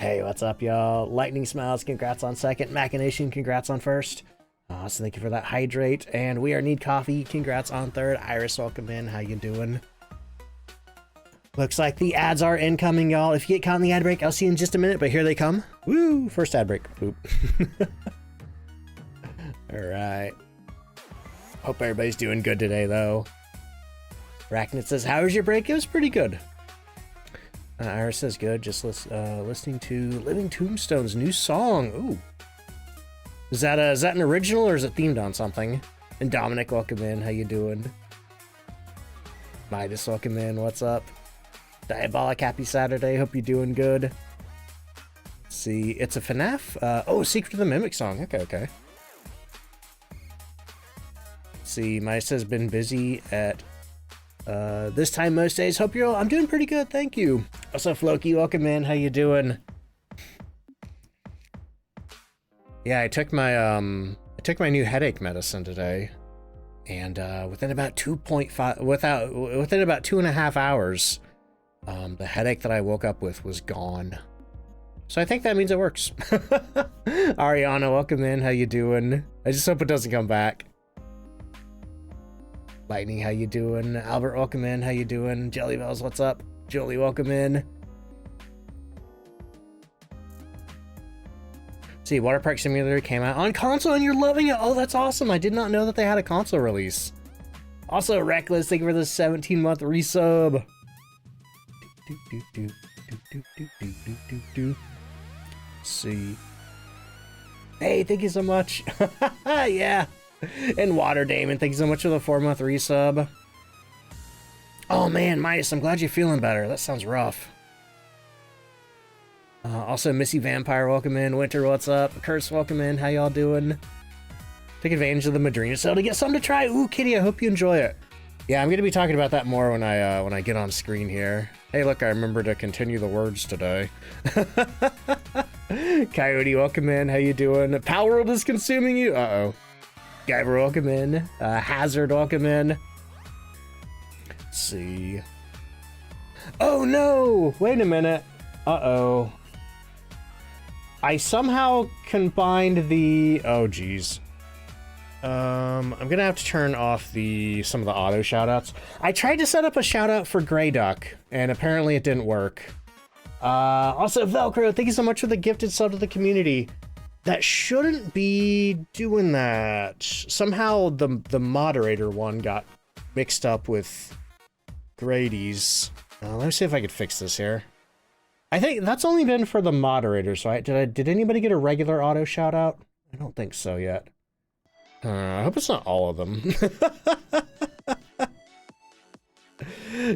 Hey, what's up, y'all? Lightning Smiles, congrats on second. Machination, congrats on first. So thank you for that. Hydrate, and We Are Need Coffee, congrats on third. Iris, welcome in. How you doing? Looks like the ads are incoming, y'all. If you get caught in the ad break, I'll see you in just a minute, but here they come. Woo! First ad break. Oop. All right. Hope everybody's doing good today, though. Arachnid says, how was your break? It was pretty good. Iris says, good. Just listening to Living Tombstone's new song. Ooh. Is that an original or is it themed on something? And Dominic, welcome in. How you doing? Midas, welcome in. What's up? Diabolic, happy Saturday. Hope you're doing good. Let's see. It's a FNAF. Oh, Secret of the Mimic song. Okay. Let's see. Midas has been busy at this time most days. Hope you're all. I'm doing pretty good. Thank you. Also, Floki, welcome in. How you doing? Yeah, I took my new headache medicine today, and within about 2.5 hours, the headache that I woke up with was gone. So I think that means it works. Ariana, welcome in. How you doing? I just hope it doesn't come back. Lightning, how you doing? Albert, welcome in. How you doing? Jelly Bells, what's up? Jolie, welcome in. See, Water Park Simulator came out on console and you're loving it. Oh, that's awesome. I did not know that they had a console release. Also, Reckless, thank you for the 17-month resub. Let's see. Hey, thank you so much. Yeah. And Water Damon, thank you so much for the 4-month resub. Oh man, Midas, I'm glad you're feeling better. That sounds rough. Also, Missy Vampire, welcome in. Winter, what's up? Curse, welcome in. How y'all doing? Take advantage of the Madrina sale to get something to try. Ooh, Kitty, I hope you enjoy it. Yeah, I'm gonna be talking about that more when I get on screen here. Hey, look, I remember to continue the words today. Coyote, welcome in. How you doing? Power World is consuming you. Uh-oh. Guyver, welcome in. Hazard, welcome in. Let's see. Oh no! Wait a minute. Uh-oh. I somehow combined the... Oh, geez. I'm gonna have to turn off some of the auto shoutouts. I tried to set up a shoutout for Grey Duck, and apparently it didn't work. Also, Velcro, thank you so much for the gifted sub to the community. That shouldn't be doing that. Somehow the moderator one got mixed up with Grady's. Let me see if I could fix this here. I think that's only been for the moderators, right? Did anybody get a regular auto shout out? I don't think so yet. I hope it's not all of them.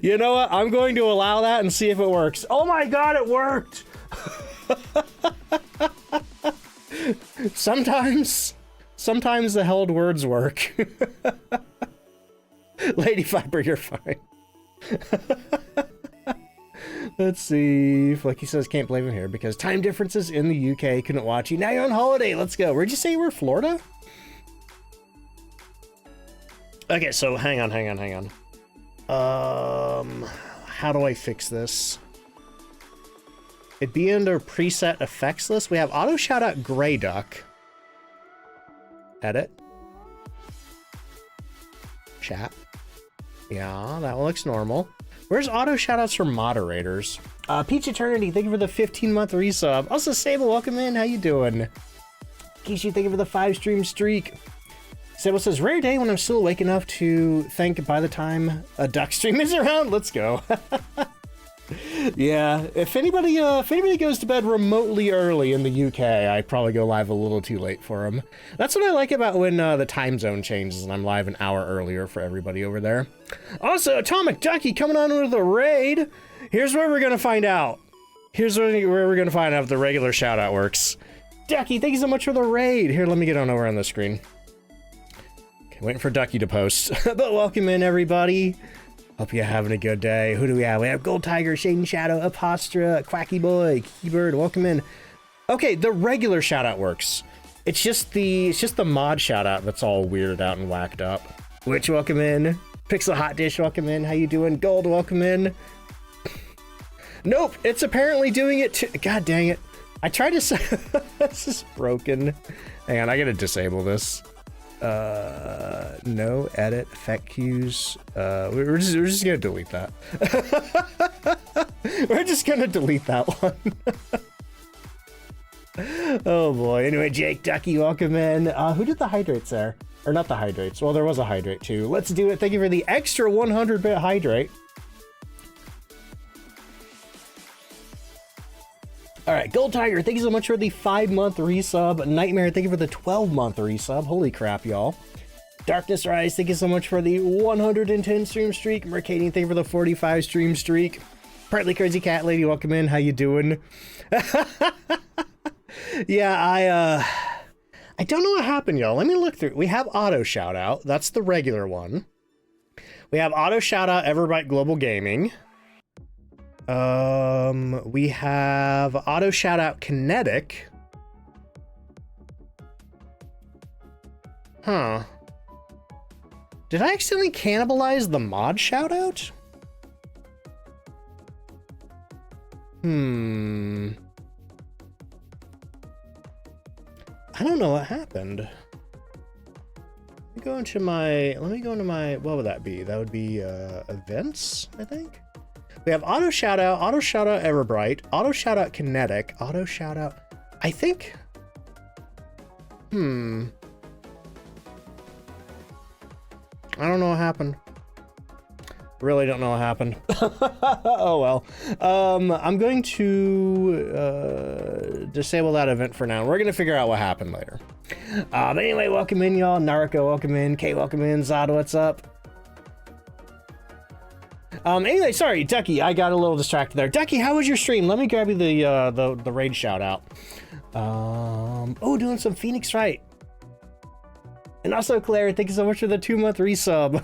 You know what? I'm going to allow that and see if it works. Oh my god, it worked! Sometimes the held words work. Lady Viper, you're fine. Let's see. Flecky says, can't blame him here because time differences in the UK. Couldn't watch you. Now you're on holiday. Let's go. Where'd you say you were? Florida? Okay, so hang on. How do I fix this? It'd be under preset effects list. We have auto shoutout Grey Duck. Edit. Chat. Yeah, that one looks normal. Where's auto shoutouts for moderators? Peach Eternity, thank you for the 15-month resub. Also, Sable, welcome in. How you doing? Kishi, thank you for the 5-stream streak. Sable says, rare day when I'm still awake enough to think by the time a duck stream is around. Let's go. Yeah, if anybody goes to bed remotely early in the UK, I probably go live a little too late for them. That's what I like about when the time zone changes and I'm live an hour earlier for everybody over there. Also, Atomic Ducky coming on with a raid. Here's where we're gonna find out. Here's where we're gonna find out if the regular shout out works. Ducky, thank you so much for the raid. Here, let me get on over on the screen. Okay, waiting for Ducky to post. But welcome in, everybody. Hope you're having a good day. Who do we have? We have Gold Tiger, Shading Shadow, Apostra, Quacky Boy, Keybird, welcome in. Okay, the regular shout out works. It's just the mod shout out that's all weirded out and whacked up. Witch, welcome in. Pixel Hot Dish, welcome in. How you doing? Gold, welcome in. Nope, it's apparently doing it too. God dang it. I tried to say this is broken. Hang on, I gotta disable this. No edit effect cues. We're just gonna delete that. We're just gonna delete that one. Oh boy. Anyway, Jake, Ducky, welcome in. Who did the hydrates there? Or not the hydrates. Well, there was a hydrate too. Let's do it. Thank you for the extra 100-bit hydrate. All right, Gold Tiger, thank you so much for the 5-month resub. Nightmare, thank you for the 12-month resub. Holy crap, y'all. Darkness Rise, thank you so much for the 110 stream streak. Mercadian, thank you for the 45 stream streak. Partly Crazy Cat Lady, welcome in. How you doing? Yeah, I don't know what happened, y'all. Let me look through. We have auto shout out. That's the regular one. We have auto shout out Everbright Global Gaming. We have auto shout out Kinetic. Huh. Did I accidentally cannibalize the mod shout out? I don't know what happened. Let me go into my, what would that be? That would be, events, I think? We have auto shout out Everbright, auto shout out Kinetic, auto shout out, I think, I don't know what happened. Really don't know what happened. Oh well. I'm going to disable that event for now. We're gonna figure out what happened later. But anyway, welcome in, y'all. Naruko, welcome in. Kate, welcome in. Zod, what's up? Anyway, sorry, Ducky, I got a little distracted there. Ducky, how was your stream? Let me grab you the raid shout out. Oh, doing some Phoenix Right. And also, Claire, thank you so much for the 2-month resub.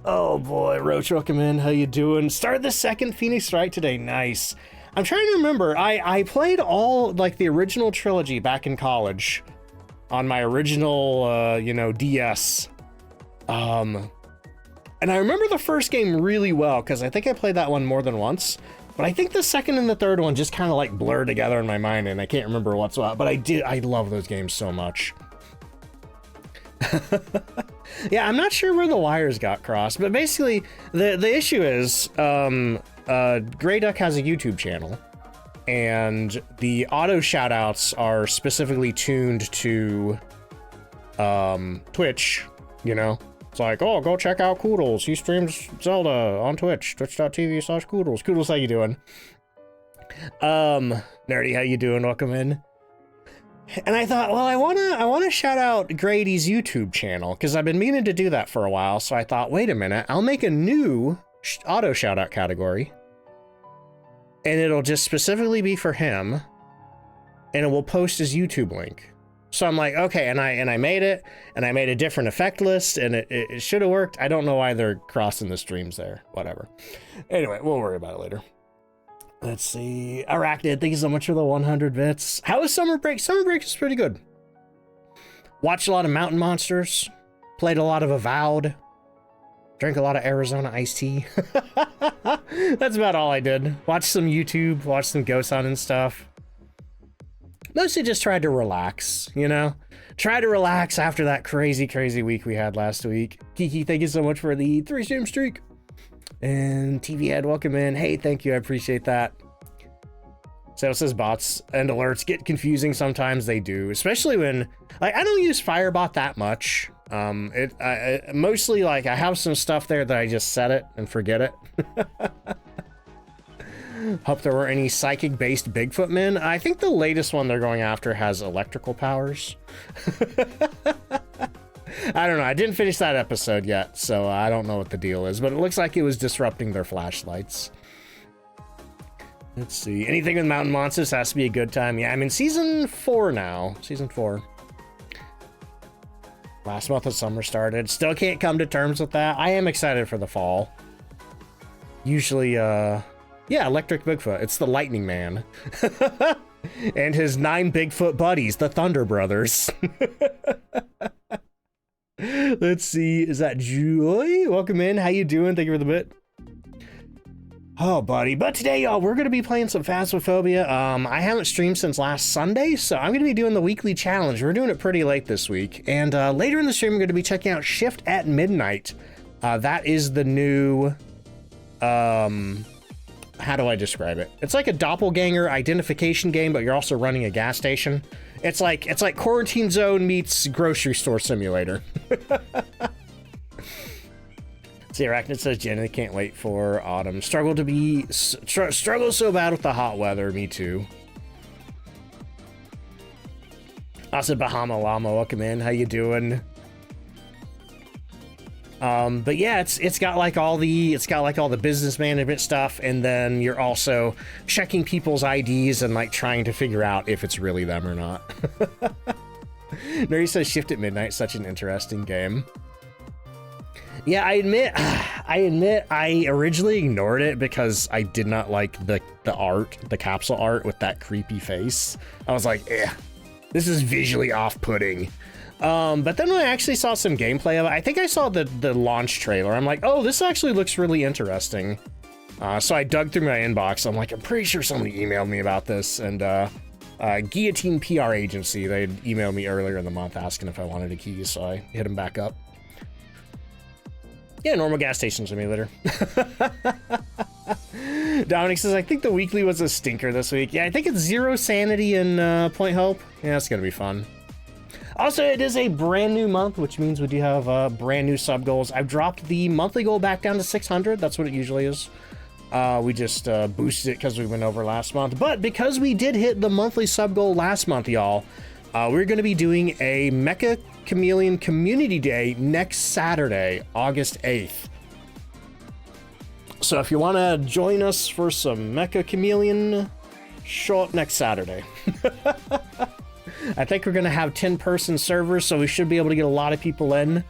Oh boy, Roach, welcome in. How you doing? Started the second Phoenix Wright today. Nice. I'm trying to remember. I played all like the original trilogy back in college on my original, DS. And I remember the first game really well because I think I played that one more than once. But I think the second and the third one just kind of like blur together in my mind, and I can't remember what's what. But I love those games so much. Yeah, I'm not sure where the wires got crossed, but basically the issue is Grey Duck has a YouTube channel, and the auto shoutouts are specifically tuned to Twitch. You know, it's like, oh, go check out Koodles. He streams Zelda on Twitch, twitch.tv/Koodles. Koodles, how you doing? Nerdy, how you doing? Welcome in. And I thought, well, I wanna shout out Grady's YouTube channel because I've been meaning to do that for a while. So I thought, wait a minute, I'll make a new auto shout out category, and it'll just specifically be for him, and it will post his YouTube link. So I'm like, okay, and I made it, and I made a different effect list, and it should have worked. I don't know why they're crossing the streams there. Whatever. Anyway, we'll worry about it later. Let's see. Arachnid, thank you so much for the 100 bits. How was summer break? Summer break is pretty good. Watched a lot of Mountain Monsters. Played a lot of Avowed. Drank a lot of Arizona iced tea. That's about all I did. Watched some YouTube. Watched some Ghost Hunt and stuff. Mostly just tried to relax, you know? Tried to relax after that crazy, crazy week we had last week. Kiki, thank you so much for the 3-stream streak. And TV Ed, welcome in. Hey, thank you. I appreciate that. So it says bots and alerts get confusing sometimes. They do, especially when like I don't use Firebot that much. Mostly like I have some stuff there that I just set it and forget it. Hope there were any psychic based Bigfoot men. I think the latest one they're going after has electrical powers. I don't know. I didn't finish that episode yet, so I don't know what the deal is, but it looks like it was disrupting their flashlights. Let's see. Anything with Mountain Monsters has to be a good time. Yeah, I'm in season 4 now. Season 4. Last month of summer started. Still can't come to terms with that. I am excited for the fall. Usually, yeah, Electric Bigfoot. It's the Lightning Man. And his 9 Bigfoot buddies, the Thunder Brothers. Let's see. Is that Joy? Welcome in. How you doing? Thank you for the bit. Oh, buddy. But today, y'all, we're going to be playing some Phasmophobia. I haven't streamed since last Sunday, so I'm going to be doing the weekly challenge. We're doing it pretty late this week. And later in the stream, we're going to be checking out Shift at Midnight. That is the new... how do I describe it? It's like a doppelganger identification game, but you're also running a gas station. It's like Quarantine Zone meets Grocery Store Simulator. See, Arachnid says, Jenny, can't wait for autumn. Struggle so bad with the hot weather. Me too. I said, Bahama Llama, welcome in. How you doing? But yeah, it's got like all the business management stuff, and then you're also checking people's IDs and like trying to figure out if it's really them or not. Nuri says, Shift at Midnight, such an interesting game. Yeah, I admit I originally ignored it because I did not like the art, the capsule art with that creepy face. I was like, this is visually off-putting. But then when I actually saw some gameplay of it, I think I saw the launch trailer. I'm like, oh, this actually looks really interesting. So I dug through my inbox. I'm like, I'm pretty sure somebody emailed me about this. And Guillotine PR Agency, they emailed me earlier in the month asking if I wanted a key, so I hit them back up. Yeah, normal gas station simulator. Dominic says, I think the weekly was a stinker this week. Yeah, I think it's 0 sanity and Point Hope. Yeah, it's gonna be fun. Also, it is a brand new month, which means we do have brand new sub goals. I've dropped the monthly goal back down to 600. That's what it usually is. We just boosted it because we went over last month. But because we did hit the monthly sub goal last month, y'all, we're going to be doing a Mecha Chameleon Community Day next Saturday, August 8th. So if you want to join us for some Mecha Chameleon, show up next Saturday. I think we're going to have 10-person servers, so we should be able to get a lot of people in.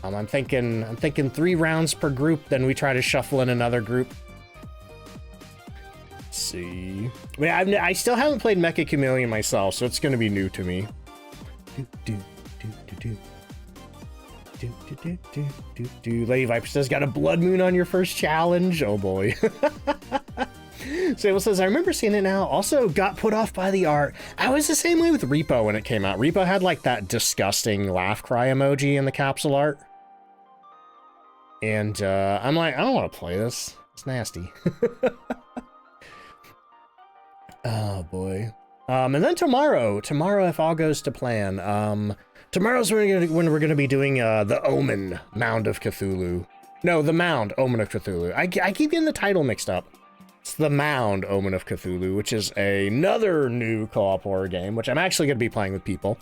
I'm thinking 3 rounds per group, then we try to shuffle in another group. Let's see. I still haven't played Mecha Chameleon myself, so it's going to be new to me. Lady Viper says, got a blood moon on your first challenge? Oh boy. Sable says, I remember seeing it now. Also got put off by the art. I was the same way with Repo when it came out. Repo had like that disgusting laugh cry emoji in the capsule art. And I'm like, I don't want to play this. It's nasty. Oh boy. And then tomorrow, if all goes to plan, tomorrow's when we're gonna be doing the Omen Mound of Cthulhu. No, the Mound Omen of Cthulhu. I keep getting the title mixed up. It's the Mound Omen of Cthulhu, which is another new co-op horror game, which I'm actually gonna be playing with people.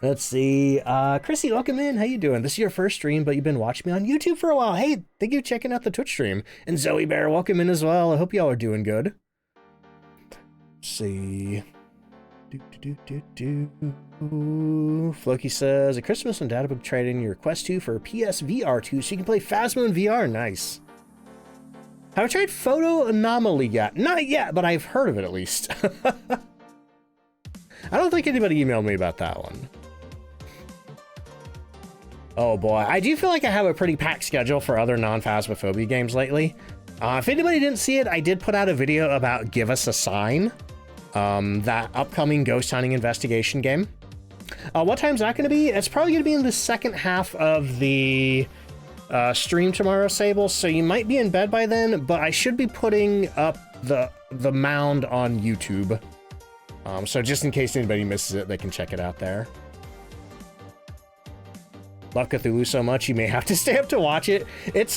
Let's see. Chrissy, welcome in. How you doing? This is your first stream, but you've been watching me on YouTube for a while. Hey, thank you for checking out the Twitch stream. And Zoe Bear, welcome in as well. I hope y'all are doing good. Let's see. Floki says, at Christmas and Databook trading your Quest 2 for PSVR 2 so you can play Phasmo in VR. Nice. Have I tried Photo Anomaly yet? Not yet, but I've heard of it at least. I don't think anybody emailed me about that one. Oh boy, I do feel like I have a pretty packed schedule for other non-Phasmophobia games lately. If anybody didn't see it, I did put out a video about Give Us a Sign, that upcoming ghost hunting investigation game. What time's that going to be? It's probably going to be in the second half of the stream tomorrow, Sable, so you might be in bed by then, but I should be putting up the mound on YouTube. So just in case anybody misses it, they can check it out there. Love Cthulhu so much, you may have to stay up to watch it. It's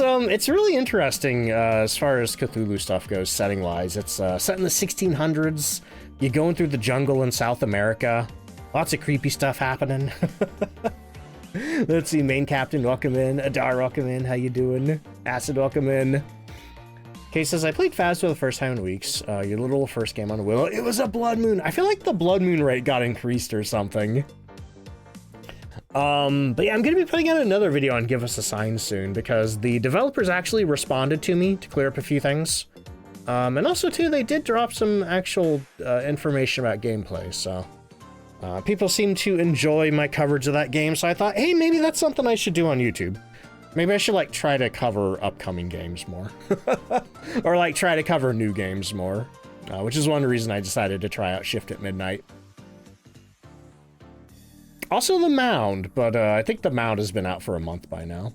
really interesting as far as Cthulhu stuff goes, setting-wise. It's set in the 1600s. You're going through the jungle in South America. Lots of creepy stuff happening. Let's see, Main Captain, welcome in. Adar, welcome in. How you doing? Acid, welcome in. Kay says, I played Phasmo for the first time in weeks. Your little first game on Willow. It was a blood moon. I feel like the blood moon rate got increased or something. But yeah, I'm going to be putting out another video on Give Us a Sign soon because the developers actually responded to me to clear up a few things. And also, too, they did drop some actual information about gameplay, so people seem to enjoy my coverage of that game, so I thought, hey, maybe that's something I should do on YouTube. Maybe I should, like, try to cover upcoming games more. Or, like, try to cover new games more. Which is one reason I decided to try out Shift at Midnight. Also The Mound, but I think The Mound has been out for a month by now.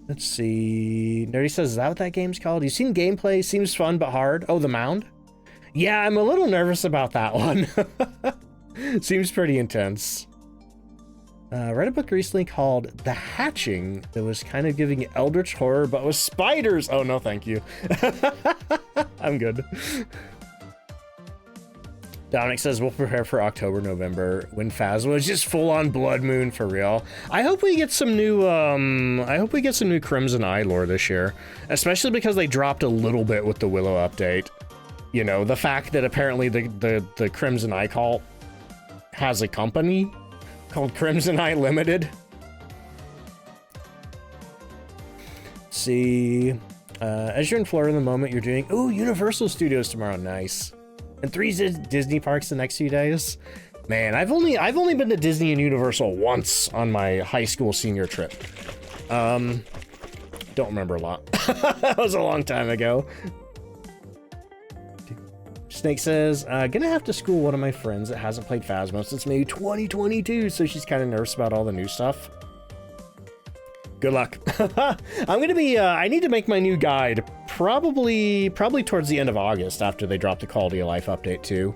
Let's see... Nerdy says, is that what that game's called? You've seen gameplay, seems fun but hard. Oh, The Mound? Yeah, I'm a little nervous about that one. Seems pretty intense. Read a book recently called The Hatching that was kind of giving eldritch horror, but with spiders. Oh, no, thank you. I'm good. Dominic says, we'll prepare for October, November, when Phasmo is just full-on Blood Moon for real. I hope we get some new, Crimson Eye lore this year, especially because they dropped a little bit with the Willow update. You know, the fact that apparently the Crimson Eye cult has a company called Crimson Eye Limited. Let's see, as you're in Florida in the moment, you're doing, ooh, Universal Studios tomorrow, nice. And 3 Disney parks the next few days. Man, I've only been to Disney and Universal once on my high school senior trip. Don't remember a lot. That was a long time ago. Snake says, gonna have to school one of my friends that hasn't played Phasmo since maybe 2022, so she's kind of nervous about all the new stuff. Good luck. I'm gonna be, I need to make my new guide probably towards the end of August after they drop the Quality of Life update too.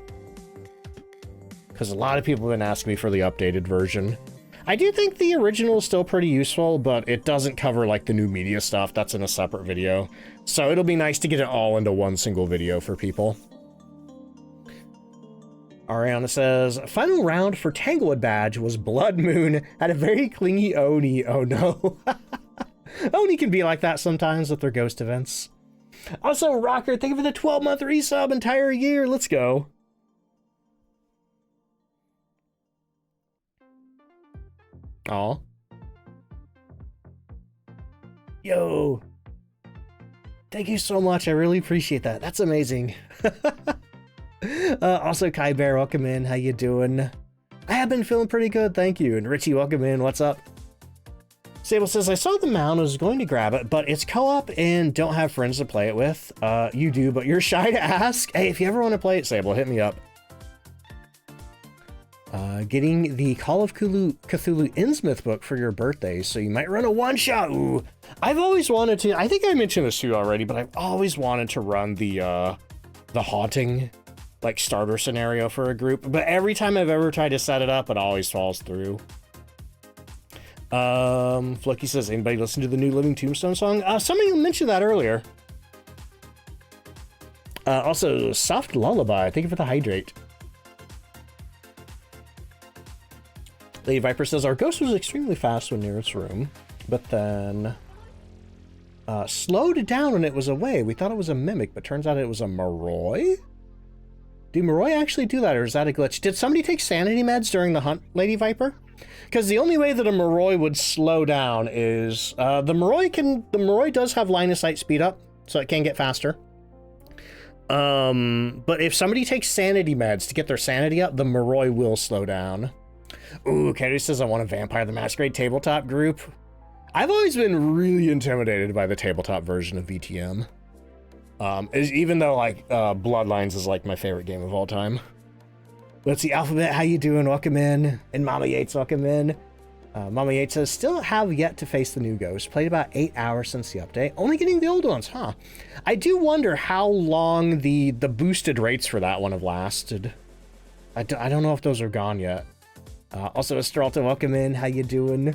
Because a lot of people have been asking me for the updated version. I do think the original is still pretty useful, but it doesn't cover like the new media stuff. That's in a separate video. So it'll be nice to get it all into one single video for people. Ariana says, final round for Tanglewood badge was Blood Moon. Had a very clingy Oni. Oh no. Oni can be like that sometimes with their ghost events. Also, Rocker, thank you for the 12-month resub, entire year. Let's go. Aw. Yo. Thank you so much. I really appreciate that. That's amazing. Also, Kai Bear, welcome in. How you doing? I have been feeling pretty good, thank you. And Richie, welcome in. What's up? Sable says, I saw the mound, was going to grab it, but it's co-op and don't have friends to play it with. You do, but you're shy to ask. Hey, if you ever want to play it, Sable, hit me up. Getting the Call of Cthulhu Innsmouth book for your birthday, so you might run a one-shot. Ooh, I've always wanted to, I think I mentioned this to you already, but I've always wanted to run the Haunting, like, starter scenario for a group, but every time I've ever tried to set it up, it always falls through. Flucky says, anybody listen to the new Living Tombstone song? Somebody mentioned that earlier. Also, Soft Lullaby, thank you for the hydrate. Lady Viper says, our ghost was extremely fast when near its room, but then slowed down when it was away. We thought it was a mimic, but turns out it was a Moroi? Do Moroi actually do that, or is that a glitch? Did somebody take sanity meds during the hunt, Lady Viper? Because the only way that a Moroi would slow down is the Moroi does have line of sight speed up, so it can get faster. But if somebody takes sanity meds to get their sanity up, the Moroi will slow down. Ooh, Kennedy says, I want a Vampire the Masquerade tabletop group. I've always been really intimidated by the tabletop version of VTM. Even though, like, Bloodlines is, like, my favorite game of all time. Let's see, Alphabet, how you doing? Welcome in. And Mama Yates, welcome in. Mama Yates says, still have yet to face the new ghost. Played about 8 hours since the update. Only getting the old ones, huh? I do wonder how long the boosted rates for that one have lasted. I don't know if those are gone yet. Also, Estralta, welcome in. How you doing?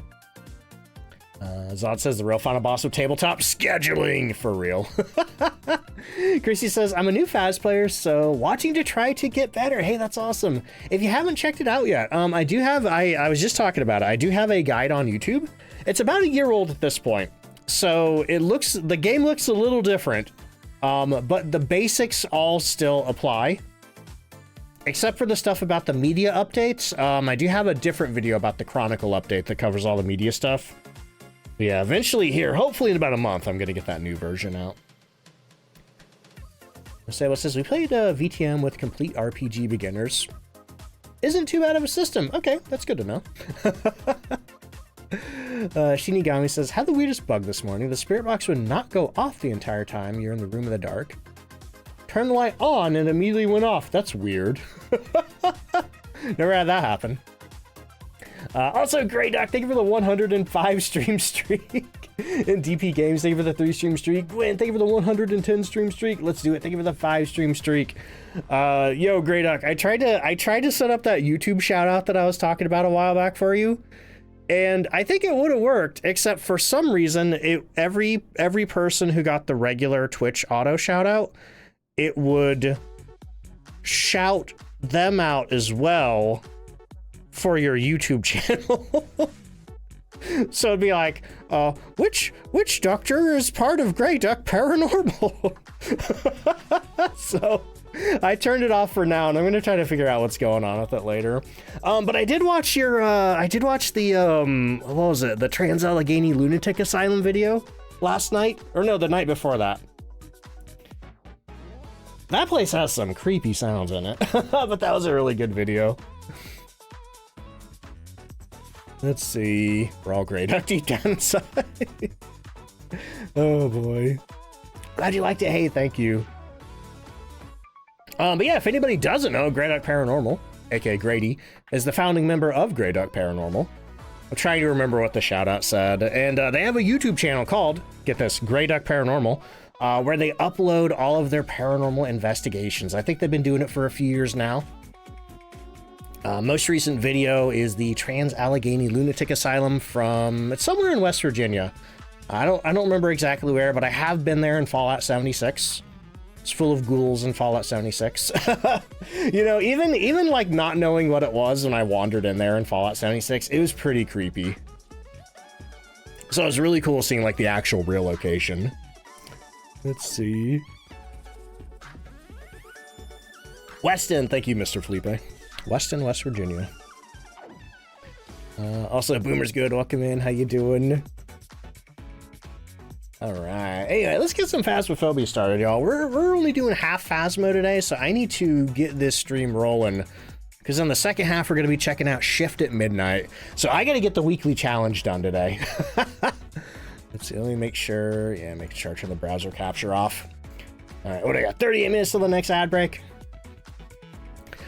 Zod says, the real final boss of tabletop scheduling, for real. Chrissy says, I'm a new Phas player, so watching to try to get better. Hey, that's awesome. If you haven't checked it out yet, I was just talking about it. I do have a guide on YouTube. It's about a year old at this point. So the game looks a little different, but the basics all still apply. Except for the stuff about the media updates. I do have a different video about the Chronicle update that covers all the media stuff. But yeah, eventually here, hopefully in about a month, I'm going to get that new version out. Sable says, we played VTM with complete RPG beginners. Isn't too bad of a system. Okay, that's good to know. Shinigami says, had the weirdest bug this morning. The spirit box would not go off the entire time you're in the room in the dark. Turn the light on and immediately went off. That's weird. Never had that happen. Also, Grey Duck, thank you for the 105 stream streak. And DP Games, thank you for the 3 stream streak. Gwen, thank you for the 110 stream streak. Let's do it. Thank you for the 5 stream streak. Yo, Grey Duck, I tried to set up that YouTube shout out that I was talking about a while back for you. And I think it would have worked, except for some reason, every person who got the regular Twitch auto shout out, it would shout them out as well for your YouTube channel. So it'd be like, which doctor is part of Grey Duck Paranormal? So I turned it off for now, and I'm gonna try to figure out what's going on with it later. But I did watch the what was it? The Trans-Allegheny Lunatic Asylum video last night, or no, the night before that. That place has some creepy sounds in it, but that was a really good video. Let's see. We're all Grey Duck deep down inside. Oh boy. Glad you liked it. Hey, thank you. But yeah, if anybody doesn't know, Grey Duck Paranormal, aka Grady, is the founding member of Grey Duck Paranormal. I'm trying to remember what the shout out said. And they have a YouTube channel called, get this, Grey Duck Paranormal, where they upload all of their paranormal investigations. I think they've been doing it for a few years now. Most recent video is the Trans-Allegheny Lunatic Asylum from, it's somewhere in West Virginia. I don't remember exactly where, but I have been there in Fallout 76. It's full of ghouls in Fallout 76. You know, even like not knowing what it was when I wandered in there in Fallout 76, it was pretty creepy. So it was really cool seeing like the actual real location. Let's see. Weston, thank you, Mr. Felipe. Weston, West Virginia. Also, Boomer's good. Welcome in. How you doing? All right. Anyway, let's get some Phasmophobia started, y'all. We're only doing half Phasmo today, so I need to get this stream rolling. Because in the second half, we're going to be checking out Shift at Midnight. So I got to get the weekly challenge done today. Let's see. Let me make sure. Yeah, make sure I turn the browser capture off. All right. What do I got? 38 minutes till the next ad break.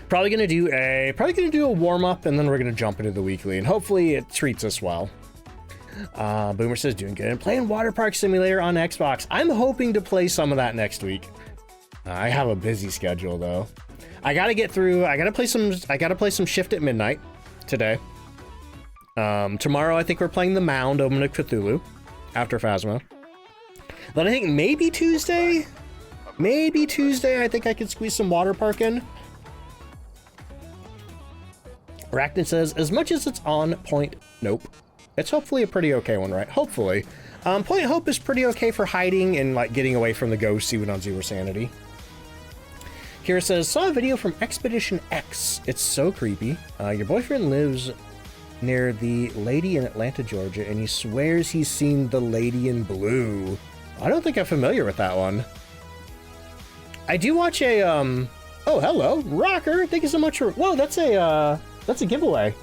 Probably gonna do a warm up, and then we're gonna jump into the weekly, and hopefully it treats us well. Boomer says doing good and playing Water Park Simulator on Xbox. I'm hoping to play some of that next week. I have a busy schedule though. I gotta get through. I gotta play some Shift at Midnight today. Tomorrow I think we're playing the Mound, Omen of Cthulhu, after Phasmo. Then I think maybe Tuesday I think I could squeeze some Water Park in. Arachnid says, as much as it's on point, nope. It's hopefully a pretty okay one, right? Hopefully. Point Hope is pretty okay for hiding and like getting away from the ghosts even on Zero Sanity. Kira says, saw a video from Expedition X. It's so creepy. Your boyfriend lives near the lady in Atlanta, Georgia, and he swears he's seen the lady in blue. I don't think I'm familiar with that one. I do watch a, oh, hello, Rocker. Thank you so much for, whoa, that's a giveaway.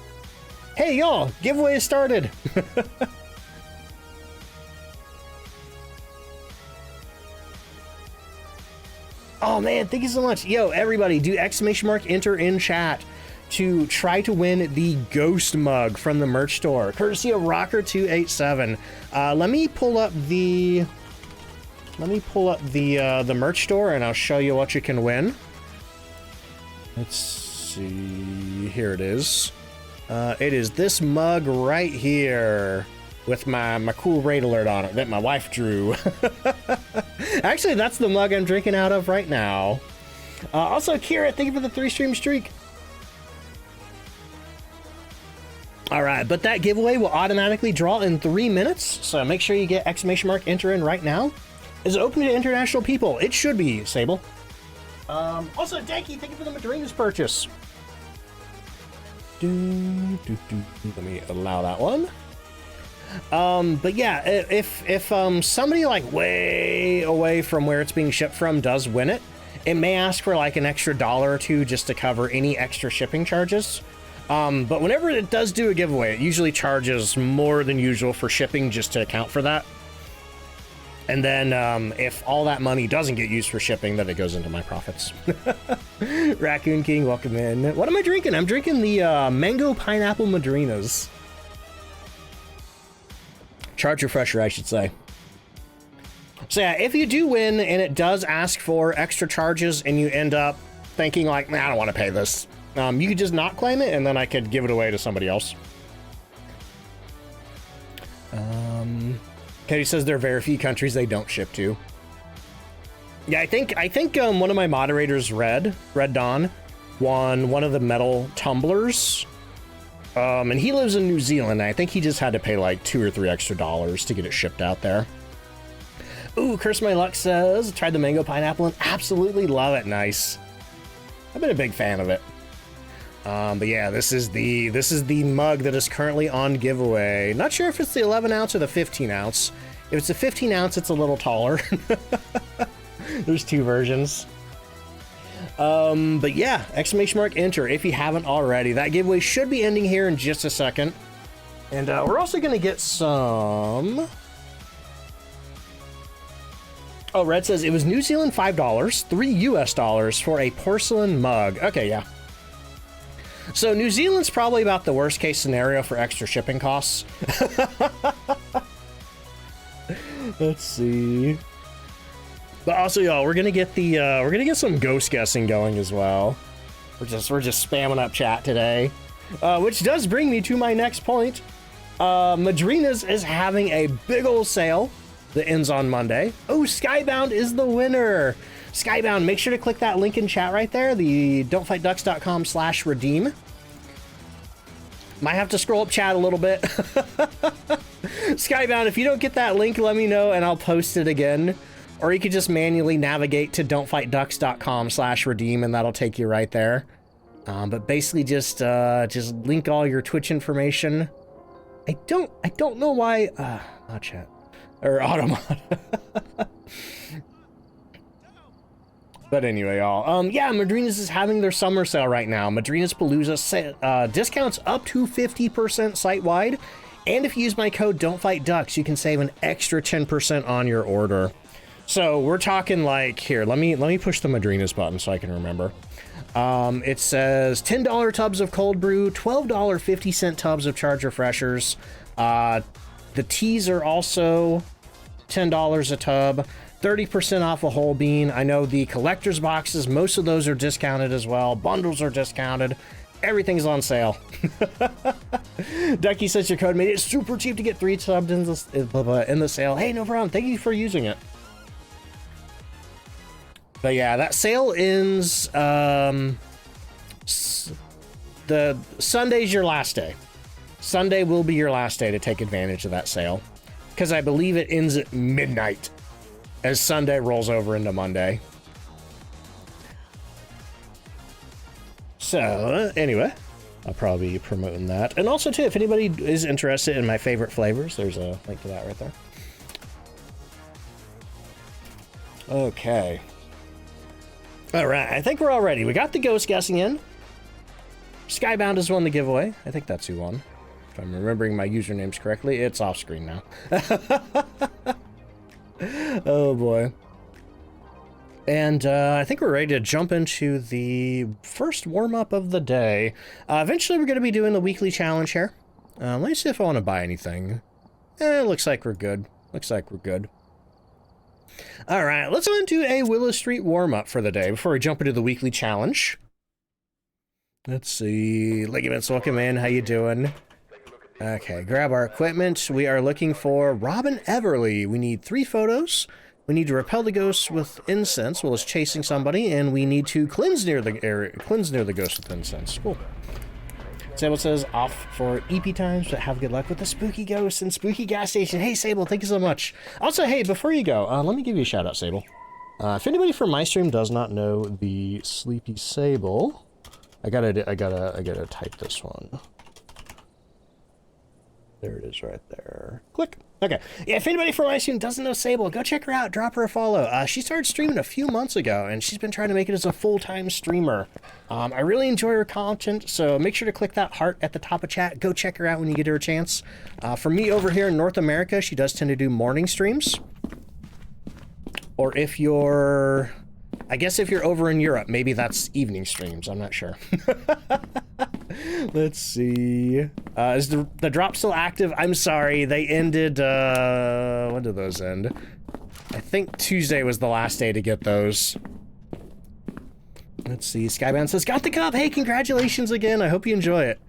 Hey, y'all, giveaway is started. Oh, man, thank you so much. Yo, everybody, do ! Enter in chat to try to win the ghost mug from the merch store, courtesy of Rocker287. Let me pull up the merch store, and I'll show you what you can win. Let's see, here it is. It is this mug right here with my cool raid alert on it that my wife drew. Actually, that's the mug I'm drinking out of right now. Also, Kira, thank you for the 3 stream streak. All right, but that giveaway will automatically draw in 3 minutes, so make sure you get ! Enter in right now. Is it open to international people? It should be, Sable. Also, Danky, thank you for the Madrina's purchase. Let me allow that one. But yeah, if somebody like way away from where it's being shipped from does win it, it may ask for like an extra $1 or $2 just to cover any extra shipping charges. But whenever it does do a giveaway, it usually charges more than usual for shipping just to account for that. And then if all that money doesn't get used for shipping, then it goes into my profits. Raccoon King, welcome in. What am I drinking? I'm drinking the Mango Pineapple Madrinas. Charge refresher, I should say. So yeah, if you do win and it does ask for extra charges and you end up thinking like, man, I don't want to pay this, you could just not claim it and then I could give it away to somebody else. Katie says there are very few countries they don't ship to. Yeah, I think one of my moderators, Red Dawn, won one of the metal tumblers. And he lives in New Zealand. I think he just had to pay like $2 or $3 extra to get it shipped out there. Ooh, Curse My Luck says, tried the mango pineapple and absolutely love it. Nice. I've been a big fan of it. But yeah, this is the mug that is currently on giveaway. Not sure if it's the 11 ounce or the 15 ounce. If it's the 15 ounce, it's a little taller. There's two versions. But yeah, exclamation mark enter if you haven't already. That giveaway should be ending here in just a second. And we're also going to get some... Oh, Red says it was New Zealand $5, $3 US for a porcelain mug. Okay, yeah. So New Zealand's probably about the worst case scenario for extra shipping costs. Let's see. But also, y'all, we're gonna get some ghost guessing going as well. We're just spamming up chat today, which does bring me to my next point. Madrina's is having a big old sale that ends on Monday. Oh, Skybound is the winner. Skybound, make sure to click that link in chat right there, the DontFightDucks.com/redeem. Might have to scroll up chat a little bit. Skybound, if you don't get that link, let me know and I'll post it again. Or you could just manually navigate to DontFightDucks.com/redeem and that'll take you right there. But basically just link all your Twitch information. I don't know why, not chat. Or Automod. But anyway, y'all. Yeah, Madrina's is having their summer sale right now. Madrina's Palooza discounts up to 50% site-wide. And if you use my code DontFightDucks, you can save an extra 10% on your order. So we're talking like, here, let me push the Madrina's button so I can remember. It says $10 tubs of cold brew, $12 50-cent tubs of charge refreshers. The teas are also $10 a tub. 30% off a whole bean. I know the collector's boxes, most of those are discounted as well. Bundles are discounted. Everything's on sale. Ducky says your code made it super cheap to get 3 subs in the sale. Hey, no problem. Thank you for using it. But yeah, that sale ends... the Sunday's your last day. Sunday will be your last day to take advantage of that sale. Because I believe it ends at midnight. As Sunday rolls over into Monday. So, anyway, I'll probably be promoting that. And also, too, if anybody is interested in my favorite flavors, there's a link to that right there. Okay. All right, I think we're all ready. We got the ghost guessing in. Skybound has won the giveaway. I think that's who won. If I'm remembering my usernames correctly, it's off screen now. Oh boy. And I think we're ready to jump into the first warm-up of the day. Eventually we're going to be doing the weekly challenge here. Let me see if I want to buy anything. Looks like we're good. Looks like we're good. Alright, let's go into a Willow Street warm-up for the day before we jump into the weekly challenge. Let's see. Ligaments, welcome in. How you doing? Okay, grab our equipment. We are looking for Robin Everly. We need 3 photos. We need to repel the ghost with incense while it's chasing somebody, and we need to cleanse near the area, cleanse near the ghost with incense. Cool. Sable says off for EP times, but have good luck with the spooky ghost and spooky gas station. Hey, Sable, thank you so much. Also, hey, before you go, let me give you a shout out, Sable. If anybody from my stream does not know the Sleepy Sable, I gotta type this one. There it is right there. Click. Okay. Yeah, if anybody from my stream doesn't know Sable, go check her out. Drop her a follow. She started streaming a few months ago, and she's been trying to make it as a full-time streamer. I really enjoy her content, so make sure to click that heart at the top of chat. Go check her out when you get her a chance. For me over here in North America, she does tend to do morning streams. Or if you're... I guess if you're over in Europe, maybe that's evening streams. I'm not sure. Let's see. Is the drop still active? I'm sorry. They ended, when did those end? I think Tuesday was the last day to get those. Let's see. Skybound says, got the cup. Hey, congratulations again. I hope you enjoy it.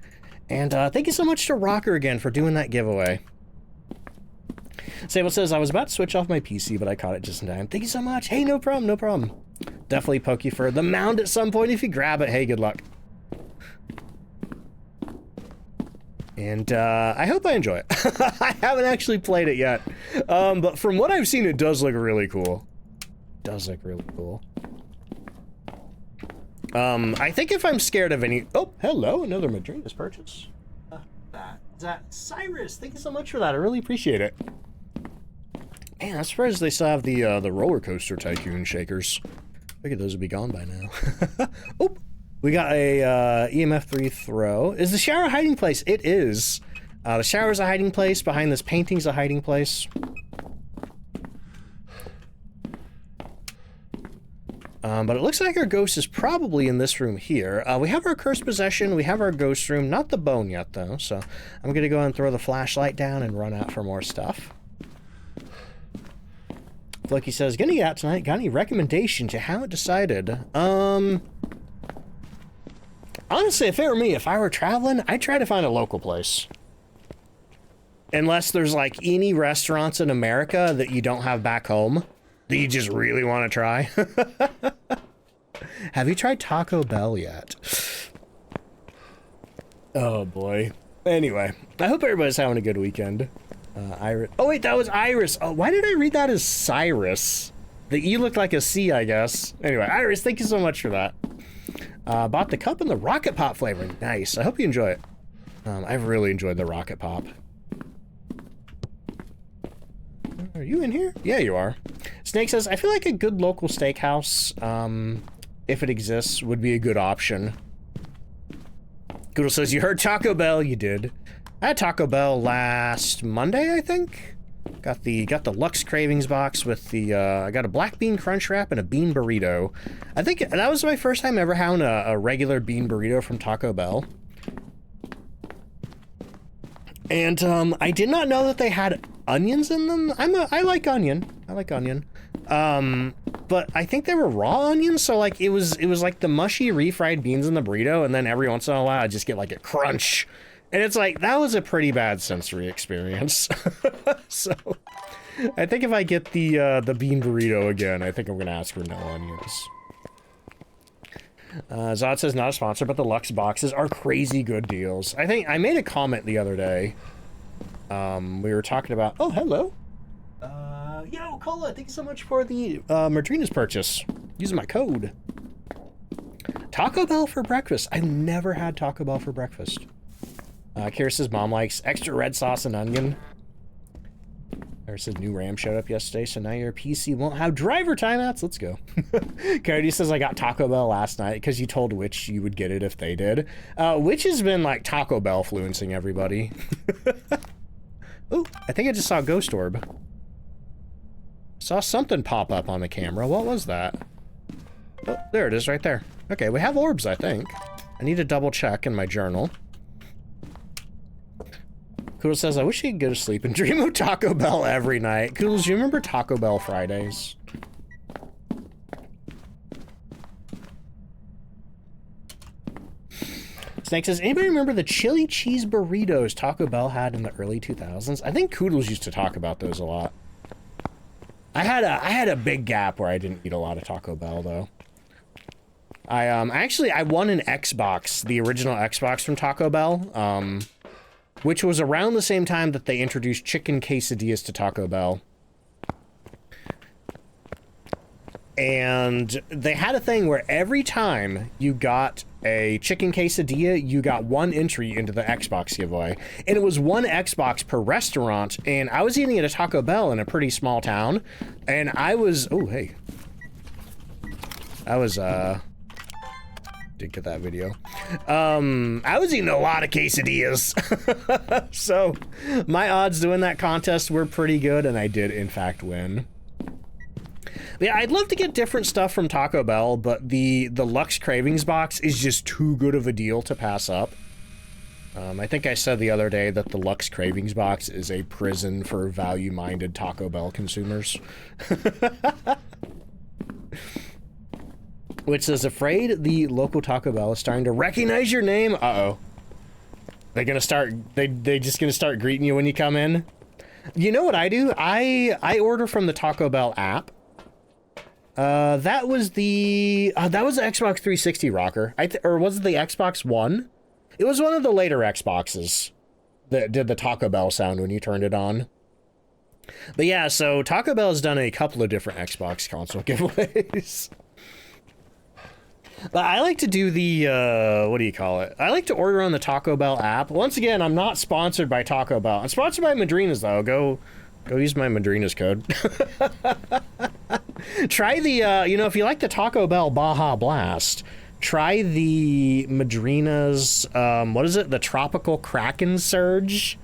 And thank you so much to Rocker again for doing that giveaway. Sable says, I was about to switch off my PC, but I caught it just in time. Thank you so much. Hey, no problem, no problem. Definitely poke you for the mound at some point if you grab it. Hey, good luck. And I hope I enjoy it. I haven't actually played it yet. But from what I've seen, it does look really cool. Does look really cool. I think if I'm scared of any... Oh, hello, another Madrina's purchase. That Cyrus, thank you so much for that. I really appreciate it. Man, I'm surprised they still have the roller coaster tycoon shakers. I figured those would be gone by now. Oh, we got a EMF 3 throw. Is the shower a hiding place? It is. The shower's a hiding place. Behind this painting's a hiding place. But it looks like our ghost is probably in this room here. We have our cursed possession. We have our ghost room. Not the bone yet, though. So I'm going to go ahead and throw the flashlight down and run out for more stuff. Floki says, gonna get out tonight. Got any recommendations? You haven't decided. Honestly, if it were me, if I were traveling, I'd try to find a local place. Unless there's like any restaurants in America that you don't have back home that you just really want to try. Have you tried Taco Bell yet? Oh boy. Anyway, I hope everybody's having a good weekend. Iris. Oh wait, that was Iris. Oh, why did I read that as Cyrus? The E looked like a C, I guess. Anyway, Iris, thank you so much for that. Bought the cup and the Rocket Pop flavor. Nice. I hope you enjoy it. I've really enjoyed the Rocket Pop. Are you in here? Yeah, you are. Snake says, I feel like a good local steakhouse, if it exists, would be a good option. Goodle says, you heard Taco Bell. You did. I had Taco Bell last Monday, I think. Got the Lux Cravings box with the, I got a black bean crunch wrap and a bean burrito. I think that was my first time ever having a regular bean burrito from Taco Bell. And, I did not know that they had onions in them. I like onion. I like onion. But I think they were raw onions, so like, it was like the mushy refried beans in the burrito, and then every once in a while I just get like a crunch. And it's like, that was a pretty bad sensory experience. So, I think if I get the bean burrito again, I think I'm gonna ask for no onions. Zod says, not a sponsor, but the Lux boxes are crazy good deals. I think I made a comment the other day. We were talking about, oh, hello. Yo, Cola, thank you so much for the Madrina's purchase. Using my code. Taco Bell for breakfast. I've never had Taco Bell for breakfast. Kira says mom likes extra red sauce and onion. Kira says new RAM showed up yesterday, so now your PC won't have driver timeouts. Let's go. Cody says I got Taco Bell last night because you told Witch you would get it if they did. Witch has been like Taco Bell fluencing everybody. Ooh, I think I just saw Ghost Orb. Saw something pop up on the camera. What was that? Oh, there it is right there. Okay, we have orbs, I think. I need to double check in my journal. Koodles says, I wish he could go to sleep and dream of Taco Bell every night. Koodles, do you remember Taco Bell Fridays? Snake says, anybody remember the chili cheese burritos Taco Bell had in the early 2000s? I think Koodles used to talk about those a lot. I had a big gap where I didn't eat a lot of Taco Bell, though. I won an Xbox, the original Xbox from Taco Bell, which was around the same time that they introduced chicken quesadillas to Taco Bell. And they had a thing where every time you got a chicken quesadilla, you got one entry into the Xbox giveaway. And it was one Xbox per restaurant. And I was eating at a Taco Bell in a pretty small town. And I was, oh, hey. I was, did get that video. I was eating a lot of quesadillas. So my odds to win that contest were pretty good. And I did, in fact, win. Yeah, I'd love to get different stuff from Taco Bell, but the Lux Cravings box is just too good of a deal to pass up. I think I said the other day that the Lux Cravings box is a prison for value-minded Taco Bell consumers. Which is afraid the local Taco Bell is starting to recognize your name. Uh-oh. They're gonna start, they just gonna start greeting you when you come in? You know what I do? I order from the Taco Bell app. That was the Xbox 360 rocker. Or was it the Xbox One? It was one of the later Xboxes that did the Taco Bell sound when you turned it on. But yeah, so Taco Bell has done a couple of different Xbox console giveaways. But I like to do the, what do you call it? I like to order on the Taco Bell app. Once again, I'm not sponsored by Taco Bell. I'm sponsored by Madrina's, though. Go use my Madrina's code. Try the, you know, if you like the Taco Bell Baja Blast, try the Madrina's, what is it? The Tropical Kraken Surge,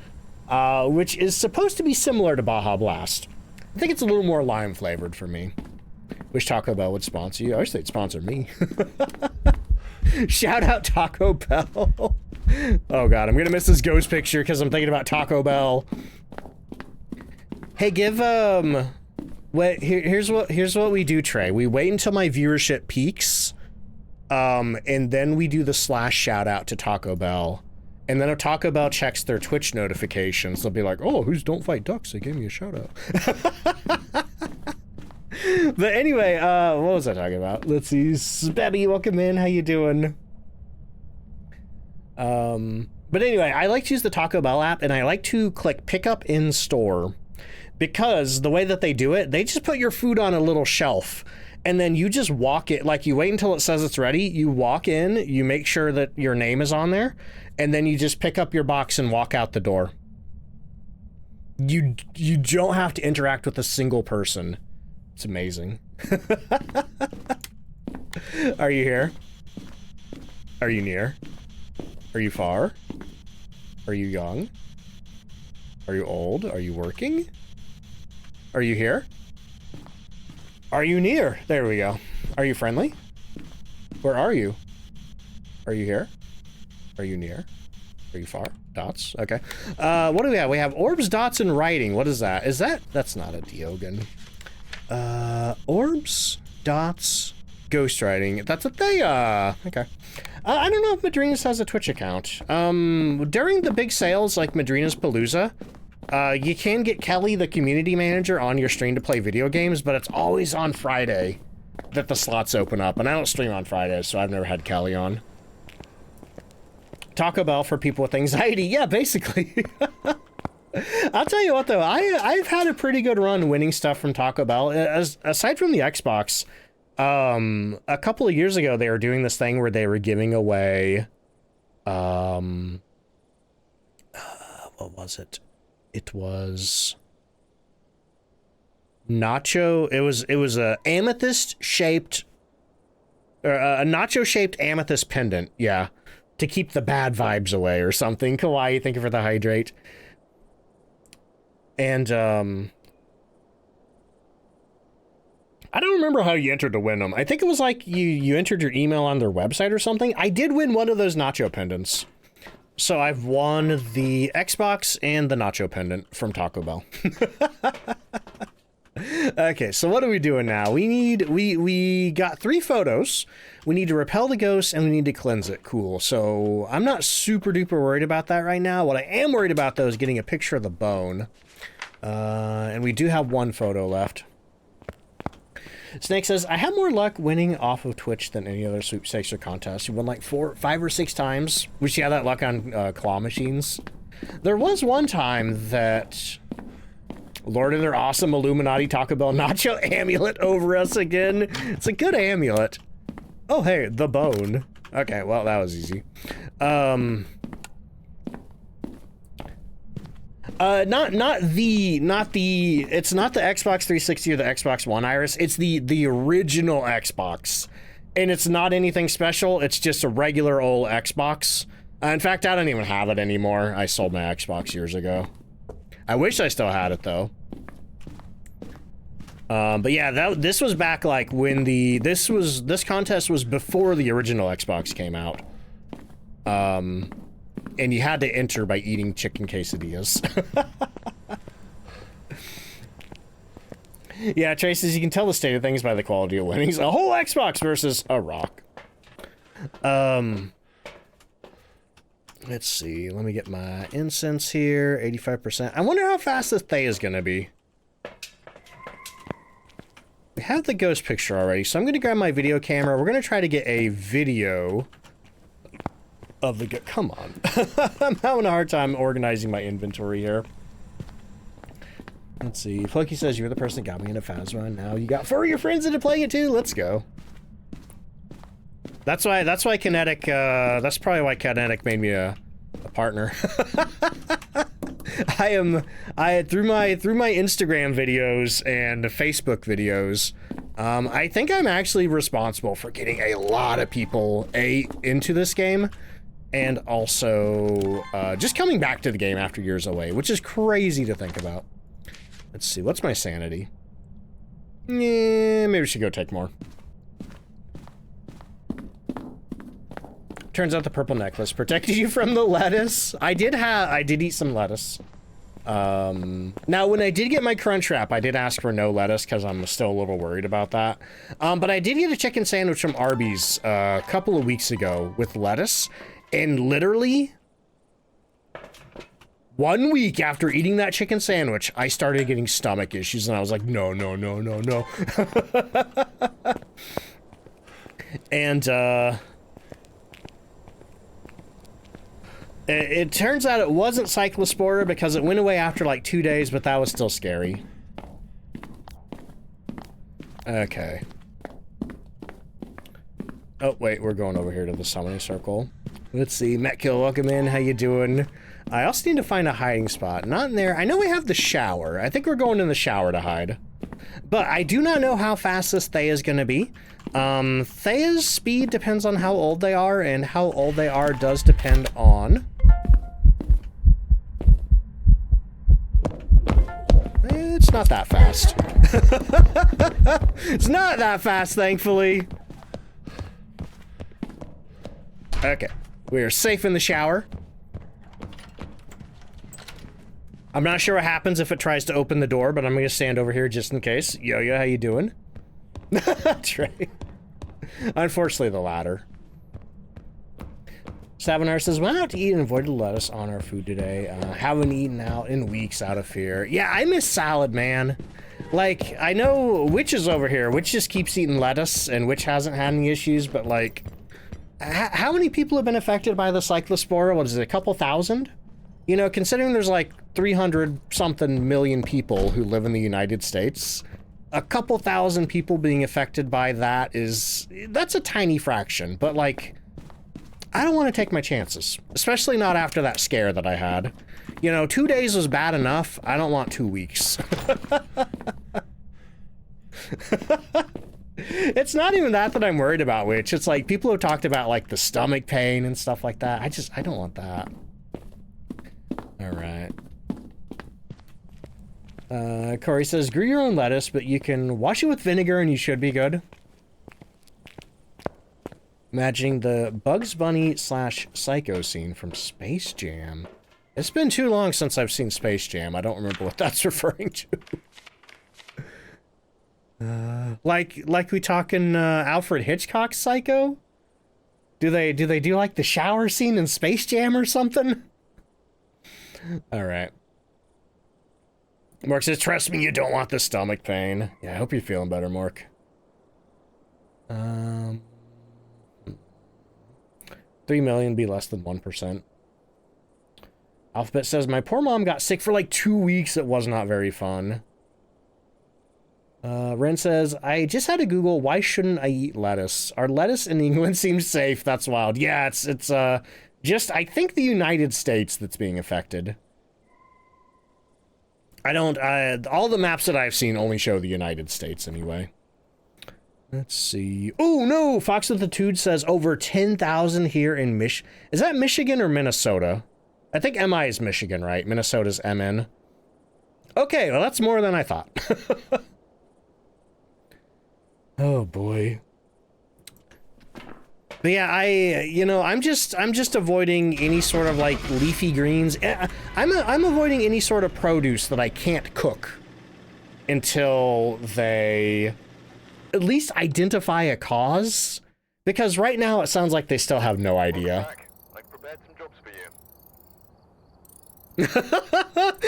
which is supposed to be similar to Baja Blast. I think it's a little more lime flavored for me. Wish Taco Bell would sponsor you. I wish they'd sponsor me. Shout out Taco Bell. Oh God, I'm gonna miss this ghost picture because I'm thinking about Taco Bell. Hey, give, wait, here's what we do, Trey. We wait until my viewership peaks, and then we do the / shout out to Taco Bell. And then if Taco Bell checks their Twitch notifications, they'll be like, oh, who's Don't Fight Ducks? They gave me a shout out. But anyway, what was I talking about? Let's see. Spebby, welcome in. How you doing? But anyway, I like to use the Taco Bell app, and I like to click pick up in store. Because the way that they do it, they just put your food on a little shelf and then you just walk it, like you wait until it says it's ready, you walk in, you make sure that your name is on there, and then you just pick up your box and walk out the door. You don't have to interact with a single person. It's amazing. Are you here? Are you near? Are you far? Are you young? Are you old? Are you working? Are you here? Are you near? There we go. Are you friendly? Where are you? Are you here? Are you near? Are you far? Dots? Okay. What do we have? We have orbs, dots, and writing. What is that? Is that... That's not a Diogen. Orbs, dots, ghost writing. That's what they, okay. I don't know if Madrina's has a Twitch account. During the big sales, like Madrina's Palooza, you can get Kelly, the community manager, on your stream to play video games, but it's always on Friday that the slots open up, and I don't stream on Fridays, so I've never had Kelly on. Taco Bell for people with anxiety. Yeah, basically. I'll tell you what, though, I've had a pretty good run winning stuff from Taco Bell. Aside from the Xbox, a couple of years ago, they were doing this thing where they were giving away, what was it? It was nacho. It was a amethyst-shaped, or a nacho-shaped amethyst pendant, yeah, to keep the bad vibes away or something. Kawaii, thank you for the hydrate. And, I don't remember how you entered to win them. I think it was like you entered your email on their website or something. I did win one of those nacho pendants. So I've won the Xbox and the nacho pendant from Taco Bell. Okay, so what are we doing now? We got 3 photos. We need to repel the ghost and we need to cleanse it. Cool. So I'm not super duper worried about that right now. What I am worried about, though, is getting a picture of the bone. And we do have 1 photo left. Snake says, I have more luck winning off of Twitch than any other sweepstakes or contest. You won like 5 or 6 times. We should have that luck on claw machines. There was one time that lording their awesome Illuminati Taco Bell nacho amulet over us again. It's a good amulet. Oh, hey, the bone. Okay, well, that was easy. It's not the Xbox 360 or the Xbox One, Iris. It's the original Xbox. And it's not anything special. It's just a regular old Xbox. In fact, I don't even have it anymore. I sold my Xbox years ago. I wish I still had it, though. But yeah, this was back like when this contest was before the original Xbox came out. And you had to enter by eating chicken quesadillas. Yeah, Trace, you can tell the state of things by the quality of winnings. A whole Xbox versus a rock. Let's see. Let me get my incense here. 85%. I wonder how fast this Thay is going to be. We have the ghost picture already, so I'm going to grab my video camera. We're going to try to get a video of the... Come on. I'm having a hard time organizing my inventory here. Let's see. Floki says you're the person that got me into Phasma, and now you got 4 of your friends into playing it too. Let's go. That's why Kinetic, that's probably why Kinetic made me a partner. Through my Instagram videos and Facebook videos, I think I'm actually responsible for getting a lot of people, into this game, and also, just coming back to the game after years away, which is crazy to think about. Let's see, what's my sanity? Yeah, maybe we should go take more. Turns out the purple necklace protected you from the lettuce. I did eat some lettuce. Now when I did get my crunch wrap, I did ask for no lettuce because I'm still a little worried about that. But I did get a chicken sandwich from Arby's a couple of weeks ago with lettuce, and literally 1 week after eating that chicken sandwich, I started getting stomach issues, and I was like, no, no, no, no, no. And, it turns out it wasn't Cyclospora because it went away after like 2 days, but that was still scary. Okay. Oh, wait, we're going over here to the summoning circle. Let's see, Metkill, welcome in, how you doing? I also need to find a hiding spot. Not in there. I know we have the shower. I think we're going in the shower to hide. But I do not know how fast this Thay is going to be. Thea's speed depends on how old they are, and how old they are does depend on... It's not that fast. It's not that fast, thankfully. Okay. We are safe in the shower. I'm not sure what happens if it tries to open the door, but I'm going to stand over here just in case. Yo-yo, how you doing? Trey. Unfortunately, the latter. Savinar says, went out to eat and avoided lettuce on our food today. Haven't eaten out in weeks out of fear. Yeah, I miss salad, man. Like, I know Witch is over here. Witch just keeps eating lettuce, and Witch hasn't had any issues, but like... How many people have been affected by the Cyclospora? What is it, a couple thousand? You know, considering there's like 300-something million people who live in the United States, a couple thousand people being affected by that that's a tiny fraction, but like, I don't want to take my chances, especially not after that scare that I had. You know, 2 days was bad enough. I don't want 2 weeks. It's not even that I'm worried about, Witch. It's like, people have talked about like the stomach pain and stuff like that. I don't want that. Alright. Corey says, grew your own lettuce, but you can wash it with vinegar and you should be good. Imagining the Bugs Bunny / Psycho scene from Space Jam. It's been too long since I've seen Space Jam. I don't remember what that's referring to. Like we talking Alfred Hitchcock's Psycho? Do they do like the shower scene in Space Jam or something? All right. Mark says, trust me, you don't want the stomach pain. Yeah, I hope you're feeling better, Mark. 3 million be less than 1%. Alphabet says, my poor mom got sick for like 2 weeks. It was not very fun. Ren says, I just had to Google, why shouldn't I eat lettuce? Our lettuce in England seems safe. That's wild. Yeah, it's just, I think the United States that's being affected. I don't, all the maps that I've seen only show the United States anyway. Let's see. Oh, no! Fox with the Tude says over 10,000 here in Is that Michigan or Minnesota? I think MI is Michigan, right? Minnesota's MN. Okay, well, that's more than I thought. Oh, boy. But yeah, you know, I'm just avoiding any sort of, like, leafy greens. I'm avoiding any sort of produce that I can't cook until they at least identify a cause, because right now it sounds like they still have no idea. I've prepared some jobs for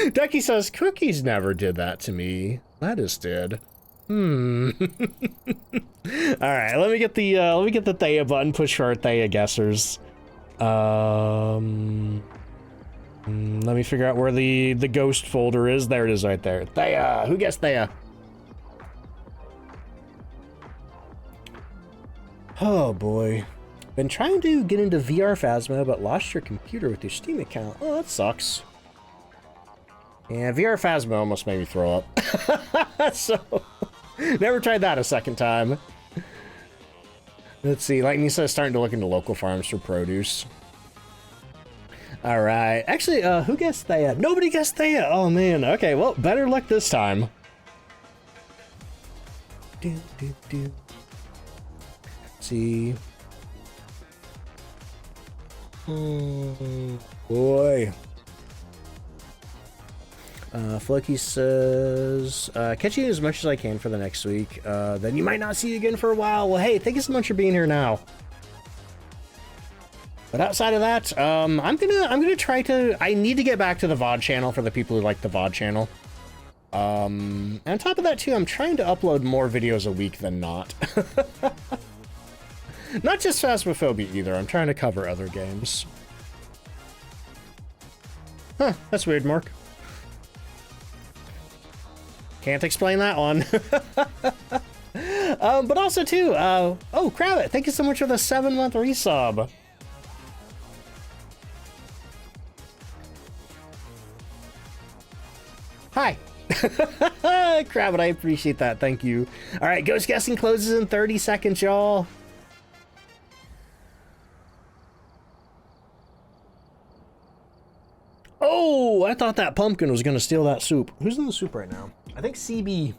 you. Ducky says, cookies never did that to me. Lettuce did. All right, let me get the Thea button pushed for our Thea guessers. Let me figure out where the ghost folder is. There it is right there. Thea, who guessed Thea? Oh boy. Been trying to get into VR Phasma, but lost your computer with your Steam account. Oh, that sucks. Yeah, VR Phasma almost made me throw up. So, never tried that a second time. Let's see, Lightning says starting to look into local farms for produce. Alright, actually, who guessed Thea? Nobody guessed Thea! Oh man, okay, well, better luck this time. Let's see. Oh, boy. Floki says, catch you as much as I can for the next week. Then you might not see you again for a while. Well, hey, thank you so much for being here now. But outside of that, I'm gonna try to, I need to get back to the VOD channel for the people who like the VOD channel. And on top of that too, I'm trying to upload more videos a week than not. Not just Phasmophobia either, I'm trying to cover other games. Huh, that's weird, Mark. Can't explain that one. But also too, oh, Krabbit, thank you so much for the 7-month resub. Hi. Krabbit, I appreciate that, thank you. All right, Ghost Guessing closes in 30 seconds, y'all. Oh, I thought that pumpkin was gonna steal that soup. Who's in the soup right now? I think CB.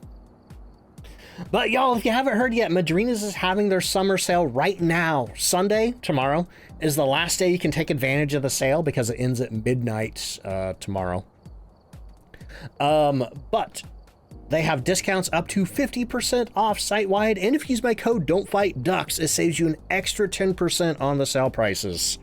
But y'all, if you haven't heard yet, Madrina's is having their summer sale right now. Sunday, tomorrow, is the last day you can take advantage of the sale because it ends at midnight tomorrow. But they have discounts up to 50% off site-wide, and if you use my code DontFightDucks, it saves you an extra 10% on the sale prices.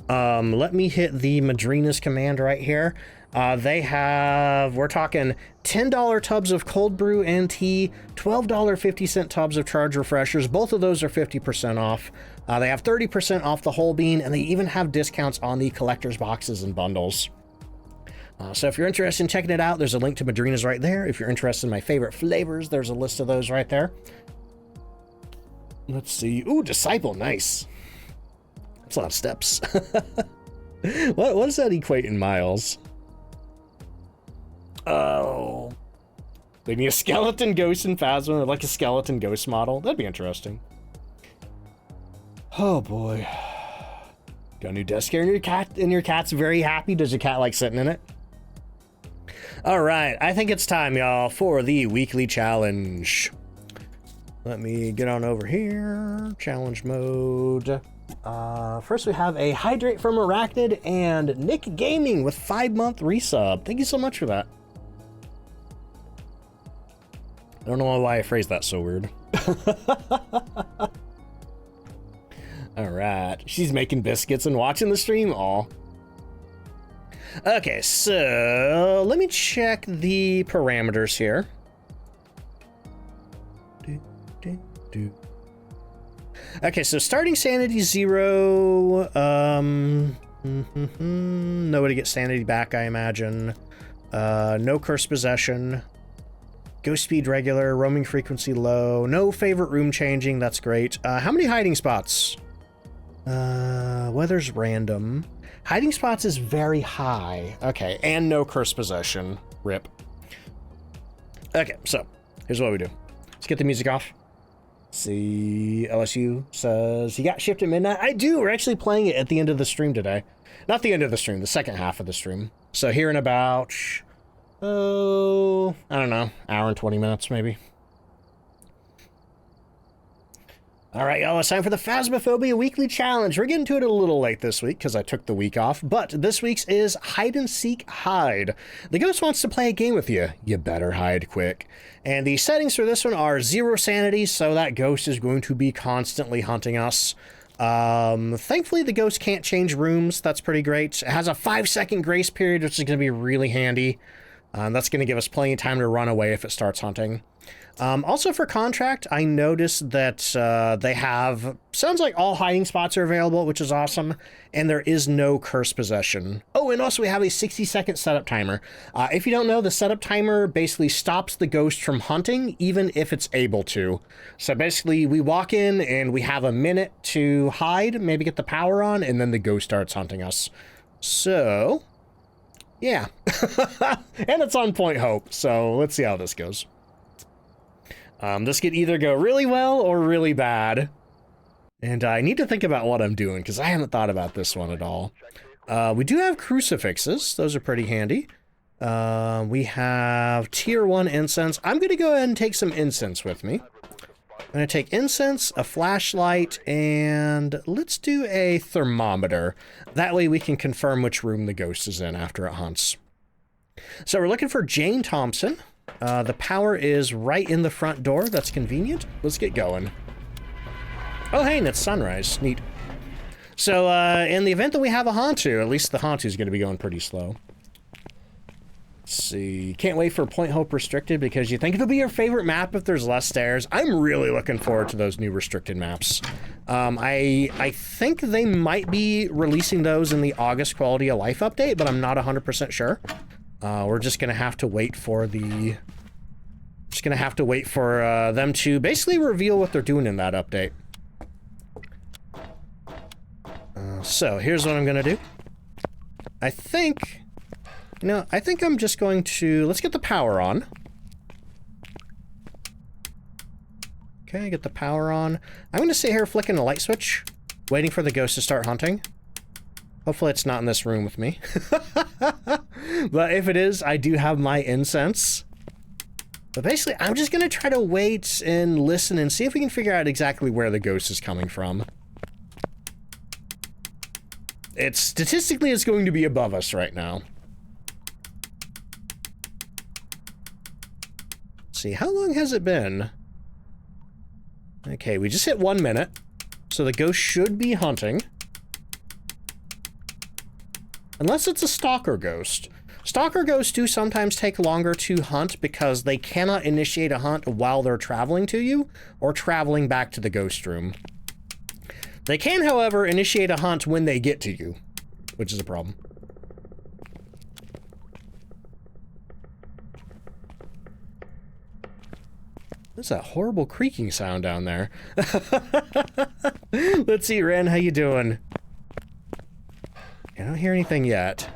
Let me hit the Madrina's command right here. They have, we're talking $10 tubs of cold brew and tea, $12.50 tubs of charge refreshers. Both of those are 50% off. They have 30% off the whole bean, and they even have discounts on the collector's boxes and bundles. So if you're interested in checking it out, there's a link to Madrina's right there. If you're interested in my favorite flavors, there's a list of those right there. Let's see. Ooh, Disciple, nice. That's a lot of steps. What does that equate in miles? Oh. They need a skeleton ghost in Phasma, like a skeleton ghost model. That'd be interesting. Oh boy. Got a new desk here and your cat's very happy. Does your cat like sitting in it? All right, I think it's time, y'all, for the weekly challenge. Let me get on over here. Challenge mode. First we have a Hydrate from Arachnid and Nick Gaming with 5-month resub. Thank you so much for that. I don't know why I phrased that so weird. All right, she's making biscuits and watching the stream. Aw. Okay, so let me check the parameters here. Okay, so starting sanity 0. Nobody gets sanity back, I imagine. No curse possession. Ghost speed regular, roaming frequency low. No favorite room changing, that's great. How many hiding spots? Weather's random. Hiding spots is very high. Okay, and no curse possession. Rip. Okay, so here's what we do. Let's get the music off. See, LSU says, you got shipped at midnight? I do, we're actually playing it at the end of the stream today. Not the end of the stream, the second half of the stream. So here in about, I don't know, hour and 20 minutes maybe. All right, y'all, it's time for the Phasmophobia Weekly Challenge. We're getting to it a little late this week because I took the week off, but this week's is Hide and Seek Hide. The ghost wants to play a game with you. You better hide quick. And the settings for this one are 0 sanity, so that ghost is going to be constantly hunting us. Thankfully, the ghost can't change rooms. That's pretty great. It has a 5-second grace period, which is going to be really handy. That's going to give us plenty of time to run away if it starts hunting. Also for contract, I noticed that they have, sounds like all hiding spots are available, which is awesome, and there is no curse possession. Oh, and also we have a 60-second setup timer. If you don't know, the setup timer basically stops the ghost from hunting, even if it's able to. So basically, we walk in and we have a minute to hide, maybe get the power on, and then the ghost starts hunting us. So, yeah. And it's on Point Hope, so let's see how this goes. This could either go really well or really bad. And I need to think about what I'm doing, because I haven't thought about this one at all. We do have crucifixes. Those are pretty handy. We have tier 1 incense. I'm going to go ahead and take some incense with me. I'm going to take incense, a flashlight, and let's do a thermometer. That way we can confirm which room the ghost is in after it hunts. So we're looking for Jane Thompson. The power is right in the front door. That's convenient. Let's get going. Oh, hey, and it's sunrise. Neat. So, in the event that we have a Hantu, at least the Hantu is going to be going pretty slow. Let's see. Can't wait for Point Hope Restricted because you think it'll be your favorite map if there's less stairs. I'm really looking forward to those new restricted maps. I think they might be releasing those in the August Quality of Life update, but I'm not 100% sure. We're just gonna have to wait for the... them to basically reveal what they're doing in that update. So, here's what I'm gonna do. I think I'm just going to... Let's get the power on. Okay, get the power on. I'm gonna sit here flicking a light switch, waiting for the ghost to start hunting. Hopefully it's not in this room with me. But if it is, I do have my incense. But basically, I'm just going to try to wait and listen and see if we can figure out exactly where the ghost is coming from. Statistically, it's going to be above us right now. Let's see, how long has it been? Okay, we just hit 1 minute. So the ghost should be hunting. Unless it's a stalker ghost. Stalker ghosts do sometimes take longer to hunt because they cannot initiate a hunt while they're traveling to you or traveling back to the ghost room. They can, however, initiate a hunt when they get to you, which is a problem. There's that horrible creaking sound down there. Let's see, Ren, how you doing? I don't hear anything yet.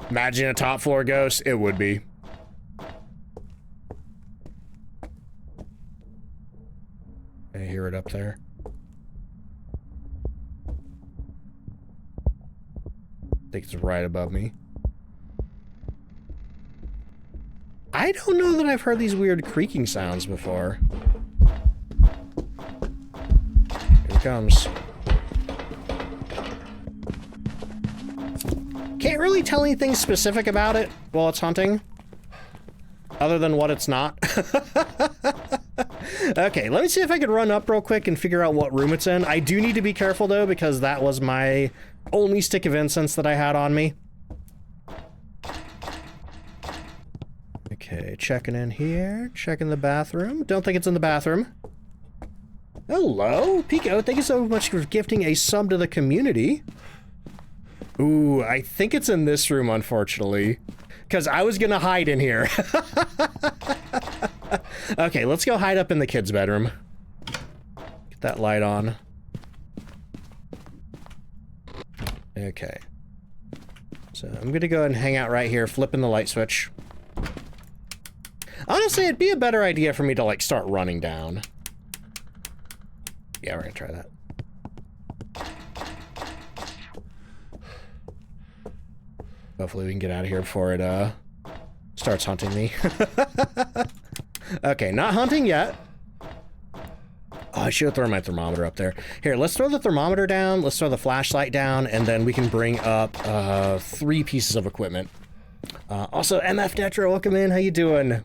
Imagine a top floor ghost, it would be. I hear it up there. I think it's right above me. I don't know that I've heard these weird creaking sounds before. Here it comes. Can't really tell anything specific about it while it's hunting, other than what it's not. Okay, let me see if I can run up real quick and figure out what room it's in. I do need to be careful, though, because that was my only stick of incense that I had on me. Okay, checking in here. Checking the bathroom. Don't think it's in the bathroom. Hello, Pico. Thank you so much for gifting a sub to the community. Ooh, I think it's in this room, unfortunately. Because I was gonna hide in here. Okay, let's go hide up in the kids' bedroom. Get that light on. Okay. So I'm gonna go ahead and hang out right here, flipping the light switch. Honestly, it'd be a better idea for me to, like, start running down. Yeah, we're gonna try that. Hopefully we can get out of here before it, starts hunting me. Okay, not hunting yet. Oh, I should have thrown my thermometer up there. Here, let's throw the thermometer down, let's throw the flashlight down, and then we can bring up, 3 pieces of equipment. Also, MF Detro, welcome in, how you doing?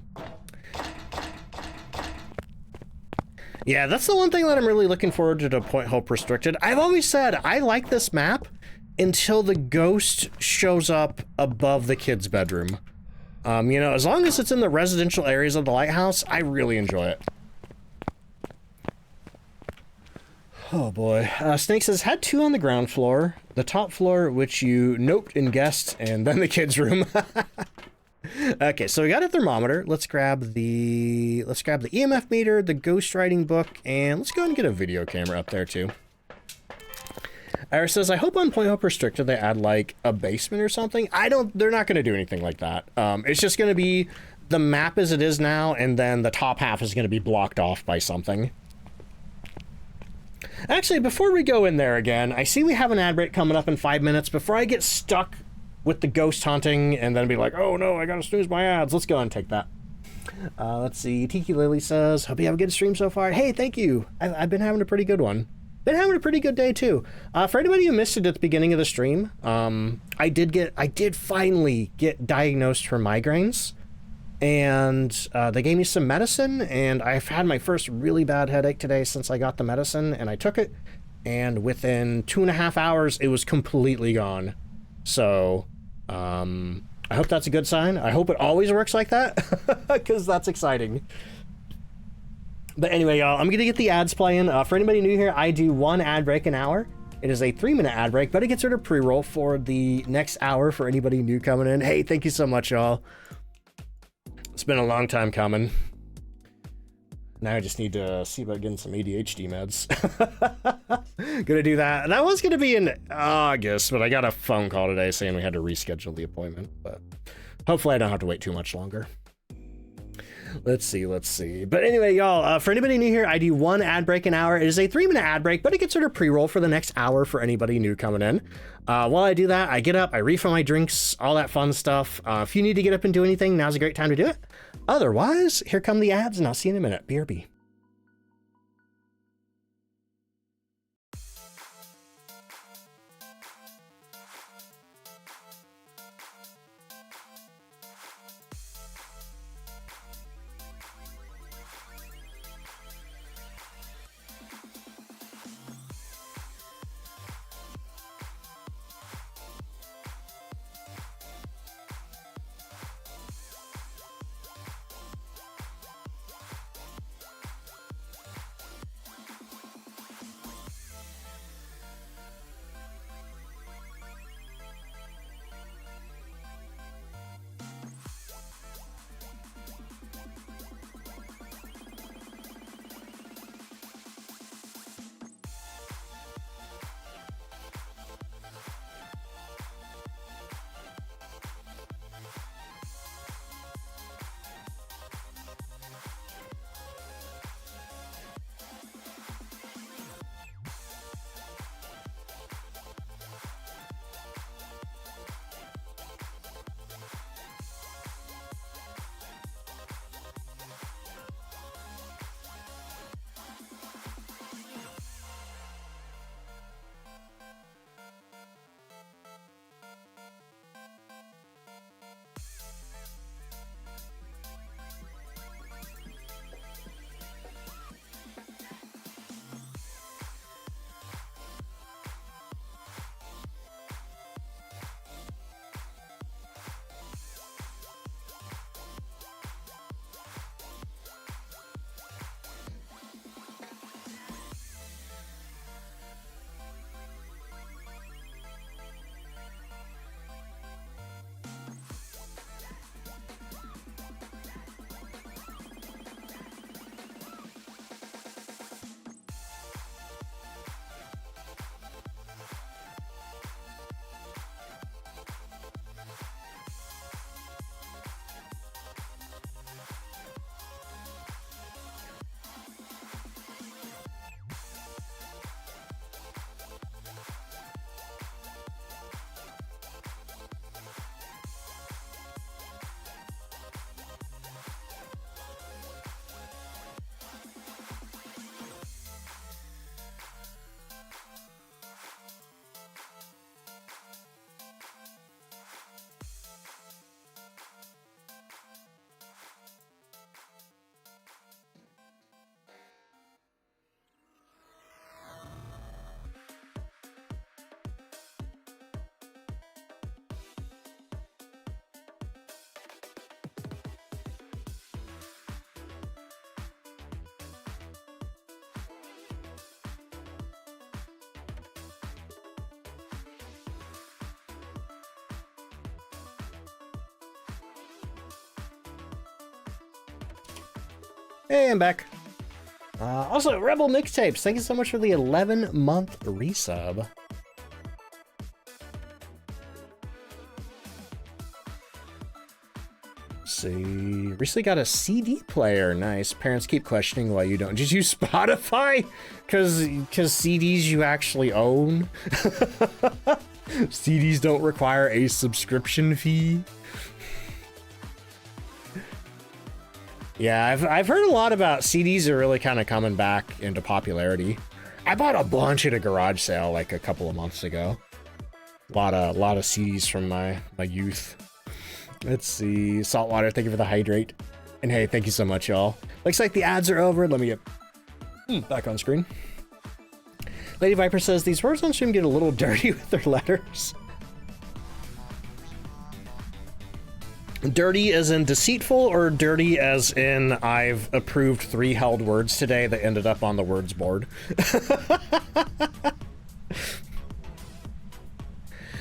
Yeah, that's the one thing that I'm really looking forward to Point Hope Restricted. I've always said, I like this map until the ghost shows up above the kid's bedroom. You know, as long as it's in the residential areas of the lighthouse, I really enjoy it. Oh boy. Snake says, had 2 on the ground floor, the top floor, which you noped and guessed, and then the kids' room. Okay, so we got a thermometer. Let's grab the EMF meter, the ghost writing book, and let's go ahead and get a video camera up there too. Iris says, I hope on Point Hope Restricted they add like a basement or something. They're not gonna do anything like that. It's just gonna be the map as it is now, and then the top half is gonna be blocked off by something. Actually, before we go in there again, I see we have an ad break coming up in 5 minutes. Before I get stuck with the ghost hunting and then be like, oh no, I gotta snooze my ads, let's go and take that. Let's see, Tiki Lily says, hope you have a good stream so far. Hey, thank you. I've been having a pretty good one. Been having a pretty good day too. For anybody who missed it at the beginning of the stream, I did finally get diagnosed for migraines, and they gave me some medicine, and I've had my first really bad headache today since I got the medicine, and I took it, and within 2.5 hours, it was completely gone. So, I hope that's a good sign. I hope it always works like that, because that's exciting. But anyway, y'all, I'm gonna get the ads playing. For anybody new here, I do 1 ad break an hour. It is a 3-minute ad break, but it gets rid of pre-roll for the next hour for anybody new coming in. Hey, thank you so much, y'all. It's been a long time coming. Now I just need to see about getting some ADHD meds. Gonna do that. That was gonna be in August, but I got a phone call today saying we had to reschedule the appointment. But hopefully I don't have to wait too much longer. Let's see. But anyway, y'all, for anybody new here, I do 1 ad break an hour. It is a 3-minute ad break, but it gets sort of pre-roll for the next hour for anybody new coming in. While I do that, I get up, I refill my drinks, all that fun stuff. If you need to get up and do anything, now's a great time to do it. Otherwise, here come the ads, and I'll see you in a minute. BRB. Hey, I'm back. Also, Rebel Mixtapes, thank you so much for the 11-month resub. See, recently got a CD player. Nice. Parents keep questioning why you don't just use Spotify, because CDs you actually own. CDs don't require a subscription fee. Yeah, I've heard a lot about CDs are really kind of coming back into popularity. I bought a bunch at a garage sale like a couple of months ago. A lot of CDs from my youth. Let's see. Saltwater, thank you for the hydrate. And hey, thank you so much, y'all. Looks like the ads are over. Let me get back on screen. Lady Viper says, these words on stream get a little dirty with their letters. Dirty as in deceitful, or dirty as in I've approved 3 held words today that ended up on the words board?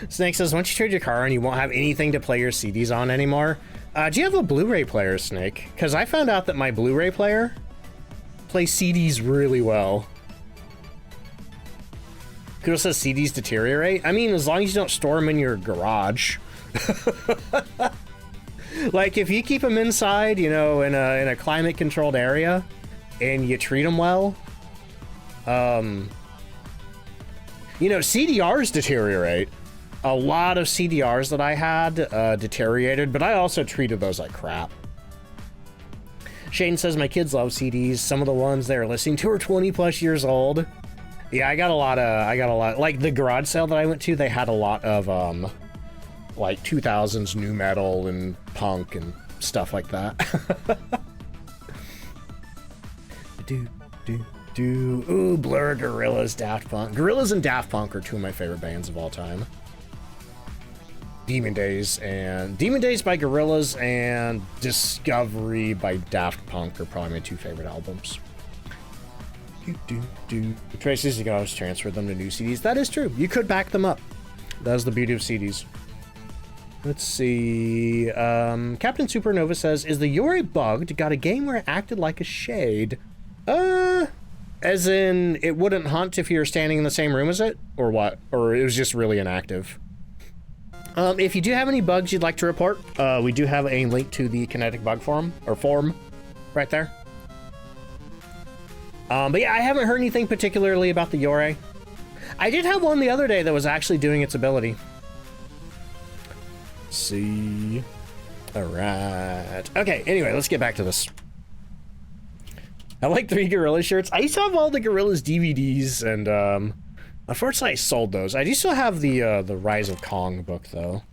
Snake says, once you trade your car and you won't have anything to play your CDs on anymore, do you have a Blu-ray player, Snake? Because I found out that my Blu-ray player plays CDs really well. Kudo says CDs deteriorate. I mean, as long as you don't store them in your garage. Like, if you keep them inside, you know, in a climate-controlled area, and you treat them well, you know, CDRs deteriorate. A lot of CDRs that I had deteriorated, but I also treated those like crap. Shane says, my kids love CDs. Some of the ones they're listening to are 20 plus years old. Yeah, I got a lot. Like the garage sale that I went to, they had a lot of, like 2000s new metal and punk and stuff like that. Ooh, Blur, Gorillaz, Daft Punk. Gorillaz and Daft Punk are 2 of my favorite bands of all time. Demon Days by Gorillaz and Discovery by Daft Punk are probably my 2 favorite albums. Traces, you can always transfer them to new CDs. That is true. You could back them up. That's the beauty of CDs. Let's see. Captain Supernova says, is the Yori bugged? Got a game where it acted like a shade. As in, it wouldn't hunt if you were standing in the same room as it? Or what? Or it was just really inactive? If you do have any bugs you'd like to report, we do have a link to the Kinetic Bug Forum, or forum, right there. But yeah, I haven't heard anything particularly about the Yore. I did have one the other day that was actually doing its ability. Let's see. Alright. Okay, anyway, let's get back to this. I like 3 Gorilla shirts. I used to have all the Gorillaz DVDs, and unfortunately I sold those. I do still have the Rise of Kong book, though.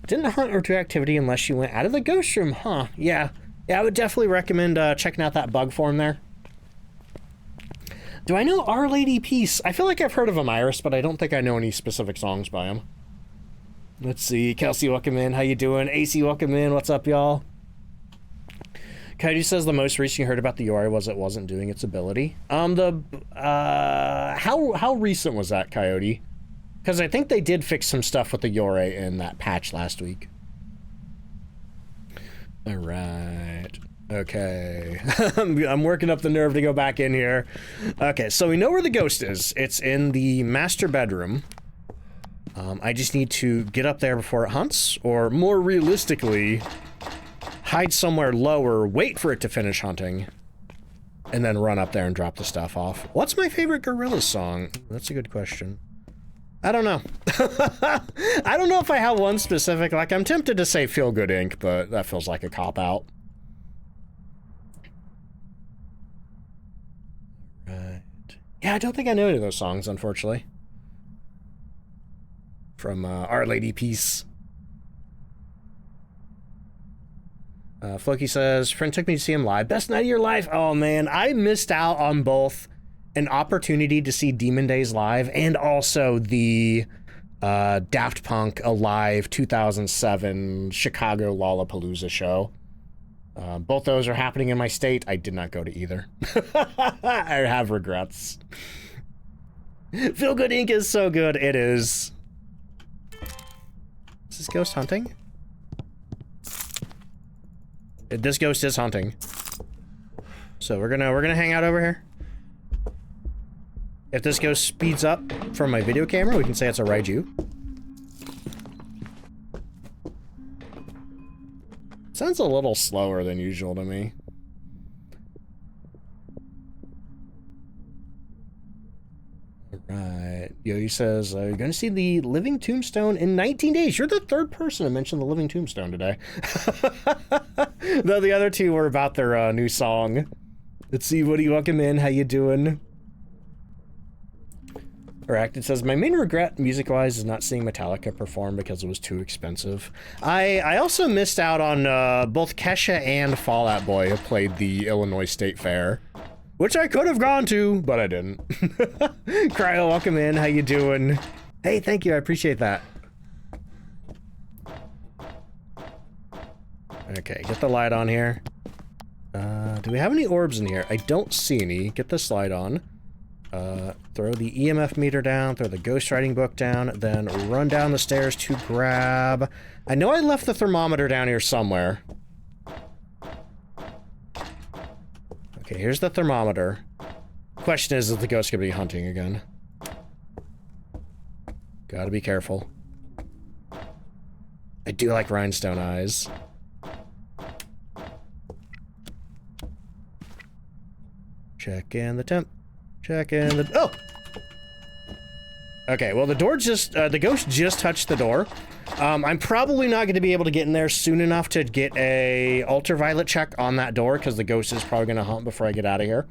Didn't hunt or do activity unless you went out of the ghost room, huh? Yeah. Yeah, I would definitely recommend checking out that bug form there. Do I know Our Lady Peace? I feel like I've heard of him, Iris, but I don't think I know any specific songs by him. Let's see. Kelsey, welcome in. How you doing? AC, welcome in. What's up, y'all? Coyote says the most recent you heard about the Yori was it wasn't doing its ability. How recent was that, Coyote? Because I think they did fix some stuff with the Yori in that patch last week. All right. Okay. I'm working up the nerve to go back in here. Okay, so we know where the ghost is. It's in the master bedroom. I just need to get up there before it hunts, or more realistically, hide somewhere lower, wait for it to finish hunting, and then run up there and drop the stuff off. What's my favorite Gorillaz song? That's a good question. I don't know. I don't know if I have one specific. Like, I'm tempted to say Feel Good Inc., but that feels like a cop-out. Right. Yeah, I don't think I know any of those songs, unfortunately. From Our Lady Peace. Floki says, friend took me to see him live. Best night of your life. Oh, man. I missed out on both an opportunity to see Demon Days live and also the Daft Punk Alive 2007 Chicago Lollapalooza show. Both those are happening in my state. I did not go to either. I have regrets. Feel Good Inc. is so good. It is. Is this ghost hunting? This ghost is hunting. So we're gonna hang out over here. If this ghost speeds up from my video camera, we can say it's a Raiju. Sounds a little slower than usual to me. Alright. Yogi says, you're gonna see the Living Tombstone in 19 days. You're the third person to mention the Living Tombstone today. Though the other two were about their new song. Let's see, what do you welcome in? How you doing? It says, my main regret music-wise is not seeing Metallica perform because it was too expensive. I also missed out on both Kesha and Fall Out Boy who played the Illinois State Fair, which I could have gone to, but I didn't. Cryo, welcome in. How you doing? Hey, thank you. I appreciate that. Okay, get the light on here. Do we have any orbs in here? I don't see any. Get the slide on. Throw the EMF meter down, throw the ghostwriting book down, then run down the stairs to grab... I know I left the thermometer down here somewhere. Okay, here's the thermometer. Question is the ghost gonna be hunting again? Gotta be careful. I do like rhinestone eyes. Check in the temp. Check in the... Oh! Okay, well the door just... the ghost just touched the door. I'm probably not going to be able to get in there soon enough to get a ultraviolet check on that door, because the ghost is probably going to hunt before I get out of here.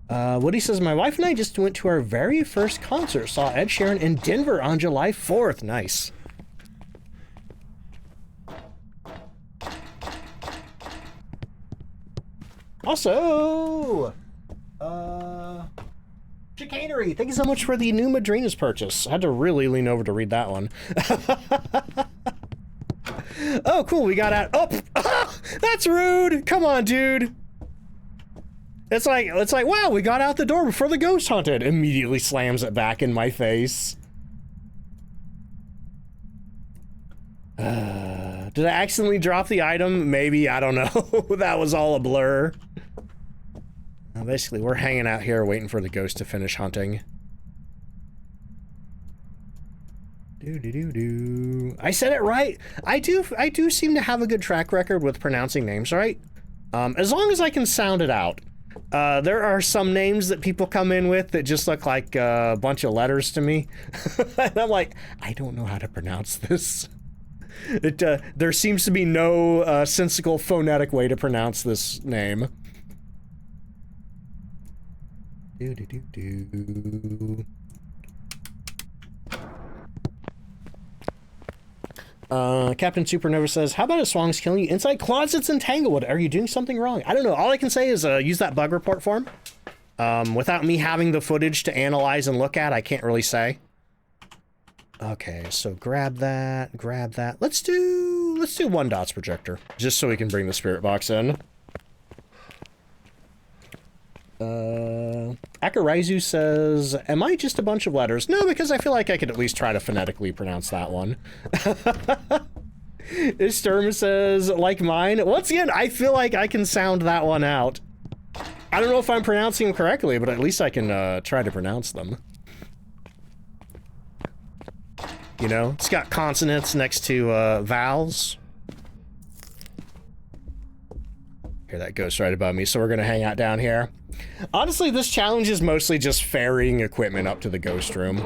Woody says, my wife and I just went to our very first concert, saw Ed Sheeran in Denver on July 4th. Nice. Also, Chicanery, thank you so much for the new Madrina's purchase. I had to really lean over to read that one. Oh, cool, we got out. Oh, that's rude. Come on, dude. It's like, wow, we got out the door before the ghost hunted. Immediately slams it back in my face. Did I accidentally drop the item? Maybe, I don't know. That was all a blur. Basically, we're hanging out here waiting for the ghost to finish hunting. I said it right. I do seem to have a good track record with pronouncing names right. As long as I can sound it out. There are some names that people come in with that just look like a bunch of letters to me. And I'm like, I don't know how to pronounce this. There seems to be no sensical phonetic way to pronounce this name. Captain Supernova says, how about a Swang's killing you inside closets in Tanglewood? Are you doing something wrong? I don't know. All I can say is use that bug report form. Without me having the footage to analyze and look at, I can't really say. Okay, so grab that. Let's do 1 dots projector, just so we can bring the spirit box in. Akaraizu says, am I just a bunch of letters? No, because I feel like I could at least try to phonetically pronounce that one. Sturm says, like mine. Once again, I feel like I can sound that one out. I don't know if I'm pronouncing them correctly, but at least I can try to pronounce them. You know, it's got consonants next to vowels. Here, that ghost right above me, so we're gonna hang out down here. Honestly, this challenge is mostly just ferrying equipment up to the ghost room.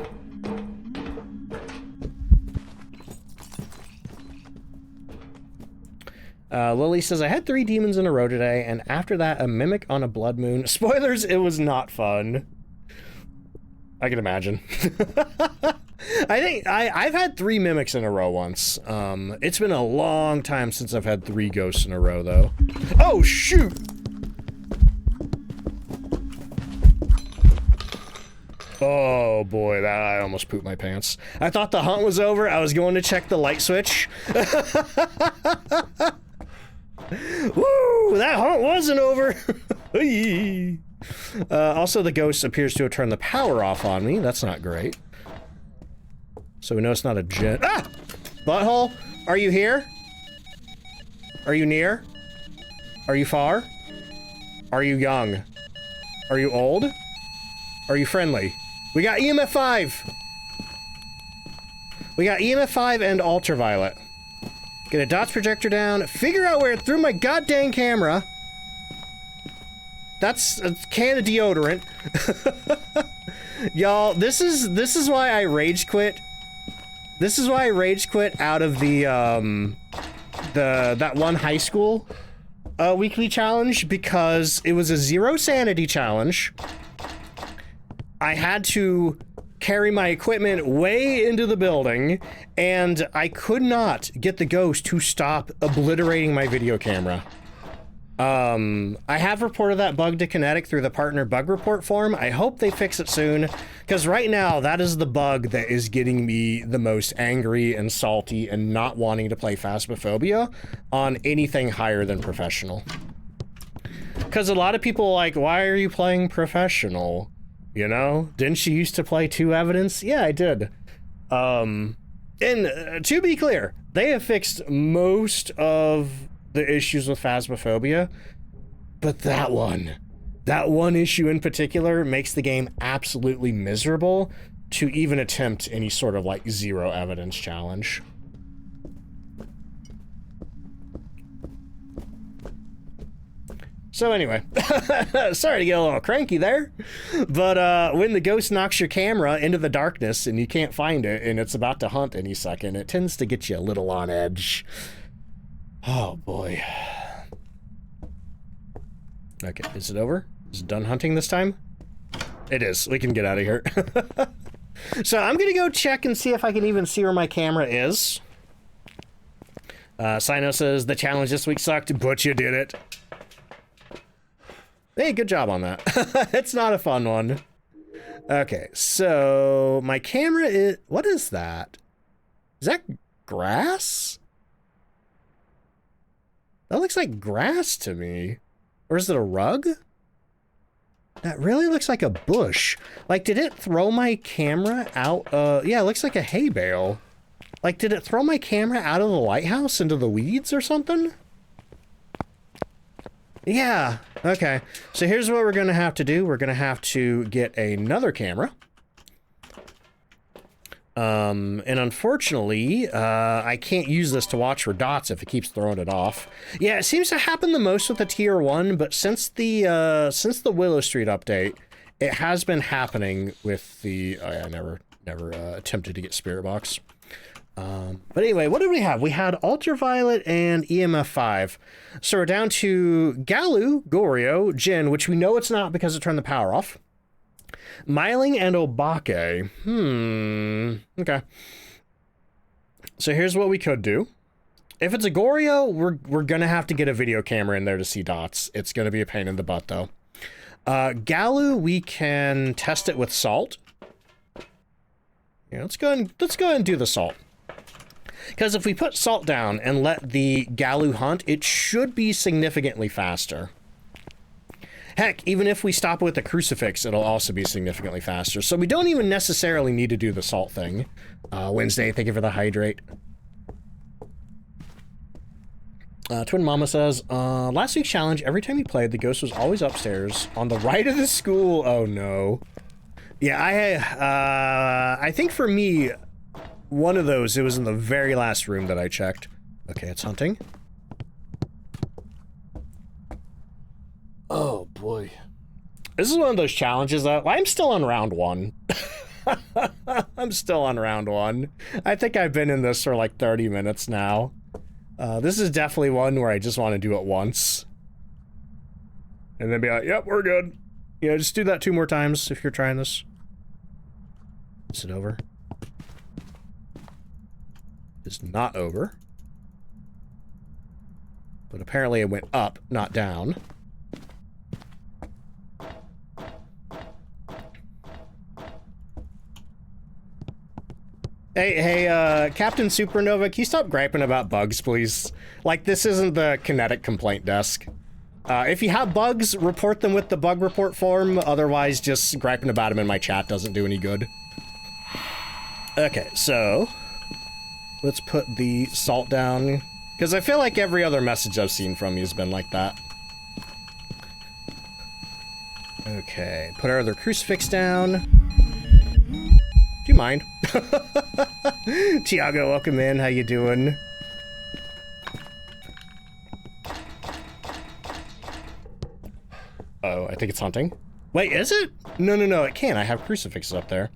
Lily says, I had 3 demons in a row today, and after that, a mimic on a blood moon. Spoilers, it was not fun. I can imagine. I think I've had 3 mimics in a row once. It's been a long time since I've had 3 ghosts in a row, though. Oh, shoot! Oh boy, that I almost pooped my pants. I thought the hunt was over. I was going to check the light switch. Woo! That hunt wasn't over. Also, the ghost appears to have turned the power off on me. That's not great. So we know it's not a gen. Ah! Butthole, are you here? Are you near? Are you far? Are you young? Are you old? Are you friendly? We got EMF 5! We got EMF 5 and ultraviolet. Get a dots projector down, figure out where it threw my goddamn camera. That's a can of deodorant. Y'all, this is why I rage quit. This is why I rage quit out of that one high school weekly challenge, because it was a 0 sanity challenge. I had to carry my equipment way into the building, and I could not get the ghost to stop obliterating my video camera. I have reported that bug to Kinetic through the partner bug report form. I hope they fix it soon, because right now that is the bug that is getting me the most angry and salty and not wanting to play Phasmophobia on anything higher than professional. Because a lot of people are like, why are you playing professional? You know, didn't you used to play 2 Evidence? Yeah, I did. And to be clear, they have fixed most of the issues with Phasmophobia, but that one issue in particular makes the game absolutely miserable to even attempt any sort of like 0 evidence challenge. So anyway, sorry to get a little cranky there, but when the ghost knocks your camera into the darkness and you can't find it and it's about to hunt any second, it tends to get you a little on edge. Oh boy. Okay, is it over? Is it done hunting this time? It is. We can get out of here. So I'm gonna go check and see if I can even see where my camera is. Sino says the challenge this week sucked, but you did it. Hey, good job on that. It's not a fun one. Okay, so my camera is... What is that? Is that grass? That looks like grass to me. Or is it a rug? That really looks like a bush. Like, did it throw my camera out? Yeah, it looks like a hay bale. Like, did it throw my camera out of the lighthouse into the weeds or something? Yeah, okay. So here's what we're gonna have to do. We're gonna have to get another camera. And unfortunately, I can't use this to watch for dots if it keeps throwing it off. Yeah, it seems to happen the most with the tier 1, but since the Willow Street update, it has been happening with the... Oh yeah, I never attempted to get Spirit Box. But anyway, what did we have? We had Ultraviolet and EMF 5. So we're down to Galu, Goryo, Jin, which we know it's not because it turned the power off. Myling and Obake. Okay. So here's what we could do. If it's a Goryo, we're gonna have to get a video camera in there to see dots. It's gonna be a pain in the butt, though. Galu, we can test it with salt. Yeah, let's go ahead and do the salt. Because if we put salt down and let the Galu hunt, it should be significantly faster. Heck, even if we stop with the crucifix, it'll also be significantly faster. So we don't even necessarily need to do the salt thing. Wednesday, thank you for the hydrate. Twin Mama says, last week's challenge, every time you played, the ghost was always upstairs on the right of the school. Oh no. Yeah, I think for me, one of those, it was in the very last room that I checked. Okay, it's hunting. Oh boy. This is one of those challenges that I'm still on round 1. I'm still on round 1. I think I've been in this for like 30 minutes now. This is definitely one where I just want to do it once. And then be like, yep, we're good. Yeah, just do that 2 more times if you're trying this. Is it over? It's not over. But apparently it went up, not down. Hey, Captain Supernova, can you stop griping about bugs, please? Like, this isn't the Kinetic complaint desk. If you have bugs, report them with the bug report form. Otherwise, just griping about them in my chat doesn't do any good. Okay, so... Let's put the salt down, because I feel like every other message I've seen from you has been like that. Okay, put our other crucifix down. Do you mind? Tiago, welcome in. How you doing? Oh, I think it's hunting. Wait, is it? No, no, no, it can't. I have crucifixes up there.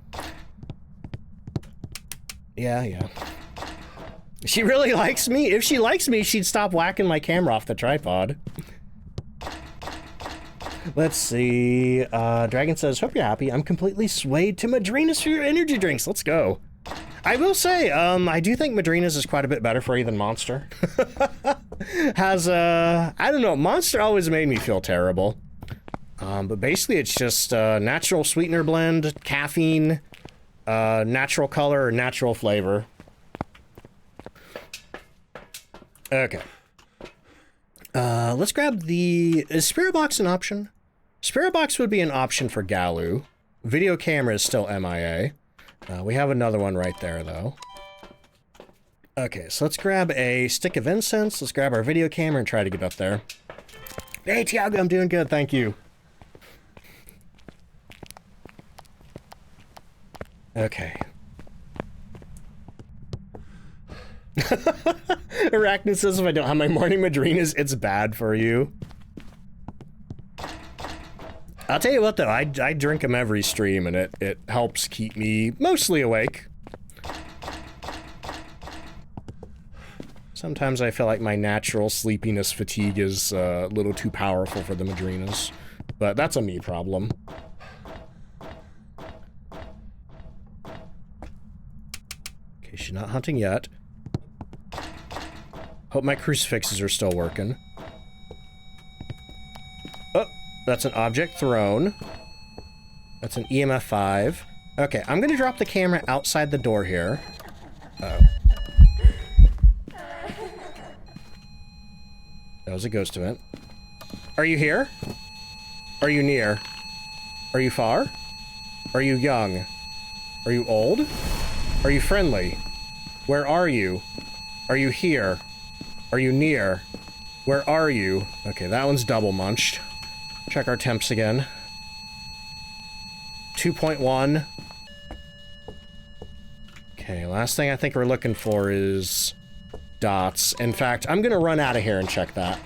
Yeah. She really likes me. If she likes me, she'd stop whacking my camera off the tripod. Let's see. Dragon says, hope you're happy. I'm completely swayed to Madrinas for your energy drinks. Let's go. I will say, I do think Madrinas is quite a bit better for you than Monster. I don't know, Monster always made me feel terrible. But basically it's just natural sweetener blend, caffeine, natural color, or natural flavor. Okay. Let's grab the... Is Spirit Box an option? Spirit Box would be an option for Galu. Video camera is still MIA. We have another one right there, though. Okay, so let's grab a stick of incense. Let's grab our video camera and try to get up there. Hey, Tiago, I'm doing good, thank you. Okay. Arachnid says if I don't have my morning Madrinas, it's bad for you. I'll tell you what though, I drink them every stream and it helps keep me mostly awake. Sometimes I feel like my natural sleepiness fatigue is a little too powerful for the Madrinas, but that's a me problem. Okay, she's not hunting yet. Hope my crucifixes are still working. Oh, that's an object thrown. That's an EMF 5. Okay, I'm gonna drop the camera outside the door here. Uh-oh. That was a ghost event. Are you here? Are you near? Are you far? Are you young? Are you old? Are you friendly? Where are you? Are you here? Are you near? Where are you? Okay, that one's double munched. Check our temps again. 2.1. Okay, last thing I think we're looking for is dots. In fact, I'm gonna run out of here and check that.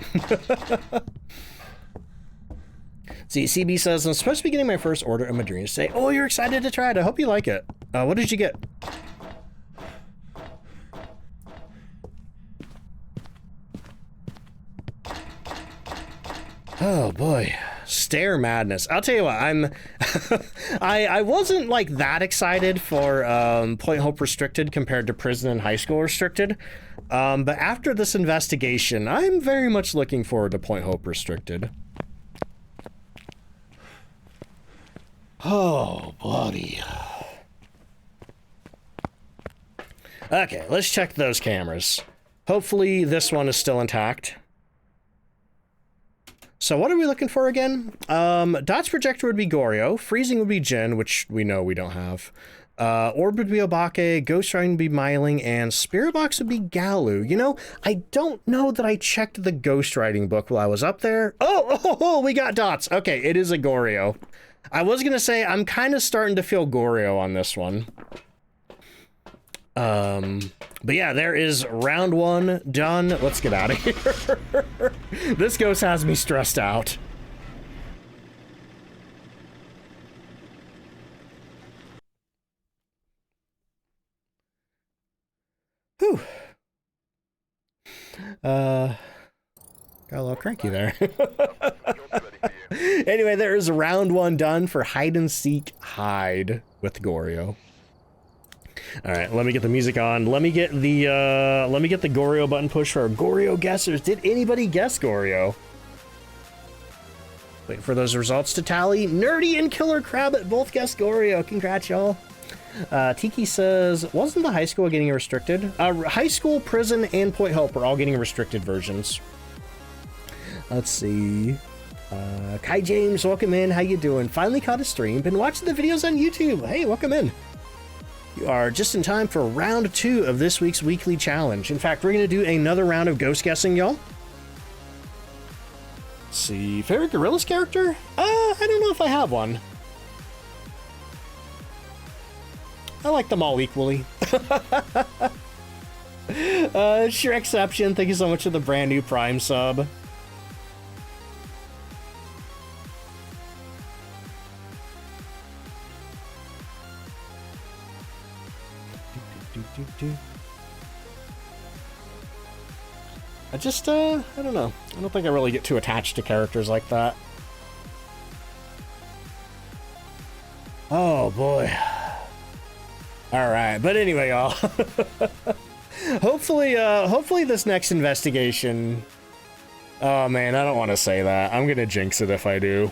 See, CB says, I'm supposed to be getting my first order of Madrinas today. Oh, you're excited to try it. I hope you like it. What did you get? Oh boy, stare madness. I'll tell you what, I wasn't like that excited for Point Hope Restricted compared to Prison and High School Restricted. But after this investigation, I'm very much looking forward to Point Hope Restricted. Oh, buddy. Okay, let's check those cameras. Hopefully this one is still intact. So what are we looking for again? Dots projector would be Goryo, freezing would be Jin, which we know we don't have. Orb would be Obake, Ghost Riding would be Myling, and Spirit Box would be Galu. You know, I don't know that I checked the Ghost Riding book while I was up there. Oh, we got dots. Okay, it is a Goryo. I was gonna say, I'm kind of starting to feel Goryo on this one. But yeah, there is round one done. Let's get out of here. This ghost has me stressed out. Whew. Got a little cranky there. Anyway, there is round one done for hide and seek hide with Goryo. All right, let me get the music on. Let me get the Goryo button push for our Goryo guessers. Did anybody guess Goryo? Wait for those results to tally. Nerdy and Killer Crabbit both guessed Goryo. Congrats, y'all. Tiki says, wasn't the high school getting restricted? High school, prison, and Point Hope are all getting restricted versions. Let's see. Kai James, welcome in. How you doing? Finally caught a stream. Been watching the videos on YouTube. Hey, welcome in. You are just in time for round 2 of this week's weekly challenge. In fact, we're going to do another round of ghost guessing, y'all. Let's see, favorite Gorillaz character? I don't know if I have one. I like them all equally. Shrekception, thank you so much for the brand new Prime sub. I just, I don't know. I don't think I really get too attached to characters like that. Oh, boy. Alright, but anyway, y'all. Hopefully this next investigation... Oh, man, I don't want to say that. I'm gonna jinx it if I do.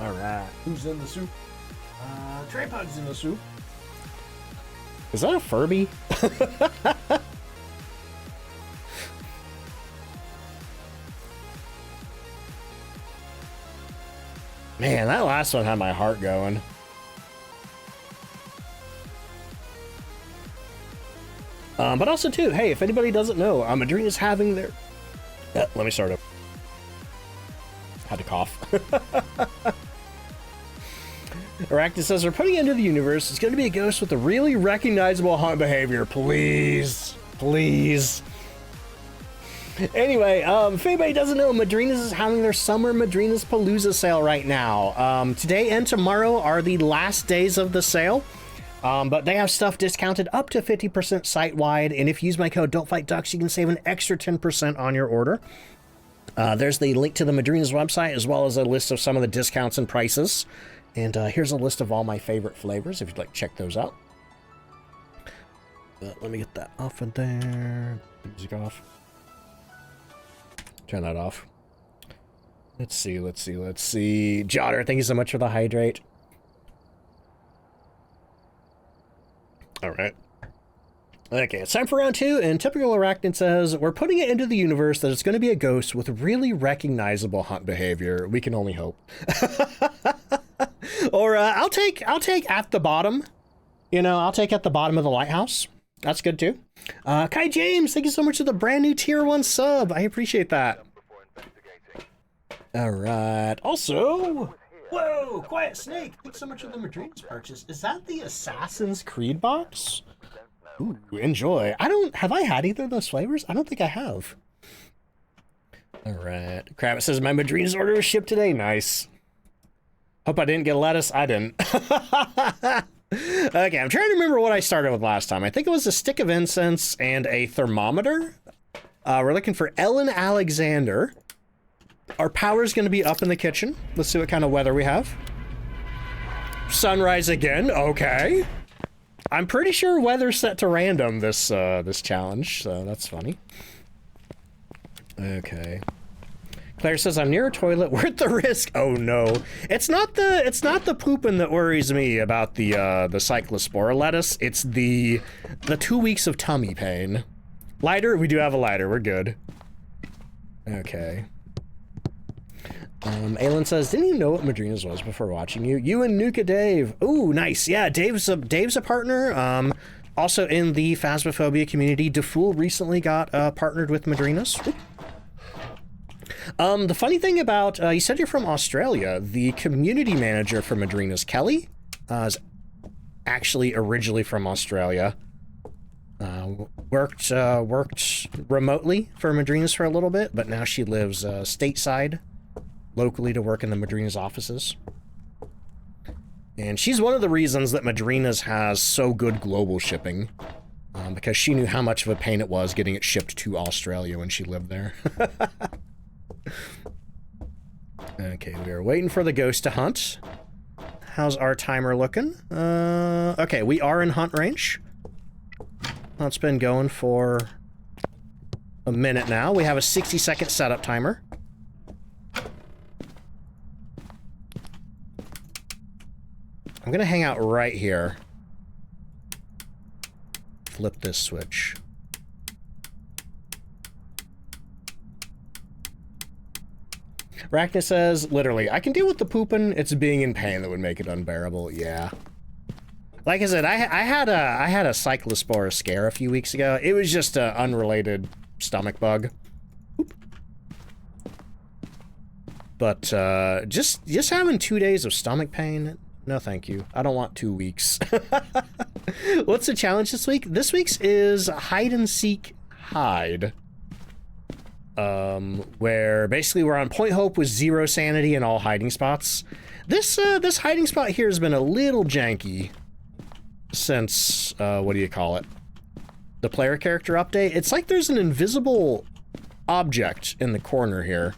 Alright, who's in the soup? Trapod's in the soup. Is that a Furby? Man, that last one had my heart going. But also, too, hey, if anybody doesn't know, Madrina is having their... let me start up. Had to cough. Arachnid says, we're putting it into the universe. It's going to be a ghost with a really recognizable haunt behavior. Please. Please. Anyway, if anybody doesn't know, Madrina's is having their summer Madrina's Palooza sale right now. Today and tomorrow are the last days of the sale. But they have stuff discounted up to 50% site-wide. And if you use my code DontFightDucks, you can save an extra 10% on your order. There's the link to the Madrina's website, as well as a list of some of the discounts and prices. And here's a list of all my favorite flavors, if you'd like to check those out. Let me get that off of there. Music off. Turn that off. Let's see. Jotter, thank you so much for the hydrate. All right. Okay, it's time for round 2, and typical Arachnid says, we're putting it into the universe that it's going to be a ghost with really recognizable hunt behavior. We can only hope. Or I'll take at the bottom. You know, I'll take at the bottom of the lighthouse. That's good too. Kai James, thank you so much for the brand new tier 1 sub. I appreciate that. All right. Also, whoa, Quiet Snake, thanks so much for the Madrina's purchase. Is that the Assassin's Creed box? Ooh, enjoy. Have I had either of those flavors? I don't think I have. All right. Kravitz says, my Madrina's order was shipped today. Nice. Hope I didn't get lettuce. I didn't. Okay, I'm trying to remember what I started with last time. I think it was a stick of incense and a thermometer. We're looking for Ellen Alexander. Our power's going to be up in the kitchen. Let's see what kind of weather we have. Sunrise again. Okay. I'm pretty sure weather's set to random this challenge, so that's funny. Okay. Claire says, I'm near a toilet, worth the risk. Oh no. It's not the pooping that worries me about the cyclospora lettuce. It's the 2 weeks of tummy pain. Lighter? We do have a lighter, we're good. Okay. Aelin says, didn't you know what Madrina's was before watching you? You and Nuka Dave. Ooh, nice. Yeah, Dave's a partner. Also in the Phasmophobia community. DeFool recently got partnered with Madrina's. The funny thing about, you said you're from Australia. The community manager for Madrina's, Kelly, is actually originally from Australia. Worked remotely for Madrina's for a little bit, but now she lives stateside, locally to work in the Madrina's offices. And she's one of the reasons that Madrina's has so good global shipping, because she knew how much of a pain it was getting it shipped to Australia when she lived there. Okay, we are waiting for the ghost to hunt. How's our timer looking? Okay, we are in hunt range. It's been going for a minute now. We have a 60-second setup timer. I'm gonna hang out right here. Flip this switch. Rachna says, literally, I can deal with the pooping. It's being in pain that would make it unbearable. Yeah. Like I said, I had a cyclospora scare a few weeks ago. It was just an unrelated stomach bug. Oop. But just having 2 days of stomach pain, no thank you. I don't want 2 weeks. What's the challenge this week? This week's is hide and seek hide. Where basically we're on Point Hope with 0 sanity in all hiding spots. This hiding spot here has been a little janky since, what do you call it? The player character update. It's like there's an invisible object in the corner here.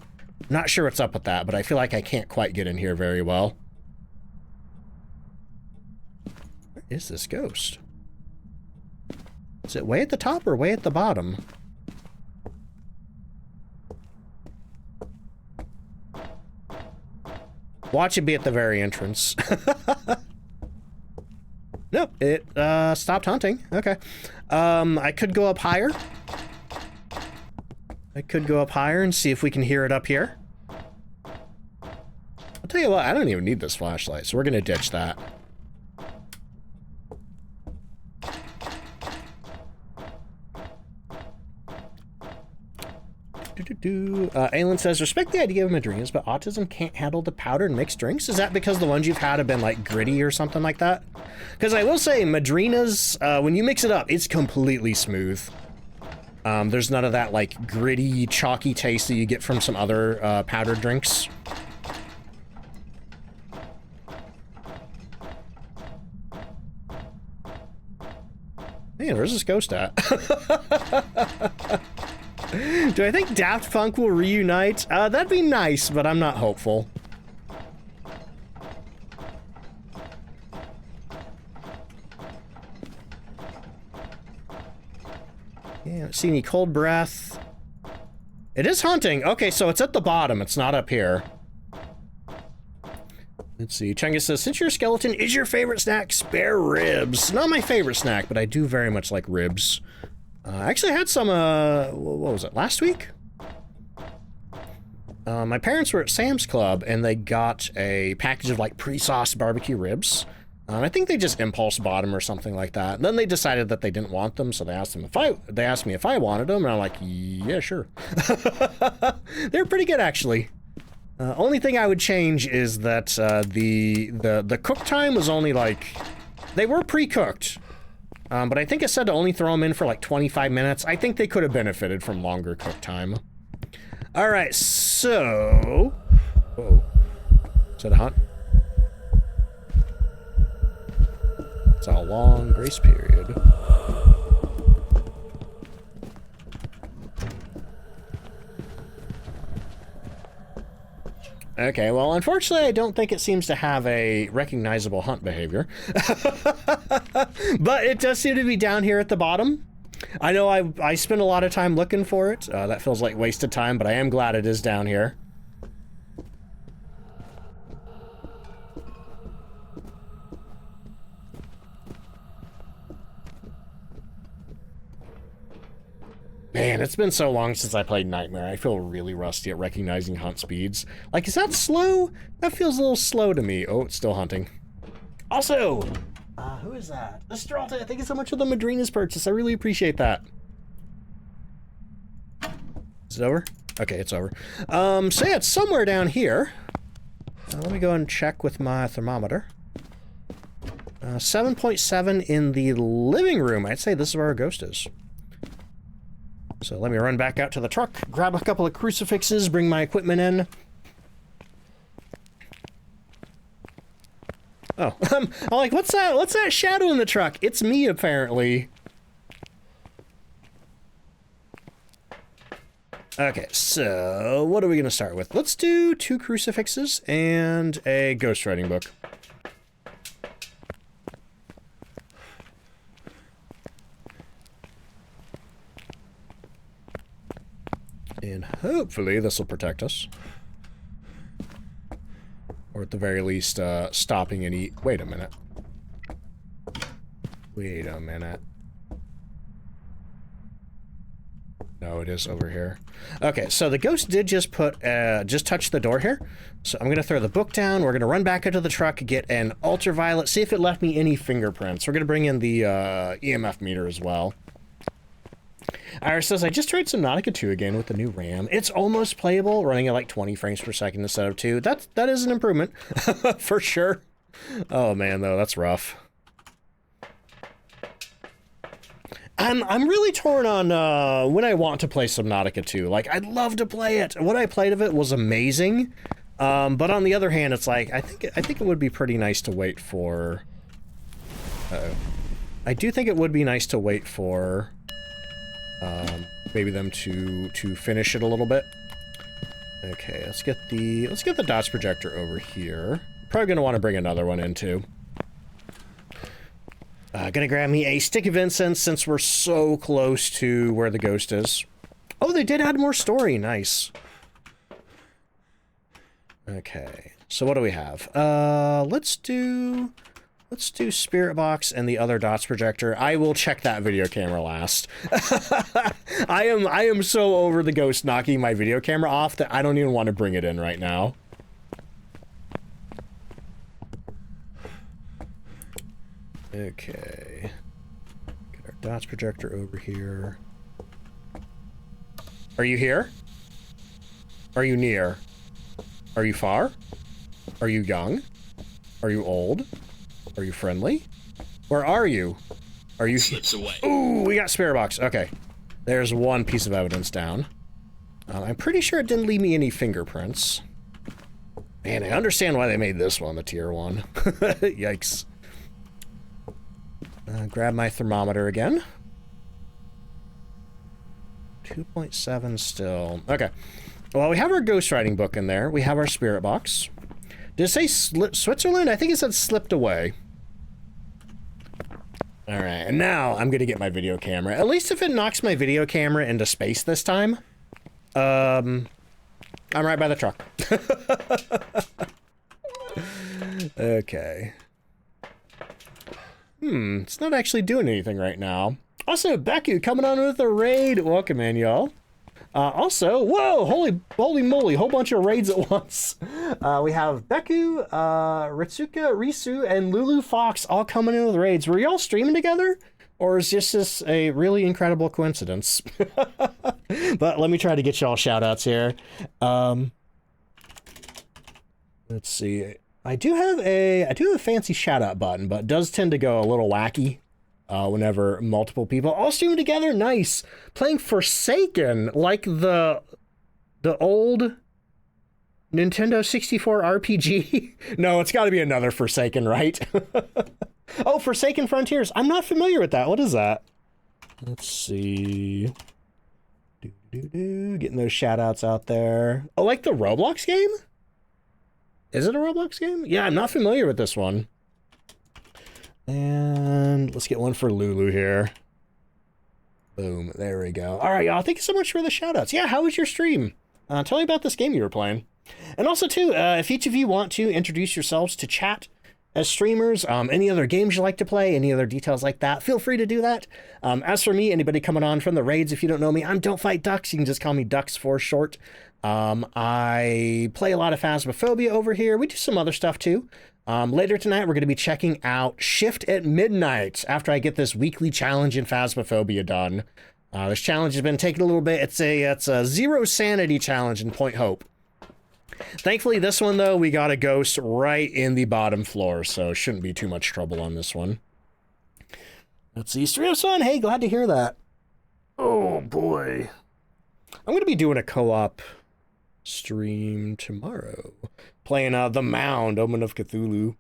Not sure what's up with that, but I feel like I can't quite get in here very well. Where is this ghost? Is it way at the top or way at the bottom? Watch it be at the very entrance. Nope, it stopped hunting. Okay. I could go up higher. I could go up higher and see if we can hear it up here. I'll tell you what, I don't even need this flashlight, so we're gonna ditch that. Aylin says, respect the idea of madrinas, but autism can't handle the powdered mixed drinks? Is that because the ones you've had have been, like, gritty or something like that? Because I will say, madrinas, when you mix it up, it's completely smooth. There's none of that, like, gritty, chalky taste that you get from some other powdered drinks. Man, where's this ghost at? Do I think Daft Punk will reunite? That'd be nice, but I'm not hopeful. Yeah, don't see any cold breath. It is hunting. Okay, so it's at the bottom. It's not up here. Let's see. Chungus says, since your skeleton is your favorite snack, spare ribs. Not my favorite snack, but I do very much like ribs. I actually had some, what was it, last week? My parents were at Sam's Club, and they got a package of, like, pre-sauced barbecue ribs. I think they just impulse bought them or something like that. And then they decided that they didn't want them, so they asked me if I wanted them, and I'm like, yeah, sure. They're pretty good, actually. Only thing I would change is that the cook time was only, like, they were pre-cooked. But I think it said to only throw them in for like 25 minutes. I think they could have benefited from longer cook time. All right, so... Whoa. Is that a hunt? It's a long grace period. Okay, well, unfortunately, I don't think it seems to have a recognizable hunt behavior. But it does seem to be down here at the bottom. I know I spent a lot of time looking for it. That feels like wasted time, but I am glad it is down here. Man, it's been so long since I played Nightmare. I feel really rusty at recognizing hunt speeds. Like, is that slow? That feels a little slow to me. Oh, it's still hunting. Also, who is that? Estralta, thank you so much for the Madrina's purchase. I really appreciate that. Is it over? Okay, it's over. So yeah, it's somewhere down here. Let me go and check with my thermometer. 7.7 in the living room. I'd say this is where our ghost is. So let me run back out to the truck, grab a couple of crucifixes, bring my equipment in. Oh, I'm like, what's that? What's that shadow in the truck? It's me, apparently. Okay, so what are we gonna start with? Let's do 2 crucifixes and a ghostwriting book. And hopefully this will protect us. Or at the very least, stopping any... Wait a minute. Wait a minute. No, it is over here. Okay, so the ghost did just touch the door here. So I'm gonna throw the book down. We're gonna run back into the truck, get an ultraviolet, see if it left me any fingerprints. We're gonna bring in the EMF meter as well. Iris says, I just tried Subnautica 2 again with the new RAM. It's almost playable, running at like 20 frames per second instead of 2. That is an improvement, for sure. Oh man, though, that's rough. I'm really torn on when I want to play Subnautica 2. Like, I'd love to play it. What I played of it was amazing. But on the other hand, it's like, I think it would be pretty nice to wait for... I do think it would be nice to wait for... maybe them to finish it a little bit. Okay, let's get the dots projector over here. Probably gonna want to bring another one in too. Gonna grab me a stick of incense since we're so close to where the ghost is. Oh, they did add more story. Nice. Okay, so what do we have? Let's do Spirit Box and the other dots projector. I will check that video camera last. I am so over the ghost knocking my video camera off that I don't even want to bring it in right now. Okay. Get our dots projector over here. Are you here? Are you near? Are you far? Are you young? Are you old? Are you friendly? Where are you? Are you... Slips away. Ooh, we got Spirit Box. Okay. There's one piece of evidence down. I'm pretty sure it didn't leave me any fingerprints. Man, I understand why they made this one the tier 1. Yikes. Grab my thermometer again. 2.7 still. Okay. Well, we have our ghostwriting book in there. We have our Spirit Box. Did it say Switzerland? I think it said slipped away. Alright, and now I'm gonna get my video camera. At least if it knocks my video camera into space this time. I'm right by the truck. Okay. It's not actually doing anything right now. Also, Becky coming on with a raid. Welcome in, y'all. Also, whoa, holy moly, whole bunch of raids at once. We have Beku, Ritsuka, Risu, and Lulu Fox all coming in with raids. Were y'all streaming together? Or is this a really incredible coincidence? But let me try to get y'all shout-outs here. Let's see. I do have a fancy shout-out button, but it does tend to go a little wacky. Whenever multiple people all stream together. Nice. Playing Forsaken, like the old Nintendo 64 RPG. No, it's got to be another Forsaken, right? Oh, Forsaken Frontiers. I'm not familiar with that. What is that? Let's see. Getting those shout-outs out there. Oh, like the Roblox game? Is it a Roblox game? Yeah, I'm not familiar with this one. And let's get one for Lulu here. Boom, there we go. All right, y'all, thank you so much for the shout-outs. Yeah, how was your stream? Tell me about this game you were playing. And also, too, if each of you want to introduce yourselves to chat as streamers, any other games you like to play, any other details like that, feel free to do that. As for me, anybody coming on from the raids, if you don't know me, I'm DontFightDucks. You can just call me Ducks for short. I play a lot of Phasmophobia over here. We do some other stuff, too. Later tonight, we're going to be checking out Shift at Midnight after I get this weekly challenge in Phasmophobia done. This challenge has been taking a little bit. It's a zero sanity challenge in Point Hope. Thankfully, this one, though, we got a ghost right in the bottom floor, so shouldn't be too much trouble on this one. Let's see. Stream Son, hey, glad to hear that. Oh, boy. I'm going to be doing a co-op stream tomorrow. Playing The Mound, Omen of Cthulhu.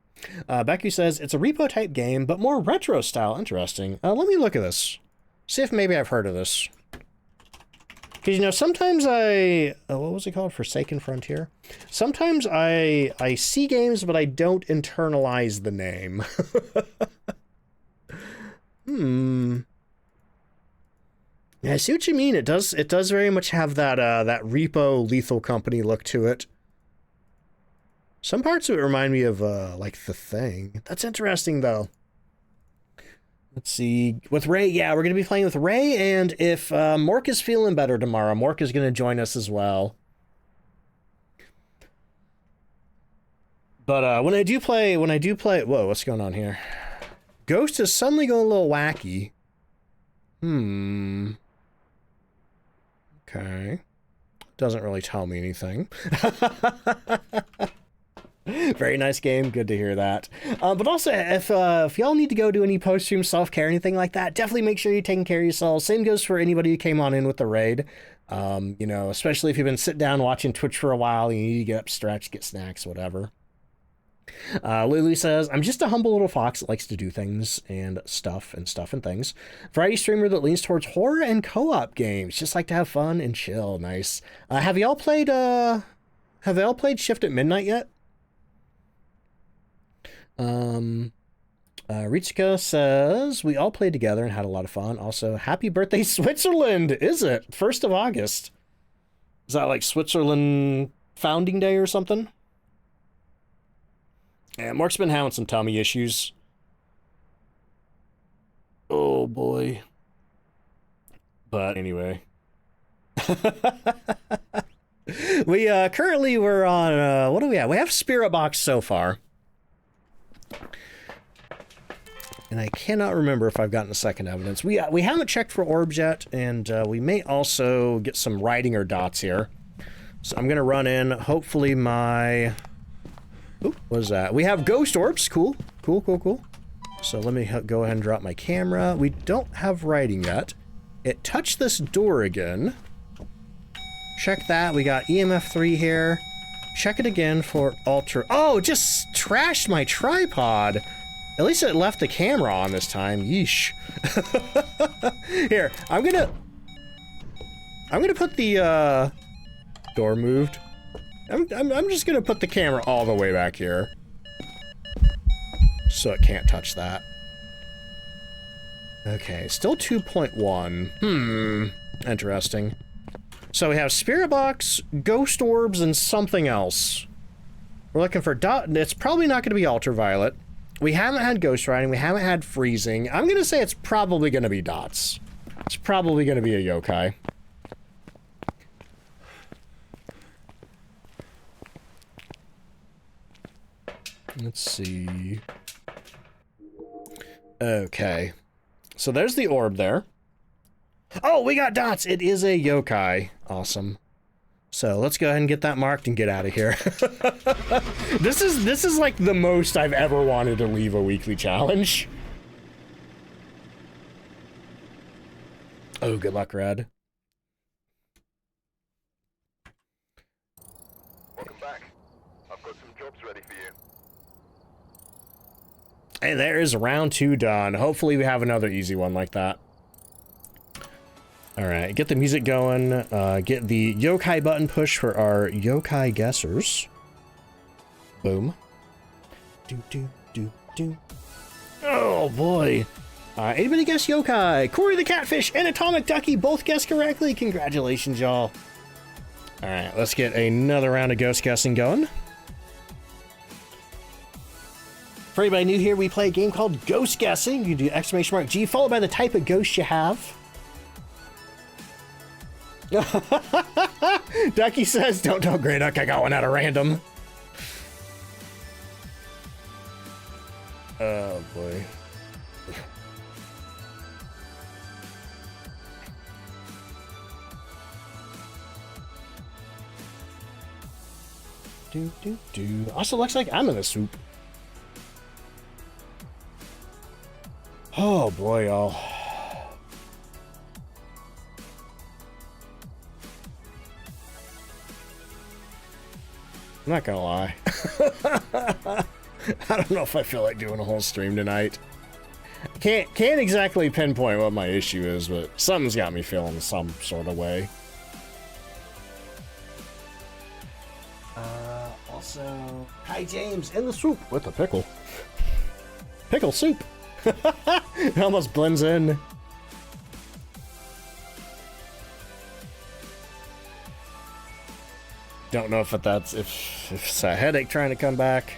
Becky says, it's a repo type game, but more retro style. Interesting. Let me look at this. See if maybe I've heard of this. Because, you know, sometimes what was it called? Forsaken Frontier? Sometimes I see games, but I don't internalize the name. Yeah, I see what you mean. It does very much have that that repo Lethal Company look to it. Some parts of it remind me of like The Thing. That's interesting, though. Let's see. With Ray, yeah, we're going to be playing with Ray, and if Mork is feeling better tomorrow, Mork is going to join us as well. But when I do play, whoa, what's going on here? Ghost is suddenly going a little wacky. Okay. Doesn't really tell me anything. Very nice game. Good to hear that. But also, if y'all need to go do any post-stream self-care, anything like that, definitely make sure you're taking care of yourselves. Same goes for anybody who came on in with the raid. You know, especially if you've been sitting down watching Twitch for a while, you need to get up, stretch, get snacks, whatever. Lulu says, I'm just a humble little fox that likes to do things and stuff and things. Variety streamer that leans towards horror and co-op games. Just like to have fun and chill. Nice. Have y'all played Shift at Midnight yet? Ritsuka says, we all played together and had a lot of fun. Also, happy birthday, Switzerland! Is it? 1st of August. Is that like Switzerland founding day or something? Yeah, Mark's been having some tummy issues. Oh boy. But anyway. We currently we're on what do we have? We have Spirit Box so far. And I cannot remember if I've gotten a second evidence. We haven't checked for orbs yet, and we may also get some writing or dots here. So I'm gonna run in. Hopefully my... Ooh, what is that? We have ghost orbs. Cool. So let me go ahead and drop my camera. We don't have writing yet. It touched this door again. Check that. We got EMF 3 here. Check it again for ultra... Oh, it just trashed my tripod. At least it left the camera on this time. Yeesh. Here, I'm gonna put the door moved. I'm just gonna put the camera all the way back here, so it can't touch that. Okay, still 2.1. Interesting. So we have Spirit Box, Ghost Orbs, and something else. We're looking for dot. It's probably not gonna be Ultraviolet. We haven't had Ghost Riding. We haven't had Freezing. I'm gonna say it's probably gonna be dots. It's probably gonna be a yokai. Let's see. Okay. So there's the orb there. Oh, we got dots! It is a yokai. Awesome. So let's go ahead and get that marked and get out of here. This is like the most I've ever wanted to leave a weekly challenge. Oh, good luck, Red. Welcome back. I've got some jobs ready for you. Hey, there is round 2 done. Hopefully we have another easy one like that. Alright, get the music going. Get the yokai button push for our yokai guessers. Boom. Do. Oh boy. Anybody guess yokai? Corey the Catfish and Atomic Ducky both guessed correctly. Congratulations, y'all. Alright, let's get another round of ghost guessing going. For anybody new here, we play a game called Ghost Guessing. You do !G followed by the type of ghost you have. Ducky says, don't tell Grey Duck I got one at a random. Oh boy. Do. Also looks like I'm in the soup. Oh boy, y'all. I'm not gonna lie. I don't know if I feel like doing a whole stream tonight. Can't exactly pinpoint what my issue is, but something's got me feeling some sort of way. Also, hi James, in the soup with a pickle. Pickle soup. It almost blends in. Don't know if it's a headache trying to come back.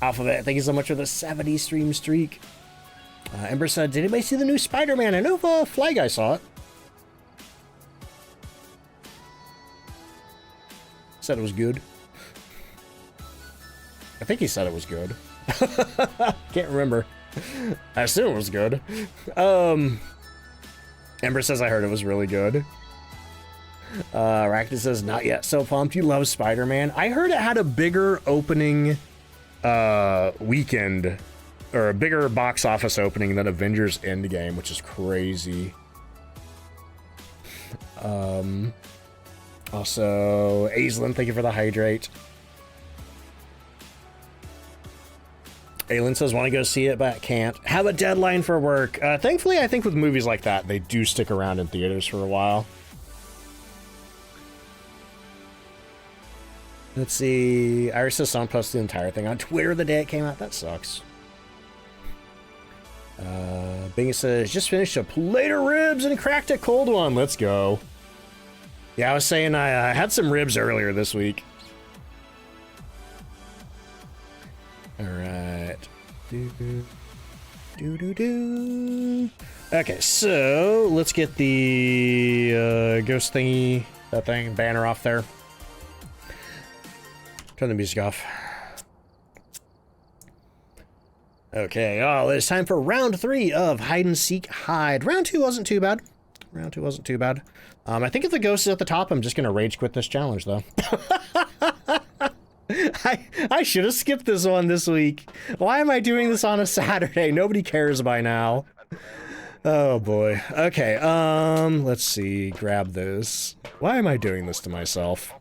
Alphabet, thank you so much for the 70 stream streak. Ember said, did anybody see the new Spider-Man? I know Fly Guy saw it. Said it was good. I think he said it was good. Can't remember. I assume it was good. Ember says, I heard it was really good. Rakta says, not yet, so pumped. You love Spider-Man. I heard it had a bigger opening weekend, or a bigger box office opening than Avengers Endgame, which is crazy. Also, Aislinn, thank you for the hydrate. Aylin says, want to go see it, but can't. Have a deadline for work. Thankfully, I think with movies like that, they do stick around in theaters for a while. Let's see. Iris says someone posted the entire thing on Twitter the day it came out. That sucks. Bingy says, just finished a plate of ribs and cracked a cold one. Let's go. Yeah, I was saying I had some ribs earlier this week. All right. Okay, so let's get the ghost thingy, that thing, banner off there. Turn the music off. Okay, it's time for round 3 of hide and seek hide. Round 2 wasn't too bad. I think if the ghost is at the top, I'm just gonna rage quit this challenge though. I should have skipped this one this week. Why am I doing this on a Saturday? Nobody cares by now. Oh boy. Okay, let's see. Grab this. Why am I doing this to myself?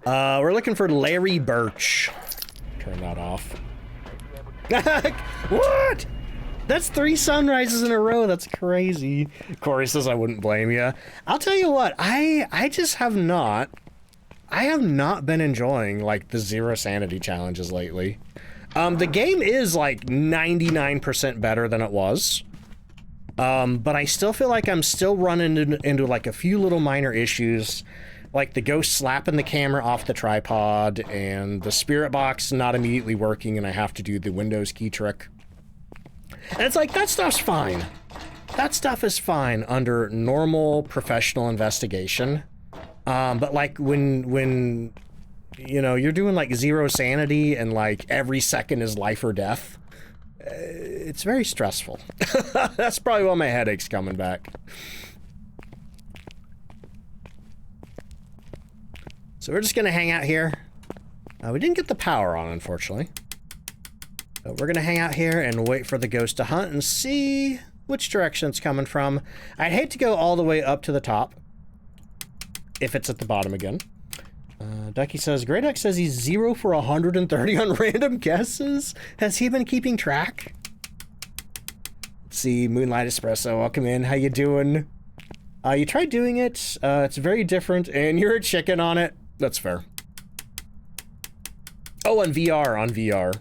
We're looking for Larry Birch. Turn that off. What? That's 3 sunrises in a row. That's crazy. Corey says I wouldn't blame you. I'll tell you what. I just have not. I have not been enjoying like the zero sanity challenges lately. The game is like 99% better than it was. But I still feel like I'm still running into like a few little minor issues, like the ghost slapping the camera off the tripod and the spirit box not immediately working and I have to do the Windows key trick. And it's like, that stuff's fine. That stuff is fine under normal professional investigation. But like when you know, you're doing like zero sanity and like every second is life or death, it's very stressful. That's probably why my headache's coming back. So we're just gonna hang out here. We didn't get the power on, unfortunately. But we're gonna hang out here and wait for the ghost to hunt and see which direction it's coming from. I'd hate to go all the way up to the top if it's at the bottom again. Ducky says, Grey Duck says he's 0 for 130 on random guesses. Has he been keeping track? Let's see, Moonlight Espresso, welcome in. How you doing? You tried doing it. It's very different, and you're a chicken on it. That's fair. Oh, on VR.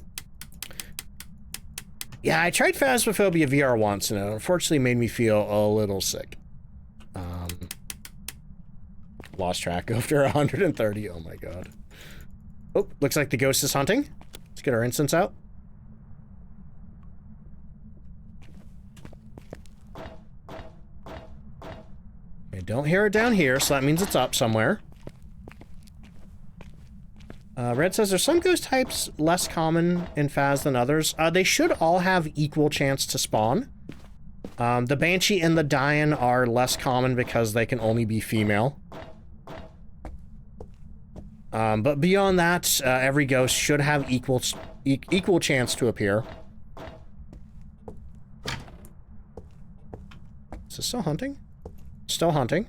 Yeah, I tried Phasmophobia VR once, and it unfortunately made me feel a little sick. Lost track after 130. Oh my god. Oh, looks like the ghost is hunting. Let's get our incense out. I don't hear it down here, so that means it's up somewhere. Red says, are some ghost types less common in Phas than others? They should all have equal chance to spawn. The Banshee and the Dian are less common because they can only be female. But beyond that, every ghost should have equal chance to appear. Is this still hunting? Still hunting.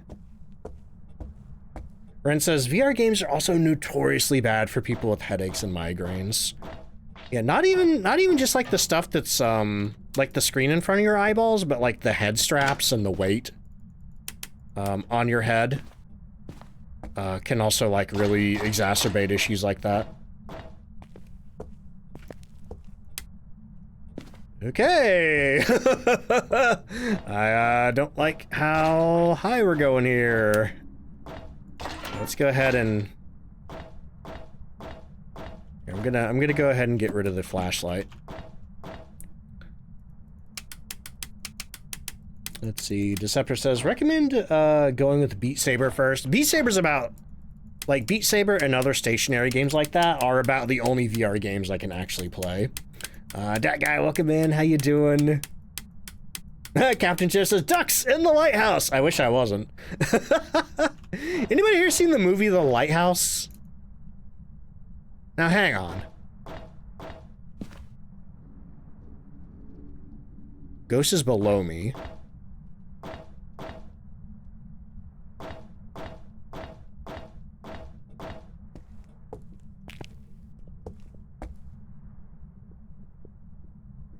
Ren says, VR games are also notoriously bad for people with headaches and migraines. Yeah, not even just like the stuff that's, like the screen in front of your eyeballs, but like the head straps and the weight, on your head. Can also like really exacerbate issues like that. Okay. I don't like how high we're going here. Let's go ahead and I'm gonna go ahead and get rid of the flashlight. Let's see. Deceptor says recommend going with Beat Saber first. Beat Saber's about, like, Beat Saber and other stationary games like that are about the only VR games I can actually play. Dat guy, welcome in. How you doing? Captain Chip says ducks in the lighthouse. I wish I wasn't. Anybody here seen the movie The Lighthouse? Now hang on. Ghost is below me.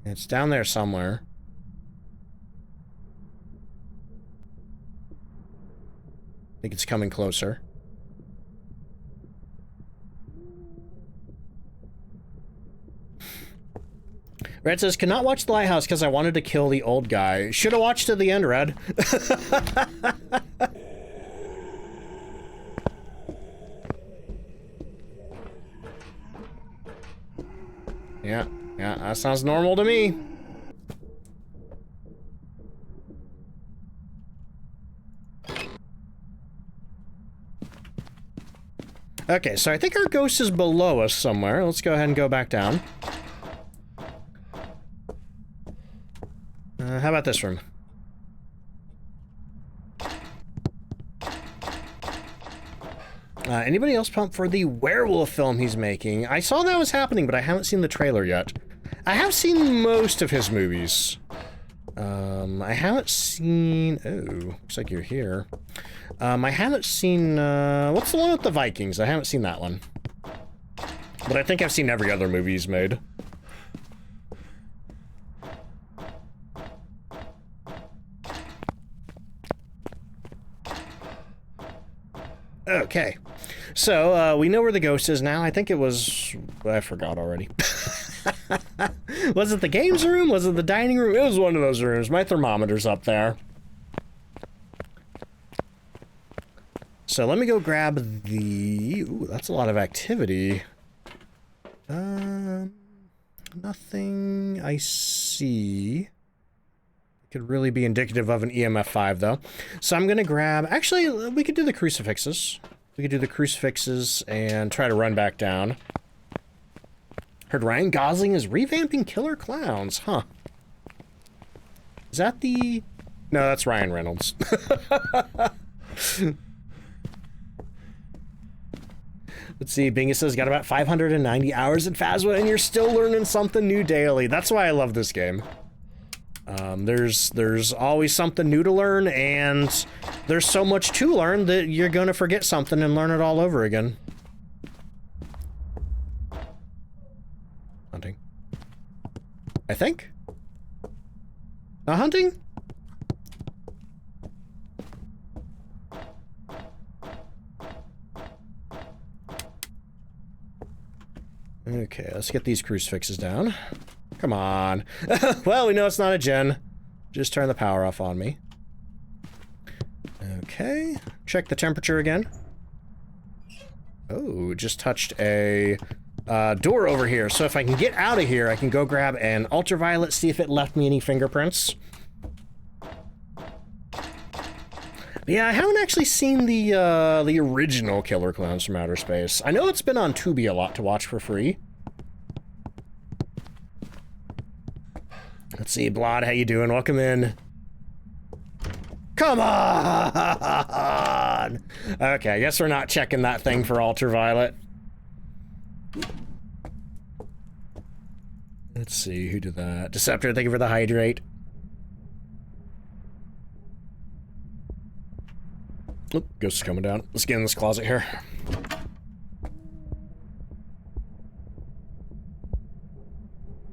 It's down there somewhere. I think it's coming closer. Red says, cannot watch The Lighthouse because I wanted to kill the old guy. Should have watched to the end, Red. Yeah, that sounds normal to me. Okay, so I think our ghost is below us somewhere. Let's go ahead and go back down. How about this room? Anybody else pumped for the werewolf film he's making? I saw that was happening, but I haven't seen the trailer yet. I have seen most of his movies. I haven't seen... Oh, looks like you're here. I haven't seen... what's the one with the Vikings? I haven't seen that one. But I think I've seen every other movie he's made. Okay. So, we know where the ghost is now. I think it was... I forgot already. Was it the games room? Was it the dining room? It was one of those rooms. My thermometer's up there. So let me go grab the... Ooh, that's a lot of activity. Nothing I see. Could really be indicative of an EMF5, though. So I'm going to grab... Actually, we could do the crucifixes. We could do the crucifixes and try to run back down. Heard Ryan Gosling is revamping Killer Clowns. Huh. Is that the... No, that's Ryan Reynolds. Let's see, Bingus says, got about 590 hours in Phasma and you're still learning something new daily. That's why I love this game. There's always something new to learn, and there's so much to learn that you're gonna forget something and learn it all over again. Hunting. I think? Not hunting? Okay, let's get these crucifixes down. Come on. Well, we know it's not a gen. Just turn the power off on me. Okay. Check the temperature again. Oh, just touched a door over here. So if I can get out of here, I can go grab an ultraviolet, see if it left me any fingerprints. Yeah, I haven't actually seen the original Killer Clowns from Outer Space. I know it's been on Tubi a lot to watch for free. Let's see, Blod, how you doing? Welcome in. Come on! Okay, I guess we're not checking that thing for ultraviolet. Let's see, who did that? Deceptor, thank you for the hydrate. Oh, ghost is coming down. Let's get in this closet here.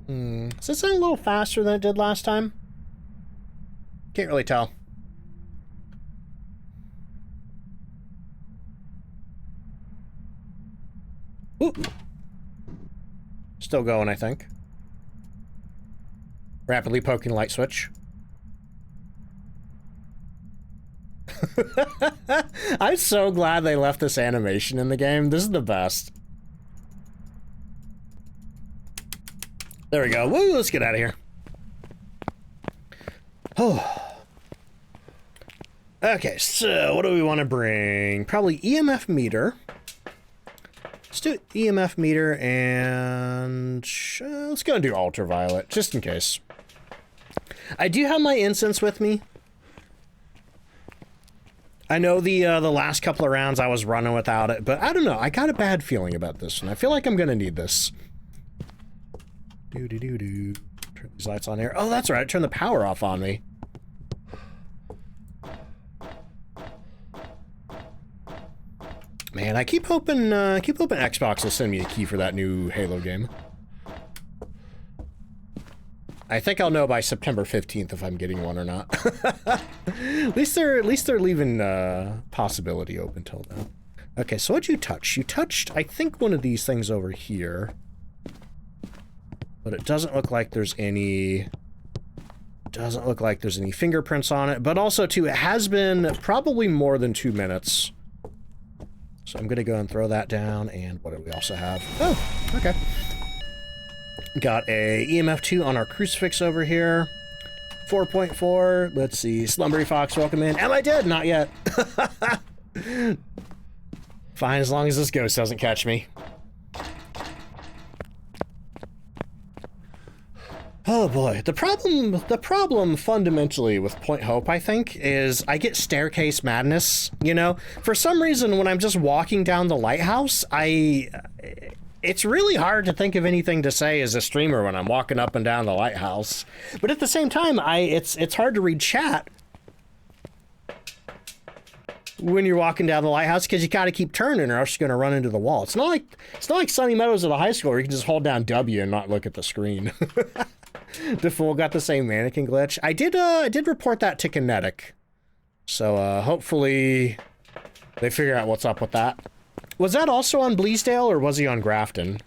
Does it sound a little faster than it did last time? Can't really tell. Ooh. Still going, I think. Rapidly poking light switch. I'm so glad they left this animation in the game. This is the best. There we go. Woo, let's get out of here. Oh. Okay, so what do we want to bring? Probably EMF meter. Let's do EMF meter and let's go and do ultraviolet, just in case. I do have my incense with me. I know the last couple of rounds I was running without it, but I don't know. I got a bad feeling about this one. I feel like I'm gonna need this. Turn these lights on here. Oh, that's right. Turn the power off on me. Man, I keep hoping Xbox will send me a key for that new Halo game. I think I'll know by September 15th if I'm getting one or not. at least they're leaving possibility open till then. Okay, so what'd you touch? You touched, I think, one of these things over here. But it doesn't look like there's any... Doesn't look like there's any fingerprints on it. But also, too, it has been probably more than 2 minutes. So I'm gonna go and throw that down, and what do we also have? Oh, okay. Got a EMF 2 on our crucifix over here. 4.4, let's see, Slumbery Fox, welcome in. Am I dead? Not yet. Fine, as long as this ghost doesn't catch me. Oh boy, the problem fundamentally with Point Hope, I think, is I get staircase madness, you know? For some reason, when I'm just walking down the lighthouse, it's really hard to think of anything to say as a streamer when I'm walking up and down the lighthouse. But at the same time, it's hard to read chat when you're walking down the lighthouse because you gotta keep turning or else you're gonna run into the wall. It's not like Sunny Meadows at a high school where you can just hold down W and not look at the screen. The fool got the same mannequin glitch. I did report that to Kinetic. So hopefully they figure out what's up with that. Was that also on Bleasdale or was he on Grafton?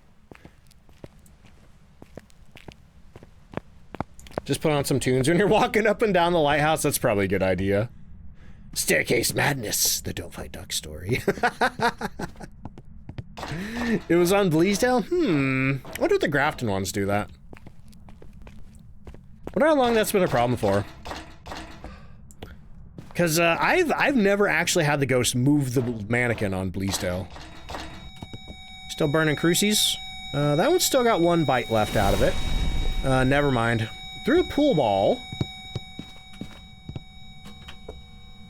Just put on some tunes when you're walking up and down the lighthouse. That's probably a good idea. Staircase Madness, the Don't Fight Ducks story. It was on Bleasdale? I wonder if the Grafton ones do that. I wonder how long that's been a problem for. Because I've never actually had the ghost move the mannequin on Bleasdale. Still burning crucies. That one's still got 1 bite left out of it. Never mind. Threw a pool ball.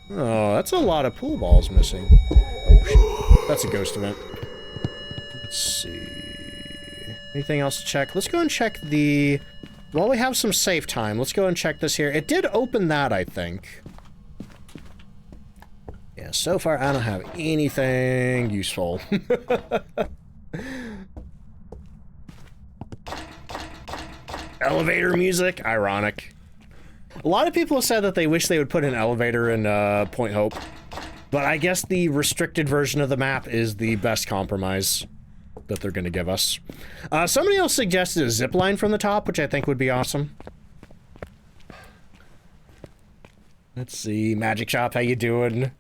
Oh, that's a lot of pool balls missing. Oh, shit. That's a ghost event. Let's see. Anything else to check? Let's go and check the... While we have some save time, let's go and check this here. It did open that, I think. Yeah, so far I don't have anything useful. Elevator music? Ironic. A lot of people have said that they wish they would put an elevator in Point Hope. But I guess the restricted version of the map is the best compromise that they're going to give us. Somebody else suggested a zip line from the top, which I think would be awesome. Let's see. Magic Shop, how you doing?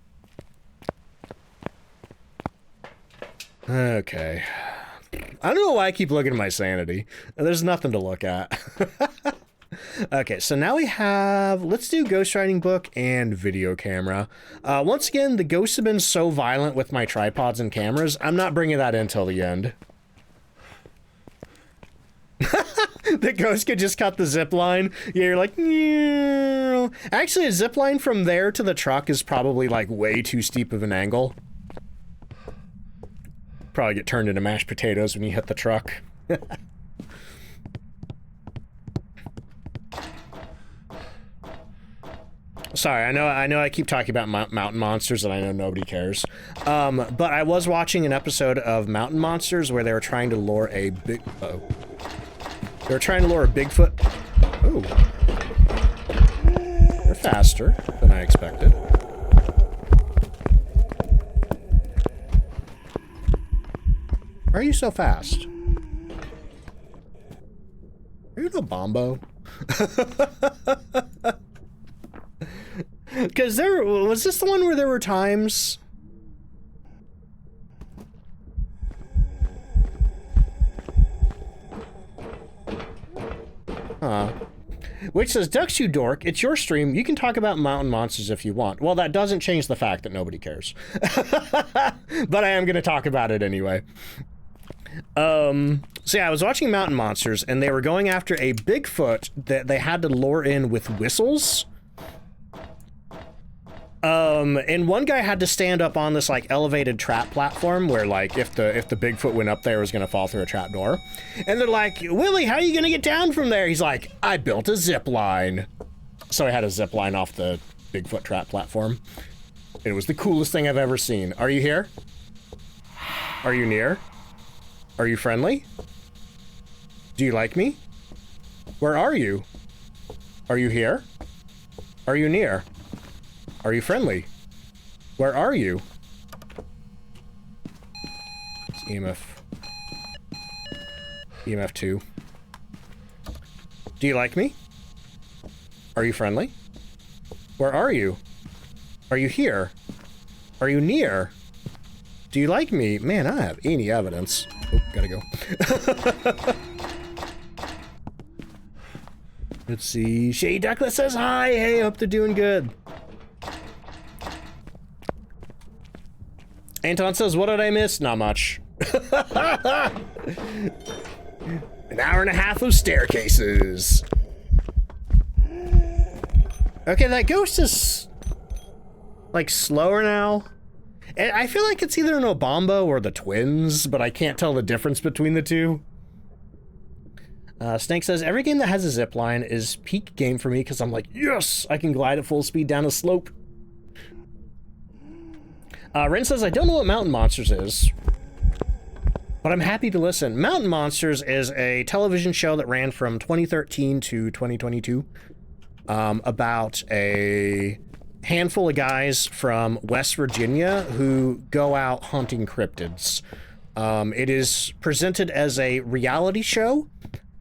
Okay. I don't know why I keep looking at my sanity. There's nothing to look at. Okay, so now we have... Let's do ghostwriting book and video camera. Once again, the ghosts have been so violent with my tripods and cameras, I'm not bringing that in till the end. The ghost could just cut the zip line. Yeah, you're like... Nyeh. Actually, a zip line from there to the truck is probably, like, way too steep of an angle. Probably get turned into mashed potatoes when you hit the truck. Sorry, I know I keep talking about mountain monsters and I know nobody cares. But I was watching an episode of Mountain Monsters where they were trying to lure a big... Uh-oh. They were trying to lure a Bigfoot... Oh. They're faster than I expected. Why are you so fast? Are you a bombo? Because was this the one where there were times... Which says, Ducks, you dork, it's your stream. You can talk about mountain monsters if you want. Well, that doesn't change the fact that nobody cares. But I am going to talk about it anyway. So yeah, I was watching Mountain Monsters, and they were going after a Bigfoot that they had to lure in with whistles. And one guy had to stand up on this, like, elevated trap platform where, like, if the Bigfoot went up there, it was gonna fall through a trap door. And they're like, Willie, how are you gonna get down from there? He's like, I built a zip line. So I had a zip line off the Bigfoot trap platform. It was the coolest thing I've ever seen. Are you here? Are you near? Are you friendly? Do you like me? Where are you? Are you here? Are you near? Are you friendly? Where are you? It's EMF. EMF 2. Do you like me? Are you friendly? Where are you? Are you here? Are you near? Do you like me? Man, I don't have any evidence. Oh, gotta go. Let's see. Shady Ducklet says hi. Hey, hope they're doing good. Anton says, what did I miss? Not much. An hour and a half of staircases. Okay, that ghost is, like, slower now. And I feel like it's either an Obamba or the twins, but I can't tell the difference between the two. Snake says, every game that has a zip line is peak game for me because I'm like, yes, I can glide at full speed down a slope. Ren says, I don't know what Mountain Monsters is, but I'm happy to listen. Mountain Monsters is a television show that ran from 2013 to 2022 about a handful of guys from West Virginia who go out hunting cryptids. It is presented as a reality show.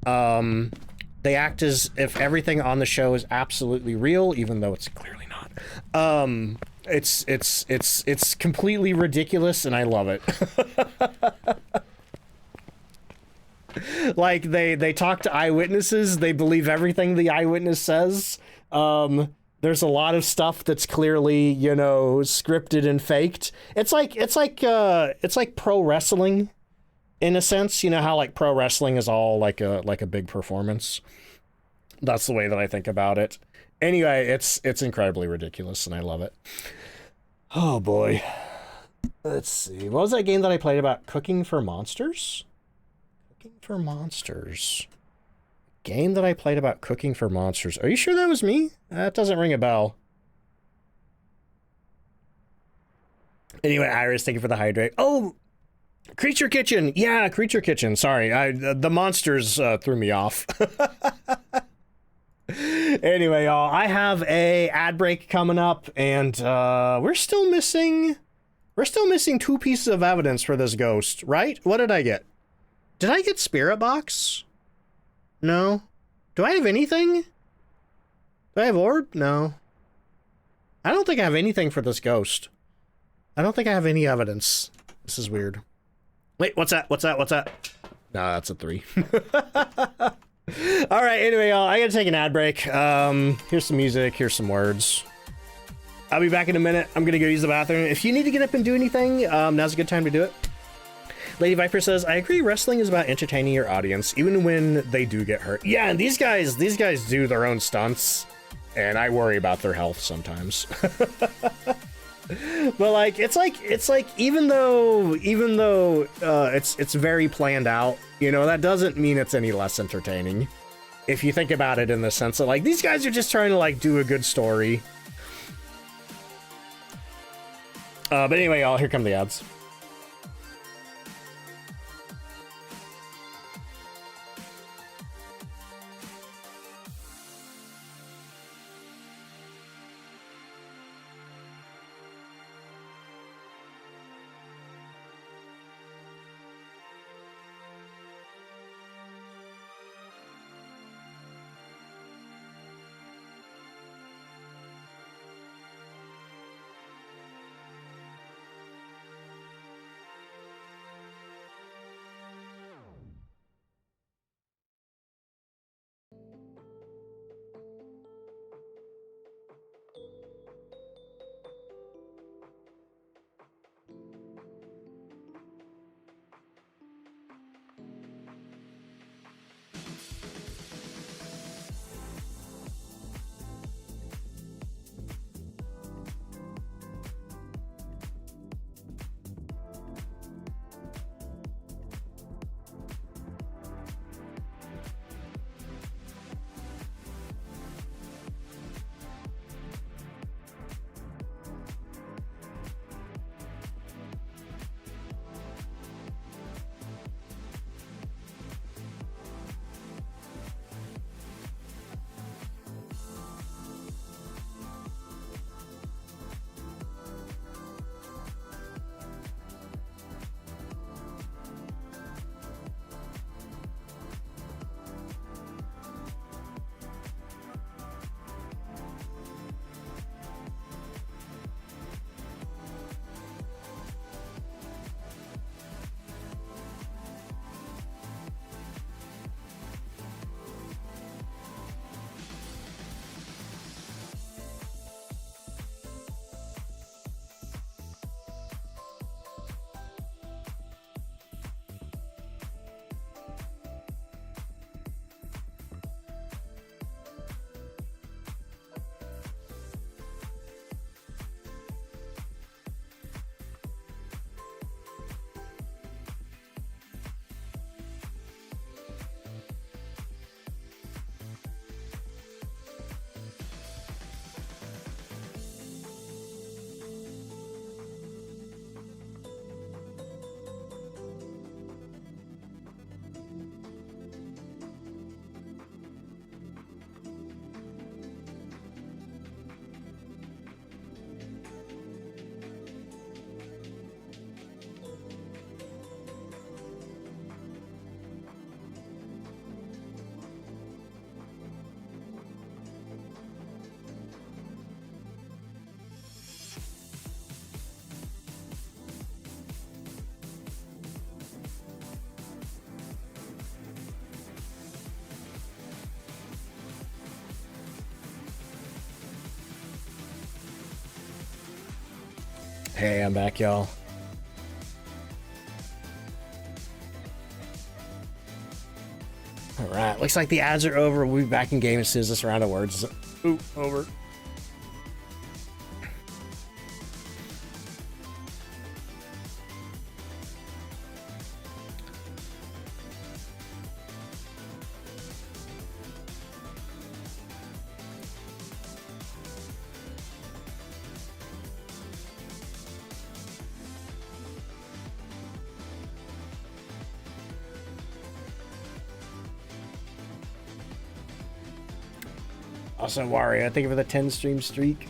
They act as if everything on the show is absolutely real, even though it's clearly not. It's completely ridiculous, and I love it. Like, they talk to eyewitnesses, they believe everything the eyewitness says. There's a lot of stuff that's clearly, you know, scripted and faked. It's like pro wrestling, in a sense. You know how, like, pro wrestling is all like a big performance. That's the way that I think about it. Anyway, it's incredibly ridiculous, and I love it. Oh boy. Let's see. What was that game that I played about cooking for monsters? Cooking for monsters. Game that I played about cooking for monsters. Are you sure that was me? That doesn't ring a bell. Anyway, Iris, thank you for the hydrate. Oh, Creature Kitchen. Yeah, Creature Kitchen. Sorry, the monsters threw me off. Anyway, y'all, I have a ad break coming up, and we're still missing 2 pieces of evidence for this ghost, right? What did I get? Did I get Spirit Box? No. Do I have anything? Do I have Orb? No. I don't think I have anything for this ghost. I don't think I have any evidence. This is weird. Wait, what's that? What's that? What's that? Nah, that's a 3. All right, anyway, y'all, I gotta take an ad break. Here's some music, here's some words. I'll be back in a minute. I'm gonna go use the bathroom. If you need to get up and do anything, now's a good time to do it. Lady Viper says, I agree, wrestling is about entertaining your audience, even when they do get hurt. Yeah, and these guys do their own stunts, and I worry about their health sometimes. But like it's like even though it's very planned out, you know, that doesn't mean it's any less entertaining. If you think about it in the sense that, like, these guys are just trying to, like, do a good story. But anyway, y'all, here come the ads. Hey, I'm back, y'all. Alright, looks like the ads are over. We'll be back in game as soon as this round of words is over. Also, Wario, thank you for the 10 stream streak.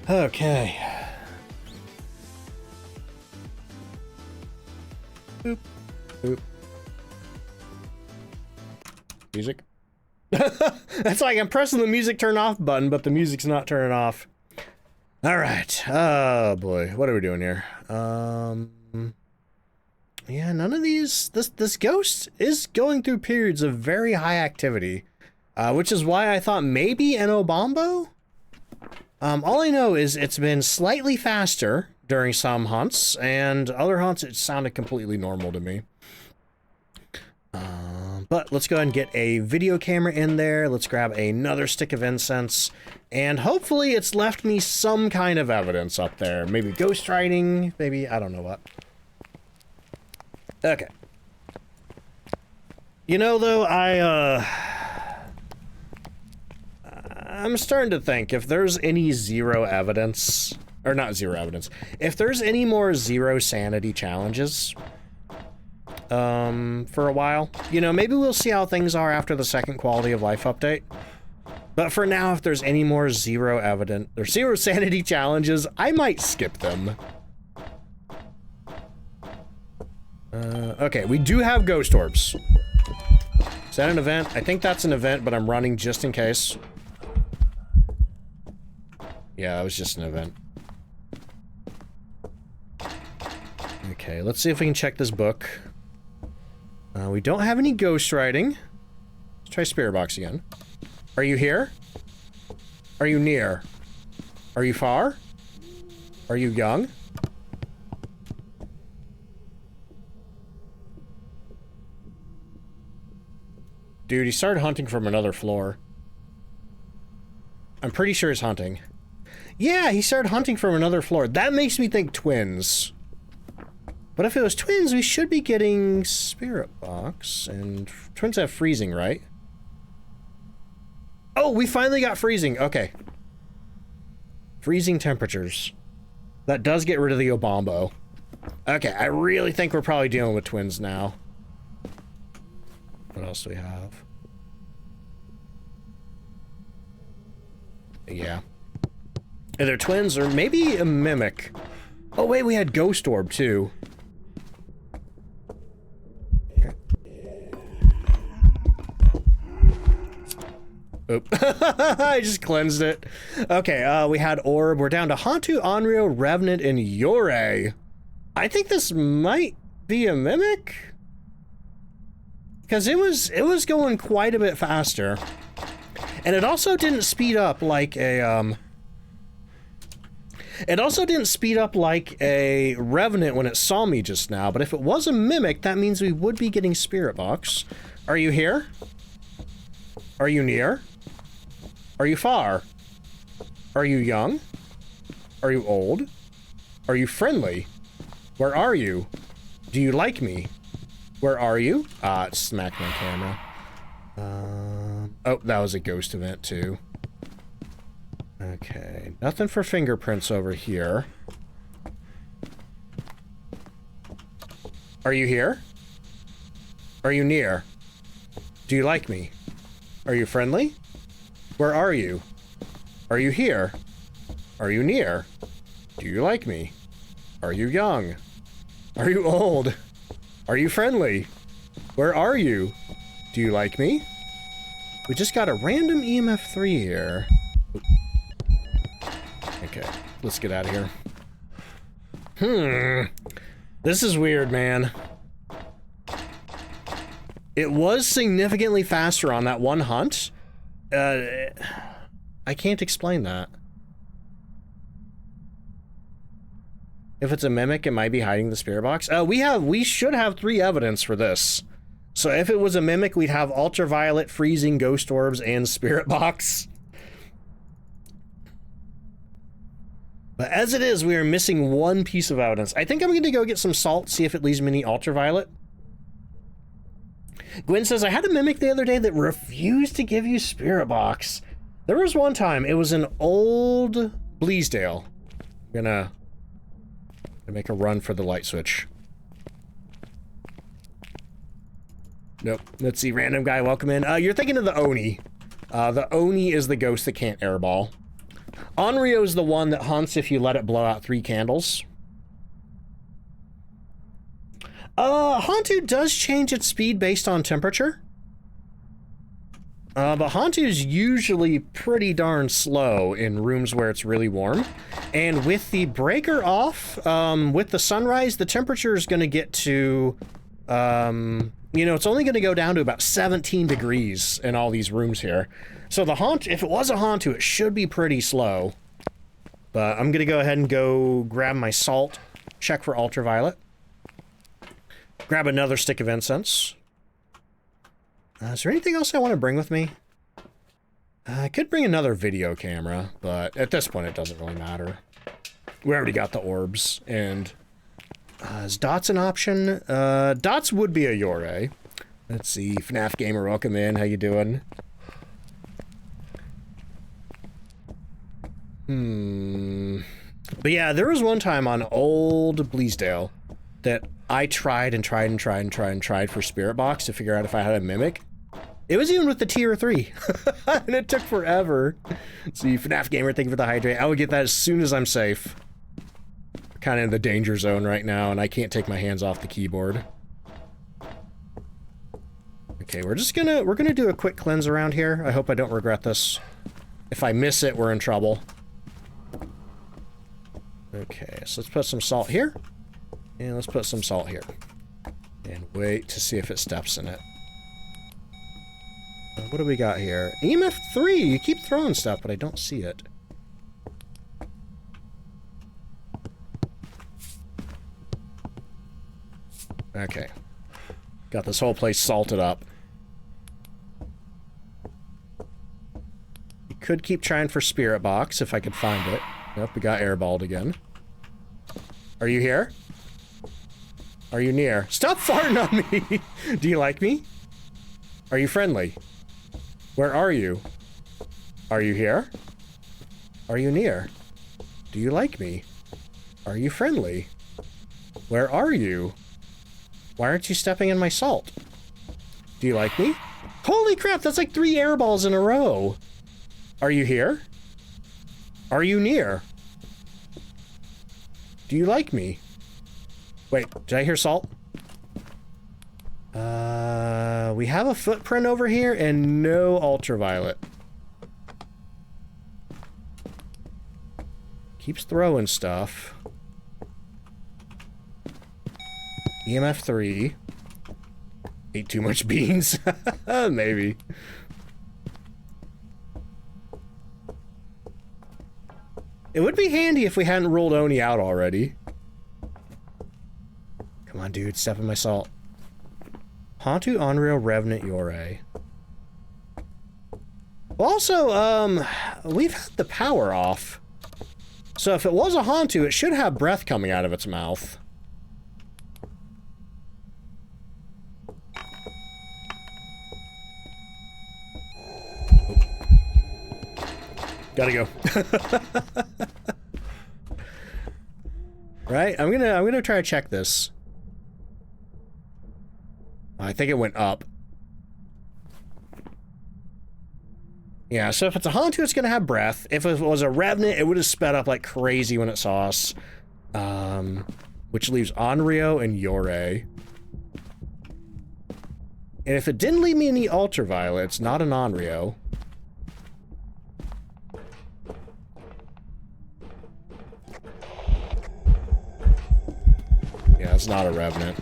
Okay. Boop. Boop. Music. That's like I'm pressing the music turn off button, but the music's not turning off. All right. Oh boy, what are we doing here? Yeah, none of these. This ghost is going through periods of very high activity. Which is why I thought maybe an Obombo? All I know is it's been slightly faster during some hunts, and other hunts it sounded completely normal to me. But let's go ahead and get a video camera in there. Let's grab another stick of incense, and hopefully it's left me some kind of evidence up there. Maybe ghost writing, maybe, I don't know what. Okay. You know, though, I'm starting to think if there's any zero evidence, or not zero evidence, if there's any more zero sanity challenges, for a while, you know, maybe we'll see how things are after the second quality of life update. But for now, if there's any more zero sanity challenges, I might skip them. Okay, we do have ghost orbs. Is that an event? I think that's an event, but I'm running just in case. Yeah, that was just an event. Okay, let's see if we can check this book. We don't have any ghost writing. Let's try Spirit Box again. Are you here? Are you near? Are you far? Are you young? Dude, he started hunting from another floor. I'm pretty sure he's hunting. Yeah, he started hunting from another floor. That makes me think twins. But if it was twins, we should be getting Spirit Box. And twins have freezing, right? Oh, we finally got freezing. Okay. Freezing temperatures. That does get rid of the Obombo. Okay, I really think we're probably dealing with twins now. What else do we have? Yeah. Either twins or maybe a mimic. Oh wait, we had Ghost Orb too. Oop. I just cleansed it. Okay, we had Orb. We're down to Hantu, Onryo, Revenant, and Yore. I think this might be a mimic. Because it was going quite a bit faster. And it also didn't speed up like a, It also didn't speed up like a Revenant when it saw me just now, but if it was a mimic, that means we would be getting Spirit Box. Are you here? Are you near? Are you far? Are you young? Are you old? Are you friendly? Where are you? Do you like me? Where are you? Ah, it smacked my camera. Oh, that was a ghost event too. Okay, nothing for fingerprints over here. Are you here? Are you near? Do you like me? Are you friendly? Where are you? Are you here? Are you near? Do you like me? Are you young? Are you old? Are you friendly? Where are you? Do you like me? We just got a random EMF 3 here. Okay, let's get out of here. This is weird, man. It was significantly faster on that one hunt. I can't explain that. If it's a mimic, it might be hiding the spirit box. We should have 3 evidence for this. So if it was a mimic, we'd have ultraviolet, freezing, ghost orbs, and spirit box. But as it is, we are missing 1 piece of evidence. I think I'm going to go get some salt, see if it leaves me any ultraviolet. Gwen says, I had a mimic the other day that refused to give you spirit box. There was one time, it was an old Bleasdale. I'm gonna make a run for the light switch. Nope. Let's see, random guy, welcome in. You're thinking of the Oni. The Oni is the ghost that can't airball. Onryo's the one that hunts if you let it blow out 3 candles. Hantu does change its speed based on temperature. But Hantu's usually pretty darn slow in rooms where it's really warm. And with the breaker off, with the sunrise, the temperature is going to get to, you know, it's only going to go down to about 17 degrees in all these rooms here. So the Hantu, if it was a Hantu, it should be pretty slow. But I'm going to go ahead and go grab my salt, check for ultraviolet. Grab another stick of incense. Is there anything else I want to bring with me? I could bring another video camera, but at this point it doesn't really matter. We already got the orbs, and is dots an option? Dots would be a Yore. Let's see, FNAF Gamer, welcome in, how you doing? But yeah, there was one time on old Bleasdale that I tried for Spirit Box to figure out if I had a Mimic. It was even with the tier 3. And it took forever. See, FNAF Gamer, thank you for the hydrate. I would get that as soon as I'm safe. Kind of in the danger zone right now, and I can't take my hands off the keyboard. Okay, we're gonna do a quick cleanse around here. I hope I don't regret this. If I miss it, we're in trouble. Okay, so let's put some salt here. And let's put some salt here. And wait to see if it steps in it. What do we got here? EMF 3! You keep throwing stuff, but I don't see it. Okay. Got this whole place salted up. You could keep trying for Spirit Box if I could find it. Nope, we got airballed again. Are you here? Are you near? Stop farting on me! Do you like me? Are you friendly? Where are you? Are you here? Are you near? Do you like me? Are you friendly? Where are you? Why aren't you stepping in my salt? Do you like me? Holy crap, that's like 3 airballs in a row! Are you here? Are you near? Do you like me? Wait, did I hear salt? We have a footprint over here and no ultraviolet. Keeps throwing stuff. EMF 3. Ate too much beans? Maybe. It would be handy if we hadn't ruled Oni out already. Come on, dude, step in my salt. Hantu, Onryo, Revenant, Yore. Also, we've had the power off. So if it was a Hantu, it should have breath coming out of its mouth. Gotta go. Right? I'm gonna try to check this. I think it went up. Yeah, so if it's a Hantu, it's gonna have breath. If it was a Revenant, it would have sped up like crazy when it saw us. Which leaves Onryo and Yore. And if it didn't leave me any ultraviolet, it's not an Onryo. Yeah, it's not a Revenant.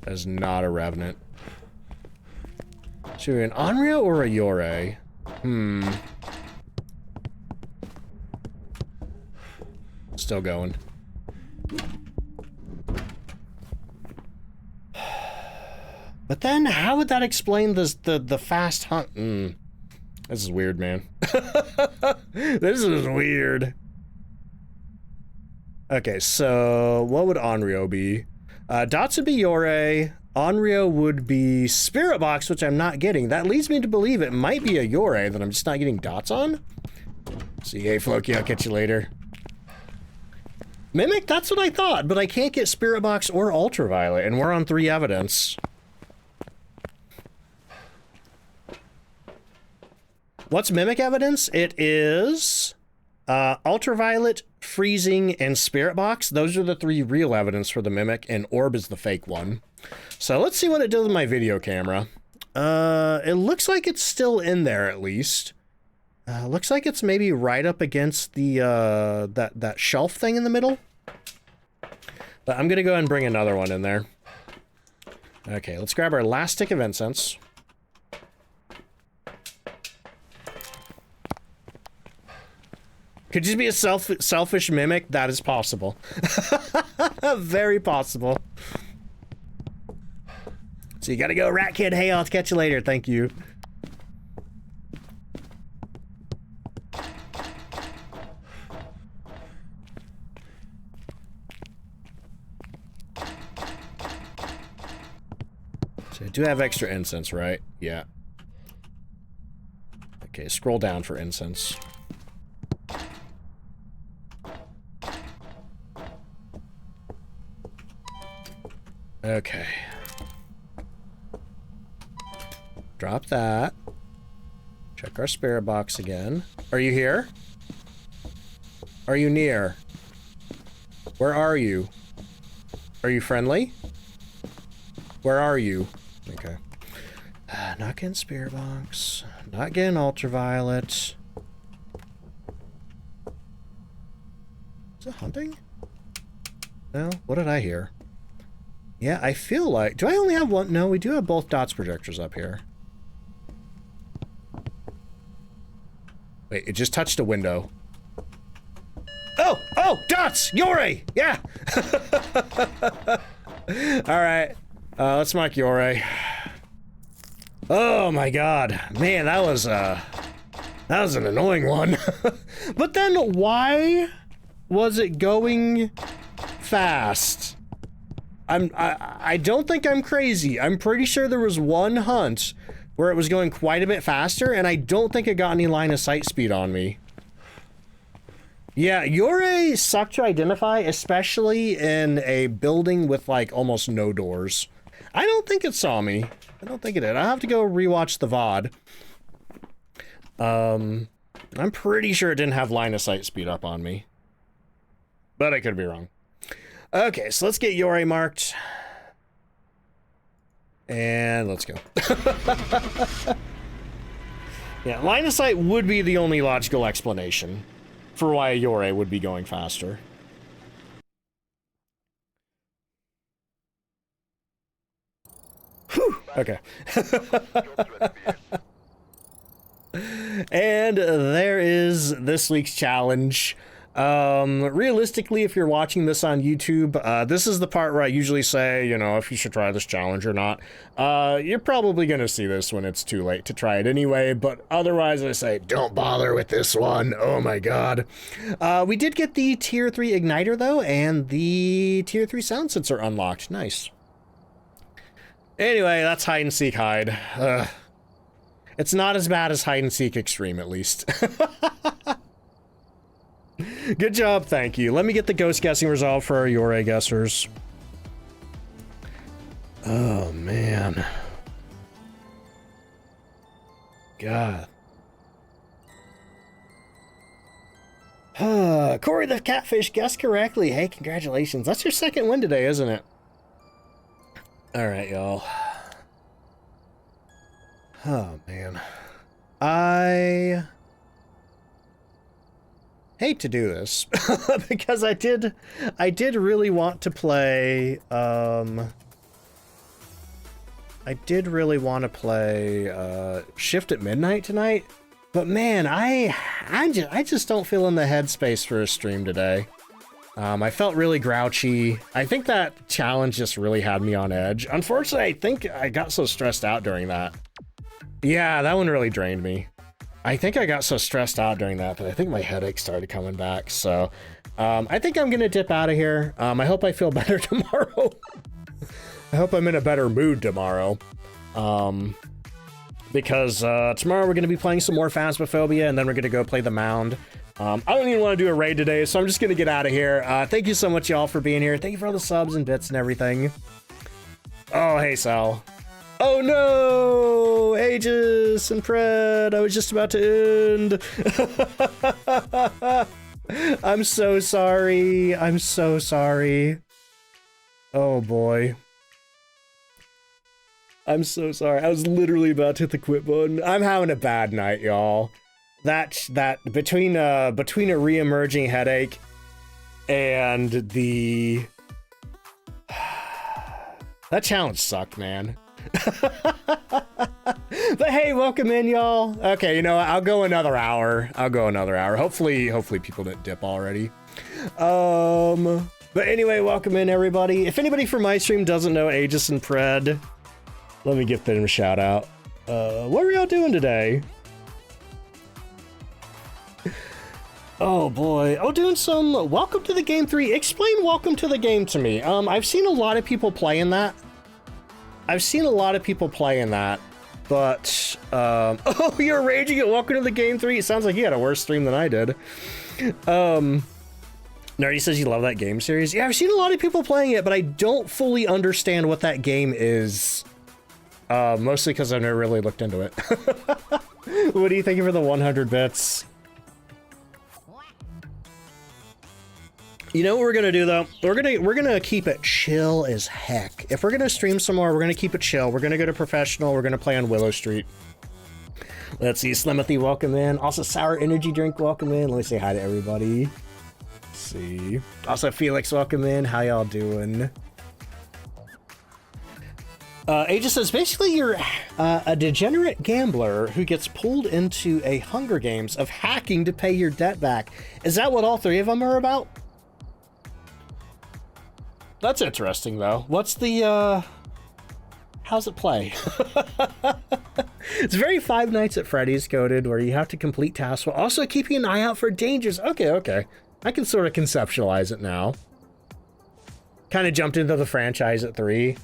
That is not a Revenant. Should we an Onryo or a Yore? Still going. But then, how would that explain this, the fast hunt? This is weird, man. This is weird. Okay, so what would Onryo be? Dots would be Yore. Onryo would be Spirit Box, which I'm not getting. That leads me to believe it might be a Yore that I'm just not getting dots on. See, hey, Floki, I'll catch you later. Mimic, that's what I thought, but I can't get Spirit Box or Ultraviolet, and we're on 3 evidence. What's Mimic evidence? It is Ultraviolet, Freezing, and Spirit Box. Those are the 3 real evidence for the Mimic, and Orb is the fake one. So let's see what it does with my video camera. It looks like it's still in there, at least. Looks like it's maybe right up against the that shelf thing in the middle. But I'm gonna go ahead and bring another one in there. Okay, let's grab our last stick of incense. Could just be a selfish mimic. That is possible. Very possible. So you gotta go, Rat Kid. Hey, I'll catch you later. Thank you. So I do have extra incense, right? Yeah. Okay, scroll down for incense. Okay. Drop that. Check our spirit box again. Are you here? Are you near? Where are you? Are you friendly? Where are you? Okay. Not getting spirit box. Not getting ultraviolet. Is it hunting? No? What did I hear? Yeah, I feel like... Do I only have one? No, we do have both dots projectors up here. Wait, it just touched a window. Oh! Oh! Dots! Yore! Yeah! Alright. Let's mark Yore. Oh my god. Man, that was an annoying one. But then why was it going fast? I don't think I'm crazy. I'm pretty sure there was one hunt where it was going quite a bit faster, and I don't think it got any line of sight speed on me. Yeah, Yore sucked to identify, especially in a building with like almost no doors. I don't think it saw me. I don't think it did. I'll have to go rewatch the VOD. I'm pretty sure it didn't have line of sight speed up on me. But I could be wrong. Okay, so let's get Yore marked. And let's go. Yeah, line of sight would be the only logical explanation for why Yore would be going faster. Whew, okay. And there is this week's challenge. Realistically, if you're watching this on YouTube, this is the part where I usually say, you know, if you should try this challenge or not. You're probably gonna see this when it's too late to try it anyway, but otherwise I say, don't bother with this one. Oh my god. We did get the tier 3 igniter though, and the tier 3 sound sensor unlocked. Nice. Anyway, that's hide and seek hide. It's not as bad as hide and seek extreme, at least. Good job, thank you. Let me get the ghost guessing resolved for our Yore guessers. Oh, man. God. Corey the Catfish guessed correctly. Hey, congratulations. That's your second win today, isn't it? Alright, y'all. Oh, man. I hate to do this because I did really want to play Shift at Midnight tonight, but man, I just don't feel in the headspace for a stream today. I felt really grouchy. I think that challenge just really had me on edge. Unfortunately, I think I got so stressed out during that. Yeah, that one really drained me. I think I got so stressed out during that I think my headache started coming back. So I think I'm gonna dip out of here. I hope I feel better tomorrow. I hope I'm in a better mood tomorrow. Because tomorrow we're gonna be playing some more Phasmophobia, and then we're gonna go play the Mound. I don't even want to do a raid today, so I'm just gonna get out of here. Thank you so much, y'all, for being here. Thank you for all the subs and bits and everything. Oh, hey, Sal. Oh no! Aegis and Pred, I was just about to end. I'm so sorry. I'm so sorry. Oh boy. I'm so sorry. I was literally about to hit the quit button. I'm having a bad night, y'all. That between a re-emerging headache and the that challenge sucked, man. But hey, welcome in, y'all. Okay, you know what? I'll go another hour. Hopefully people didn't dip already. But anyway, welcome in, everybody. If anybody from my stream doesn't know Aegis and Pred, let me give them a shout out. What were y'all doing today? Oh boy. Oh, doing some Welcome to the Game 3. Explain Welcome to the Game to me. I've seen a lot of people playing that. But oh, you're raging at Welcome to the Game 3. It sounds like you had a worse stream than I did. Nerdy says you love that game series. Yeah, I've seen a lot of people playing it, but I don't fully understand what that game is. Mostly because I've never really looked into it. What are you thinking for the 100 bits? You know what we're gonna do though? We're gonna keep it chill as heck. If we're gonna stream some more, we're gonna keep it chill. We're gonna go to professional. We're gonna play on Willow Street. Let's see, Slimothy, welcome in. Also, Sour Energy Drink, welcome in. Let me say hi to everybody. Let's see. Also, Felix, welcome in. How y'all doing? Aegis says, basically you're a degenerate gambler who gets pulled into a Hunger Games of hacking to pay your debt back. Is that what all three of them are about? That's interesting, though. What's the, how's it play? It's very Five Nights at Freddy's coded, where you have to complete tasks while also keeping an eye out for dangers. Okay. I can sort of conceptualize it now. Kind of jumped into the franchise at 3.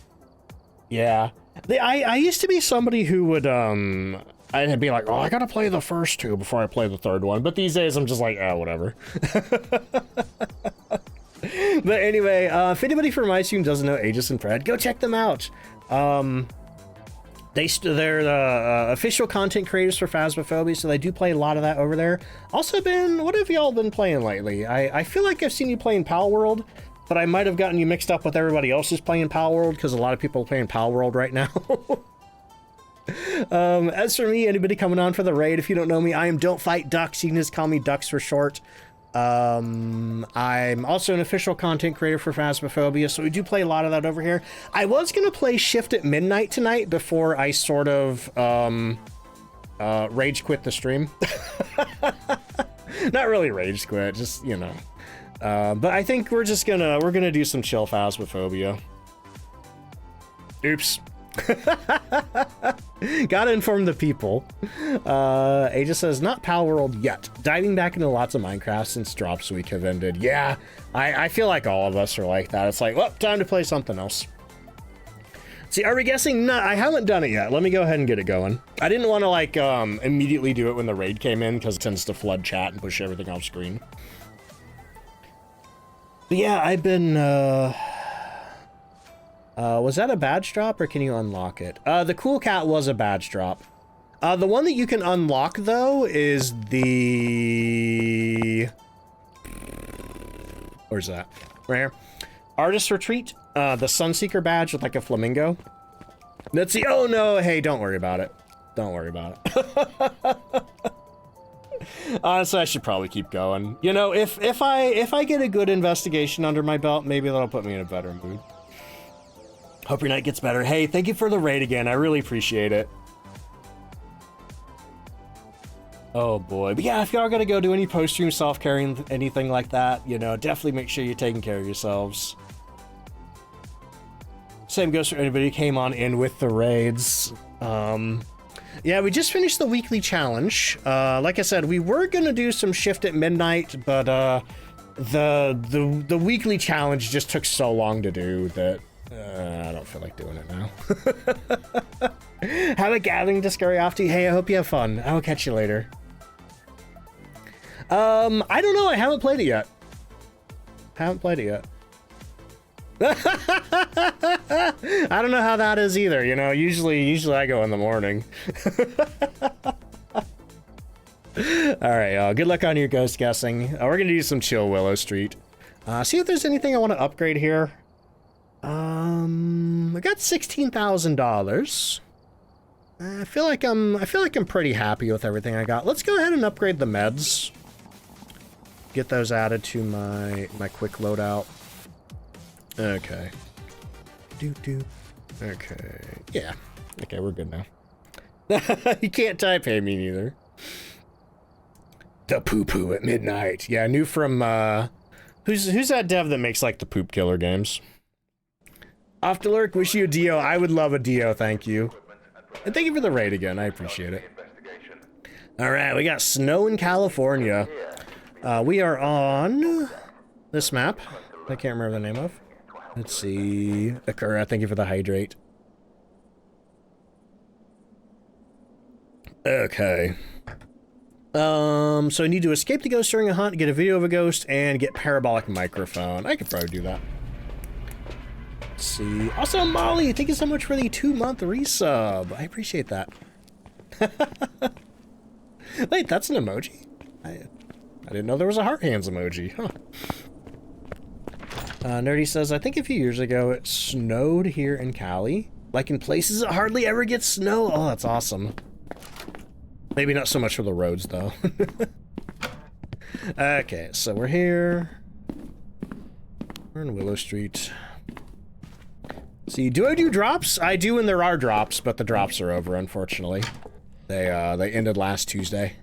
Yeah. I used to be somebody who would, I'd be like, oh, I gotta play the first 2 before I play the 3rd one. But these days, I'm just like, oh, whatever. But anyway, if anybody from my stream doesn't know Aegis and Pred, go check them out. They're the official content creators for Phasmophobia, so they do play a lot of that over there. Also what have y'all been playing lately? I feel like I've seen you playing Pal World, but I might have gotten you mixed up with everybody else who's playing Pal World, because a lot of people are playing Pal World right now. As for me, anybody coming on for the raid, if you don't know me, I am DontFightDucks. You can just call me Ducks for short. I'm also an official content creator for Phasmophobia, so we do play a lot of that over here. I was gonna play Shift at midnight tonight before I sort of rage quit the stream. Not really rage quit, just, you know. But I think we're gonna do some chill Phasmophobia. Oops. Gotta inform the people. Aegis says, not Pal World yet. Diving back into lots of Minecraft since Drops Week have ended. Yeah, I feel like all of us are like that. It's like, well, time to play something else. See, are we guessing? No, I haven't done it yet. Let me go ahead and get it going. I didn't want to, like, immediately do it when the raid came in, because it tends to flood chat and push everything off screen. But yeah, I've been, was that a badge drop, or can you unlock it? The Cool Cat was a badge drop. The one that you can unlock, though, is the... Where's that? Right here. Artist Retreat. The Sunseeker badge with, like, a flamingo. Let's see. Oh, no. Hey, don't worry about it. Don't worry about it. Honestly, I should probably keep going. You know, if I get a good investigation under my belt, maybe that'll put me in a better mood. Hope your night gets better. Hey, thank you for the raid again. I really appreciate it. Oh boy. But yeah, if y'all gotta go do any post-stream self-care, anything like that, you know, definitely make sure you're taking care of yourselves. Same goes for anybody who came on in with the raids. Yeah, we just finished the weekly challenge. Like I said, we were gonna do some shift at midnight, but the weekly challenge just took so long to do that I don't feel like doing it now. Have a gathering to scurry off to. Hey, I hope you have fun. I will catch you later. I don't know. I haven't played it yet. I don't know how that is either. You know, usually I go in the morning. All right, y'all. Good luck on your ghost guessing. We're gonna do some chill Willow Street. See if there's anything I want to upgrade here. I got $16,000. I feel like I'm pretty happy with everything I got. Let's go ahead and upgrade the meds. Get those added to my quick loadout. Okay. Okay. Yeah. Okay, we're good now. You can't type, hey, me neither. The poo-poo at midnight. Yeah, I knew from, who's that dev that makes, like, the poop killer games? Off to lurk, wish you a Dio. I would love a Dio, thank you. And thank you for the raid again, I appreciate it. Alright, we got snow in California. We are on this map. I can't remember the name of. Let's see. Akura, thank you for the hydrate. Okay. So I need to escape the ghost during a hunt, get a video of a ghost, and get parabolic microphone. I could probably do that. Let's see. Also, Molly, thank you so much for the 2-month resub. I appreciate that. Wait, that's an emoji? I didn't know there was a heart hands emoji. Huh. Nerdy says, I think a few years ago it snowed here in Cali. Like in places it hardly ever gets snow. Oh, that's awesome. Maybe not so much for the roads, though. Okay, so we're here. We're in Willow Street. See, do I do drops? I do when there are drops, but the drops are over, unfortunately. They ended last Tuesday.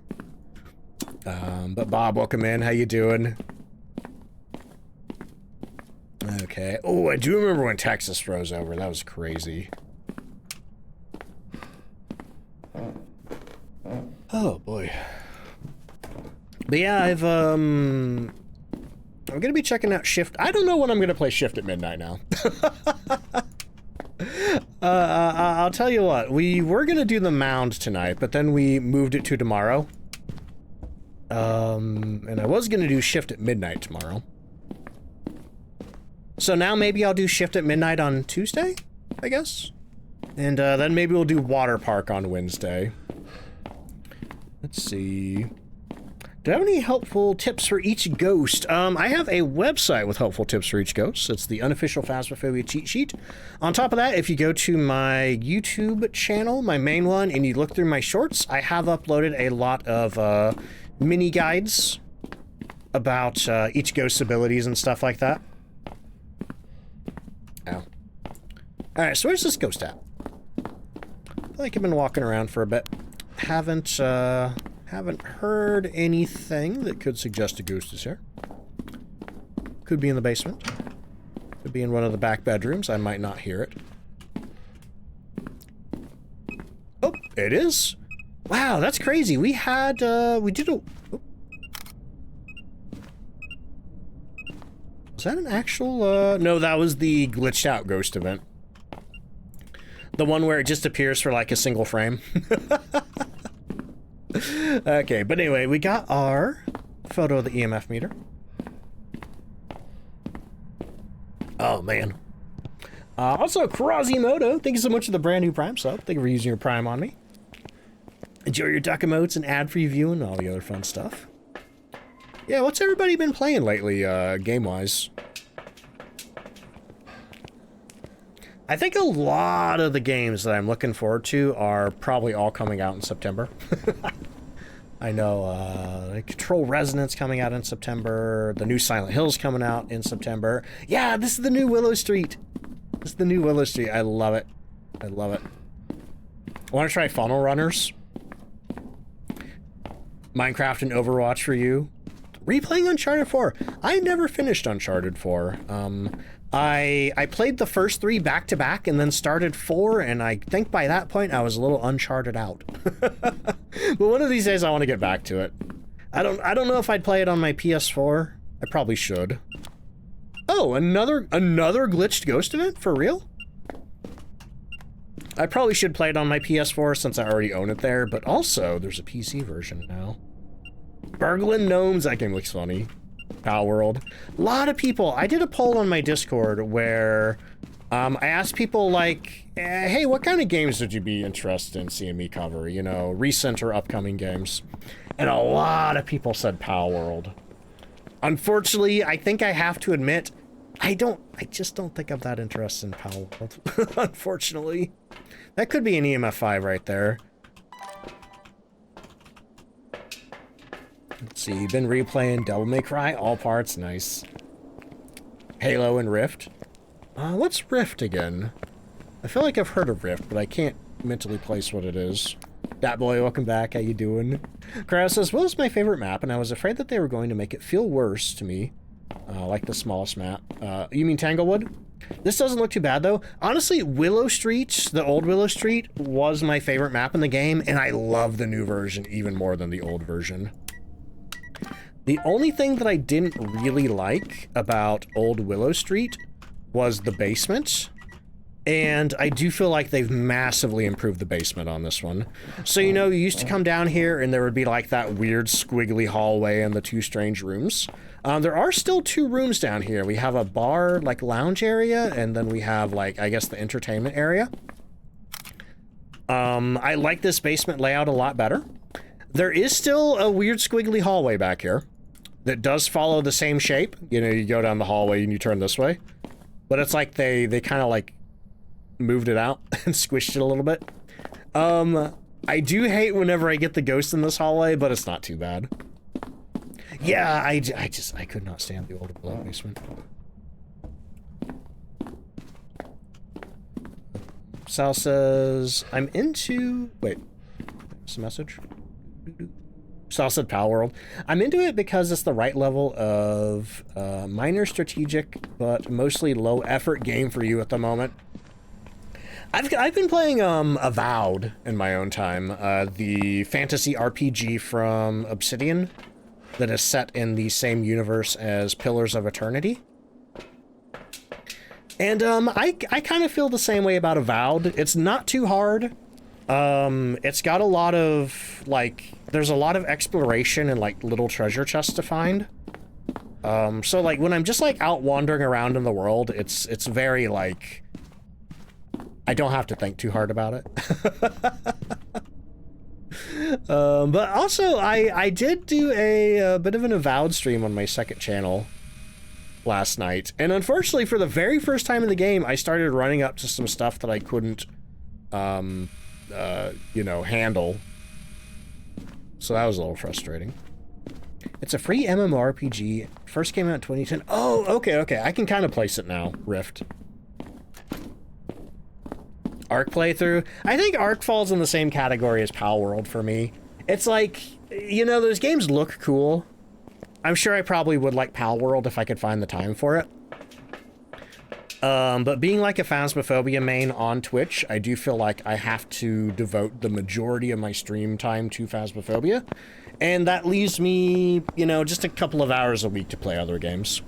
But Bob, welcome in. How you doing? Okay. Oh, I do remember when Texas froze over. That was crazy. Oh, boy. But yeah, I'm gonna be checking out Shift. I don't know when I'm gonna play Shift at midnight now. I'll tell you what. We were gonna do the Mound tonight, but then we moved it to tomorrow. And I was gonna do Shift at midnight tomorrow. So now maybe I'll do Shift at midnight on Tuesday, I guess? And then maybe we'll do Water Park on Wednesday. Let's see. Do I have any helpful tips for each ghost? I have a website with helpful tips for each ghost. It's the unofficial Phasmophobia cheat sheet. On top of that, if you go to my YouTube channel, my main one, and you look through my shorts, I have uploaded a lot of mini guides about each ghost's abilities and stuff like that. Ow. Alright, so where's this ghost at? I feel like I've been walking around for a bit. Haven't heard anything that could suggest a ghost is here. Could be in the basement. Could be in one of the back bedrooms. I might not hear it. Oh, it is. Wow, that's crazy. We had, we did a... Oh. Was that an actual, no, that was the glitched out ghost event. The one where it just appears for like a single frame. Okay, but anyway, we got our photo of the EMF meter. Oh, man. Also, Quasimodo, thank you so much for the brand new Prime sub. Thank you for using your Prime on me. Enjoy your duck emotes and ad-free viewing and all the other fun stuff. Yeah, what's everybody been playing lately, game-wise? I think a lot of the games that I'm looking forward to are probably all coming out in September. I know, Control Resonance coming out in September, the new Silent Hill's coming out in September. Yeah, this is the new Willow Street. This is the new Willow Street. I love it. I love it. I want to try Funnel Runners. Minecraft and Overwatch for you. Replaying Uncharted 4. I never finished Uncharted 4. I played the first 3 back to back and then started 4, and I think by that point I was a little Uncharted out. But one of these days I want to get back to it. I don't know if I'd play it on my PS4. I probably should. Oh, another glitched ghost event? For real? I probably should play it on my PS4 since I already own it there, but also there's a PC version now. Burglin' Gnomes, that game looks funny. Pal World. A lot of people, I did a poll on my Discord where I asked people like, hey, what kind of games would you be interested in seeing me cover? You know, recent or upcoming games. And a lot of people said Pal World. Unfortunately, I think I have to admit, I just don't think I'm that interested in Pal World. Unfortunately. That could be an EMF 5 right there. Let's see, been replaying Devil May Cry, all parts, nice. Halo and Rift. What's Rift again? I feel like I've heard of Rift, but I can't mentally place what it is. Dat boy, welcome back, how you doing? Cryo says, what was my favorite map? And I was afraid that they were going to make it feel worse to me. Like the smallest map. You mean Tanglewood? This doesn't look too bad, though. Honestly, Willow Street, the old Willow Street, was my favorite map in the game, and I love the new version even more than the old version. The only thing that I didn't really like about old Willow Street was the basement, and I do feel like they've massively improved the basement on this one. So, you know, you used to come down here and there would be like that weird squiggly hallway and the 2 strange rooms. There are still 2 rooms down here. We have a bar, like lounge area, and then we have like, I guess the entertainment area. I like this basement layout a lot better. There is still a weird squiggly hallway back here that does follow the same shape. You know, you go down the hallway and you turn this way. But it's like they kind of like moved it out and squished it a little bit. I do hate whenever I get the ghost in this hallway, but it's not too bad. Yeah, I could not stand the old Willow basement. Sal says, I'm into... Wait, what's the message? Sal said Pal World. I'm into it because it's the right level of minor strategic, but mostly low effort game for you at the moment. I've been playing Avowed in my own time, the fantasy RPG from Obsidian that is set in the same universe as Pillars of Eternity. And I kind of feel the same way about Avowed. It's not too hard. It's got a lot of, like, there's a lot of exploration and, like, little treasure chests to find. So, like, when I'm just, like, out wandering around in the world, it's very, like, I don't have to think too hard about it. But also, I did do a bit of an Avowed stream on my second channel last night. And unfortunately, for the very first time in the game, I started running up to some stuff that I couldn't, you know, handle. So that was a little frustrating. It's a free MMORPG. First came out in 2010. Oh, okay. I can kind of place it now. Rift. Ark playthrough. I think Ark falls in the same category as Pal World for me. It's like, you know, those games look cool. I'm sure I probably would like Pal World if I could find the time for it. But being like a Phasmophobia main on Twitch, I do feel like I have to devote the majority of my stream time to Phasmophobia. And that leaves me, you know, just a couple of hours a week to play other games.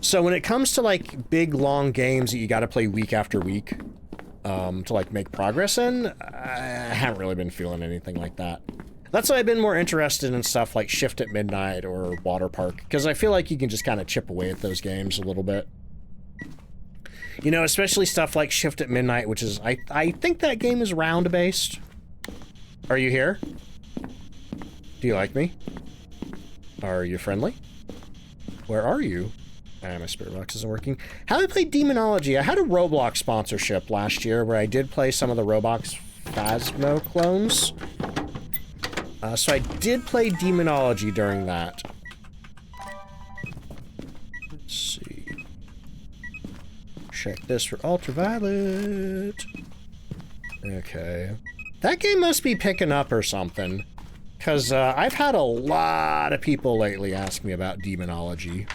So when it comes to like big, long games that you gotta play week after week, to like make progress in, I haven't really been feeling anything like that. That's why I've been more interested in stuff like Shift at Midnight or Water Park, because I feel like you can just kind of chip away at those games a little bit. You know, especially stuff like Shift at Midnight, which is, I think that game is round-based. Are you here? Do you like me? Are you friendly? Where are you? My spirit box isn't working. How did I play Demonology? I had a Roblox sponsorship last year where I did play some of the Roblox Phasmo clones. So I did play Demonology during that. Let's see. Check this for Ultraviolet. Okay. That game must be picking up or something. Because I've had a lot of people lately ask me about demonology.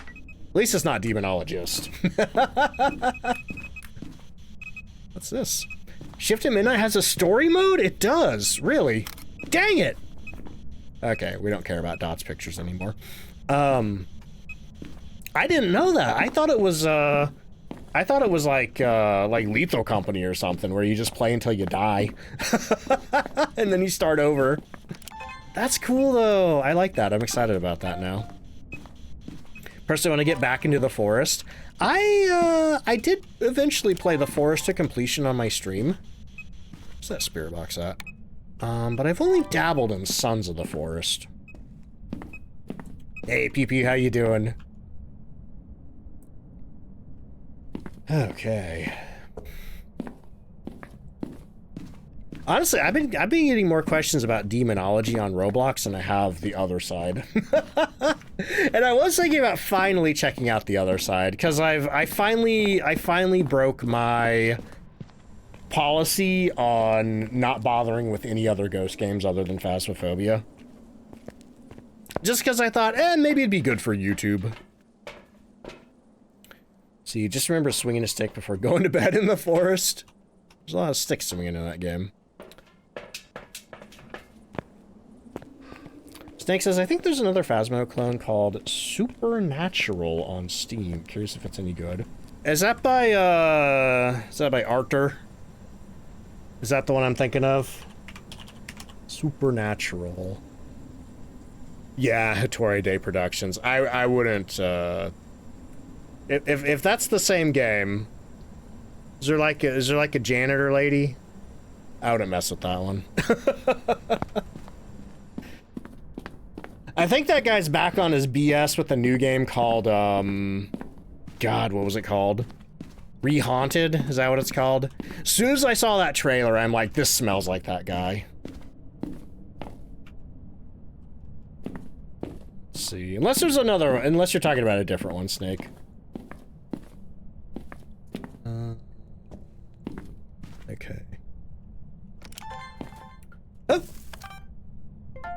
At least it's not demonologist. What's this? Shift at Midnight has a story mode? It does, really. Dang it! Okay, we don't care about Dot's pictures anymore. I didn't know that. I thought it was like Lethal Company or something, where you just play until you die. And then you start over. That's cool, though. I like that. I'm excited about that now. Personally, when I get back into the forest, I did eventually play the forest to completion on my stream. Where's that spirit box at? But I've only dabbled in Sons of the Forest. Hey, PP, how you doing? Okay. Honestly, I've been getting more questions about demonology on Roblox than I have the other side. And I was thinking about finally checking out the other side, because I finally broke my policy on not bothering with any other ghost games other than Phasmophobia. Just because I thought, maybe it'd be good for YouTube. See, just remember swinging a stick before going to bed in the forest. There's a lot of sticks swinging in that game. Snake says, I think there's another Phasmo clone called Supernatural on Steam. Curious if it's any good. Is that by Arthur? Is that the one I'm thinking of? Supernatural. Yeah, Hattori Day Productions. I wouldn't, if that's the same game, is there like a janitor lady? I wouldn't mess with that one. I think that guy's back on his BS with a new game called, God, what was it called? Rehaunted? Is that what it's called? As soon as I saw that trailer, I'm like, this smells like that guy. Let's see. Unless there's another, unless you're talking about a different one, Snake. Okay. Oh.